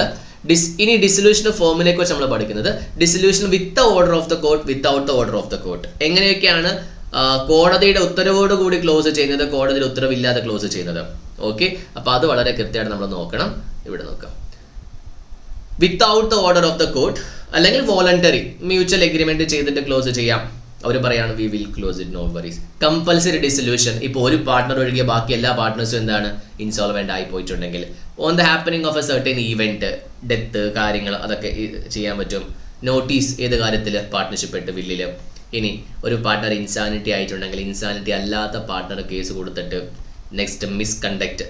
ഇനി ഡിസൊല്യൂഷൻ ഫോമിനെ കുറിച്ച് നമ്മൾ പഠിക്കുന്നത് dissolution with the order of the court, without the order of the court. എങ്ങനെയൊക്കെയാണ് കോടതിയുടെ ഉത്തരവോട് കൂടി ക്ലോസ് ചെയ്യുന്നത്, കോടതിയുടെ ഉത്തരവില്ലാതെ ക്ലോസ് ചെയ്യുന്നത്. ഓക്കെ, അപ്പോൾ അത് വളരെ കൃത്യമായിട്ട് നമ്മൾ നോക്കണം. ഇവിടെ നോക്കാം, without the order of the court അല്ലെങ്കിൽ വോളണ്ടറി മ്യൂച്വൽ എഗ്രിമെന്റ് ചെയ്തിട്ട് ക്ലോസ് ചെയ്യാം. അവർ പറയാണ് we will close it, no worries. Compulsory dissolution, ഇപ്പോൾ ഒരു പാർട്ട്ണർ ഒഴികെ ബാക്കി എല്ലാ പാർട്ട്നേഴ്സും എന്താണ് ഇൻസോൾവെന്റ് ആയി പോയിട്ടുണ്ടെങ്കിൽ on the happening of A certain event, death, കാര്യങ്ങൾ അതൊക്കെ ചെയ്യാൻ പറ്റും. നോട്ടീസ് ഏത് കാര്യത്തിൽ? പാർട്ട്ണർഷിപ്പ് ആയിട്ട് വില്ലിൽ. ഇനി ഒരു പാർട്ട്ണർ ഇൻസാനിറ്റി ആയിട്ടുണ്ടെങ്കിൽ ഇൻസാനിറ്റി അല്ലാത്ത പാർട്ട്ണർ കേസ് കൊടുത്തിട്ട്. നെക്സ്റ്റ്,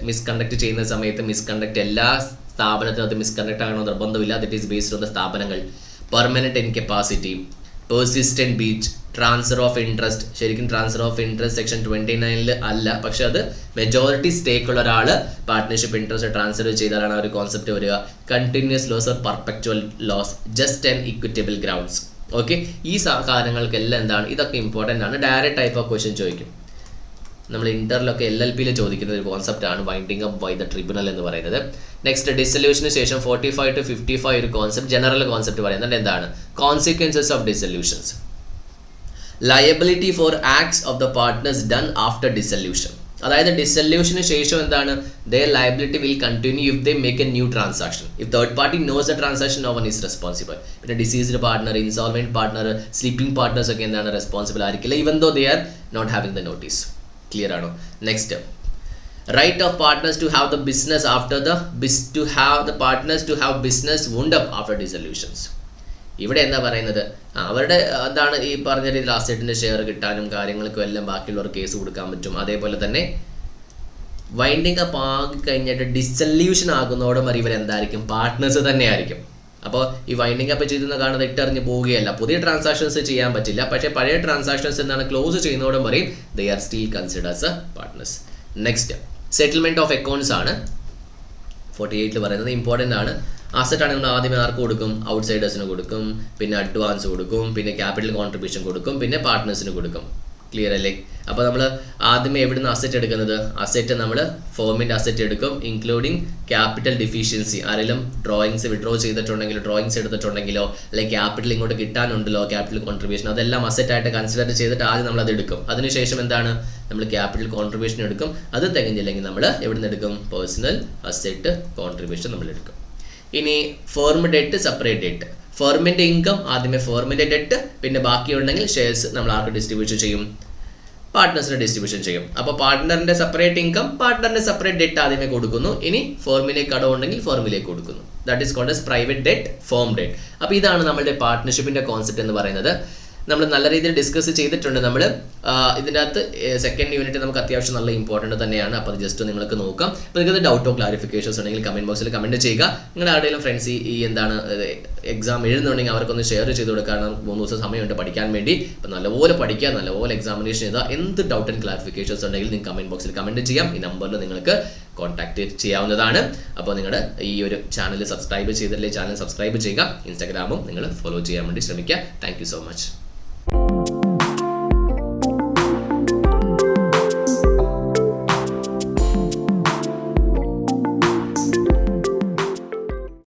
മിസ്കണ്ടക്ട് ചെയ്യുന്ന സമയത്ത് മിസ്കണ്ടക്ട് എല്ലാ സ്ഥാപനത്തിനും അത് മിസ്കണ്ടക്ട് ആകണോ നിർബന്ധമില്ല. That is based on the സ്ഥാപനങ്ങൾ. Permanent incapacity, persistent breach, transfer of interest. ശരിക്കും ട്രാൻസ്ഫർ ഓഫ് ഇൻട്രസ്റ്റ് സെക്ഷൻ 29 അല്ല, പക്ഷെ അത് മെജോറിറ്റി സ്റ്റേക്ക് ഉള്ള ഒരാൾ പാർട്ട്ണർഷിപ്പ് ഇൻട്രസ്റ്റ് ട്രാൻസ്ഫർ ചെയ്താലാണ് ആ ഒരു കോൺസെപ്റ്റ് വരിക. Continuous loss or perpetual loss, just and equitable grounds. Okay, ഈ കാര്യങ്ങൾക്കെല്ലാം എന്താണ്? ഇതൊക്കെ ഇമ്പോർട്ടൻ്റ് ആണ്. ഡയറക്റ്റ് ടൈപ്പ് ഓഫ് ക്വസ്റ്റ്യൻ ചോദിക്കും. നമ്മൾ ഇന്ററിലൊക്കെ LLP ചോദിക്കുന്ന ഒരു കോൺസെപ്റ്റ് ആണ് winding up by the tribunal എന്ന് പറയുന്നത്. നെക്സ്റ്റ്, ഡിസൊല്യൂഷന് ശേഷം 45 to 55 ഒരു കോൺസെപ്റ്റ്, ജനറൽ കോൺസെപ്റ്റ് പറയുന്നത് എന്താണ്? Consequences of dissolutions. Liability for acts of the partners done after dissolution. അതായത് ഡിസൊല്യൂഷന് ശേഷം എന്താണ്? their liability will continue if they make a new transaction. If third party knows the transaction, no one is responsible. പിന്നെ deceased partner, insolvent partner, sleeping partners ഒക്കെ എന്താണ് responsible ആയിരിക്കില്ല, even though they are not having the notice. Clear ആണോ? Next, right of partners to have the business after the business wound up after dissolutions. ഇവിടെ എന്താ പറയുന്നത്? അവരുടെ എന്താണ് ഈ പറഞ്ഞ രീതിയിൽ അസറ്റിൻ്റെ ഷെയർ കിട്ടാനും കാര്യങ്ങൾക്കും എല്ലാം ബാക്കിയുള്ളവർ കേസ് കൊടുക്കാൻ പറ്റും. അതേപോലെ തന്നെ വൈൻഡിങ് അപ്പ് ആകി കഴിഞ്ഞിട്ട് ഡിസൊല്യൂഷൻ ആകുന്നതോടും വരെ ഇവരെന്തായിരിക്കും? പാർട്ട്നേഴ്സ് തന്നെ ആയിരിക്കും. അപ്പോൾ ഈ വൈൻഡിങ് അപ്പ് ചെയ്തെന്ന് കാണുന്നത് ഇട്ടെറിഞ്ഞ് പോവുകയല്ല. പുതിയ ട്രാൻസാക്ഷൻസ് ചെയ്യാൻ പറ്റില്ല, പക്ഷേ പഴയ ട്രാൻസാക്ഷൻസ് എന്താണ് ക്ലോസ് ചെയ്യുന്നതോടും വരെയും they are still considered as a partners. Next, settlement of accounts ആണ് 48 പറയുന്നത്. ഇമ്പോർട്ടൻ്റ് ആണ്. അസറ്റ് ആണെങ്കിൽ നമ്മൾ ആദ്യമേ ആർക്ക് കൊടുക്കും? ഔട്ട്സൈഡേഴ്സിന് കൊടുക്കും, പിന്നെ അഡ്വാൻസ് കൊടുക്കും, പിന്നെ ക്യാപിറ്റൽ കോൺട്രിബ്യൂഷൻ കൊടുക്കും, പിന്നെ പാർട്ട്നേഴ്സിന് കൊടുക്കും. ക്ലിയർ അല്ലേ? അപ്പോൾ നമ്മൾ ആദ്യമേ എവിടുന്ന് അസറ്റ് എടുക്കുന്നത്? അസറ്റ് നമ്മൾ ഫോമിൻ്റെ അസറ്റ് എടുക്കും, ഇൻക്ലൂഡിങ് ക്യാപിറ്റൽ ഡിഫിഷ്യൻസി. ആരെങ്കിലും ഡ്രോയിങ്സ് വിഡ്രോ ചെയ്തിട്ടുണ്ടെങ്കിലോ ഡ്രോയിങ്സ് എടുത്തിട്ടുണ്ടെങ്കിലോ അല്ലെങ്കിൽ ക്യാപിറ്റൽ ഇങ്ങോട്ട് കിട്ടാനുണ്ടല്ലോ, ക്യാപിറ്റൽ കോൺട്രിബ്യൂഷൻ, അതെല്ലാം അസറ്റായിട്ട് കൺസിഡർ ചെയ്തിട്ട് ആദ്യം നമ്മൾ അത് എടുക്കും. അതിനുശേഷം എന്താണ്? നമ്മൾ ക്യാപിറ്റൽ കോൺട്രിബ്യൂഷൻ എടുക്കും. അത് തികഞ്ഞില്ലെങ്കിൽ നമ്മൾ എവിടുന്ന് എടുക്കും? പേഴ്സണൽ അസറ്റ് കോൺട്രിബ്യൂഷൻ നമ്മൾ എടുക്കും. ഇനി ഫേം ഡെറ്റ്, സെപ്പറേറ്റ് ഡെറ്റ്. ഫേമിൻ്റെ ഇൻകം ആദ്യമേ ഫേമിൻ്റെ ഡെറ്റ്, പിന്നെ ബാക്കിയുണ്ടെങ്കിൽ ഷെയർസ് നമ്മൾ ആർക്ക് ഡിസ്ട്രിബ്യൂഷൻ ചെയ്യും? പാർട്ട്നേഴ്സിന് ഡിസ്ട്രിബ്യൂഷൻ ചെയ്യും. അപ്പോൾ പാർട്ട്ണറിൻ്റെ സെപ്പറേറ്റ് ഇൻകം, പാർട്ട്ണറിൻ്റെ സെപ്പറേറ്റ് ഡെറ്റ് ആദ്യമേ കൊടുക്കുന്നു. ഇനി ഫേമിലേക്ക് കടമുണ്ടെങ്കിൽ ഫേമിലേക്ക് കൊടുക്കുന്നു. That is called as private debt, firm debt. അപ്പോൾ ഇതാണ് നമ്മുടെ പാർട്ട്ണർഷിപ്പിൻ്റെ കോൺസെപ്റ്റ് എന്ന് പറയുന്നത്. നമ്മൾ നല്ല രീതിയിൽ ഡിസ്കസ് ചെയ്തിട്ടുണ്ട്. നമ്മൾ ഇതിൻ്റെ അകത്ത് സെക്കൻഡ് യൂണിറ്റ് നമുക്ക് അത്യാവശ്യം നല്ല ഇമ്പോർട്ടൻറ്റ് തന്നെയാണ്. അപ്പോൾ അത് ജസ്റ്റ് നിങ്ങൾക്ക് നോക്കാം. അപ്പോൾ നിങ്ങൾക്ക് ഡൗട്ടോ ക്ലാരിഫിക്കേഷൻസ് ഉണ്ടെങ്കിൽ കമൻറ്റ് ബോക്സിൽ കമൻറ്റ് ചെയ്യുക. നിങ്ങളുടെ ആരുടെയും ഫ്രണ്ട്സ് ഈ എന്താണ് എക്സാം എഴുതുന്നുണ്ടെങ്കിൽ അവർക്കൊന്ന് ഷെയർ ചെയ്ത് കൊടുക്കുക. കാരണം 3 ദിവസം സമയമുണ്ട് പഠിക്കാൻ വേണ്ടി. അപ്പോൾ നല്ലപോലെ പഠിക്കുക, നല്ലപോലെ എക്സാമിനേഷൻ ചെയ്താൽ എന്ത് ഡൗട്ട് ആൻഡ് ക്ലാരിഫിക്കേഷൻസ് ഉണ്ടെങ്കിൽ നിങ്ങൾക്ക് കമൻറ്റ് ബോക്സിൽ കമൻറ്റ് ചെയ്യാം. ഈ നമ്പറിൽ നിങ്ങൾക്ക് കോൺടാക്ട് ചെയ്യാവുന്നതാണ്. അപ്പോൾ നിങ്ങളുടെ ഈ ഒരു ചാനൽ സബ്സ്ക്രൈബ് ചെയ്തില്ലേ, ചാനൽ സബ്സ്ക്രൈബ് ചെയ്യുക. ഇൻസ്റ്റാഗ്രാമും നിങ്ങൾ ഫോളോ ചെയ്യാൻ വേണ്ടി ശ്രമിക്കുക. Thank you so much.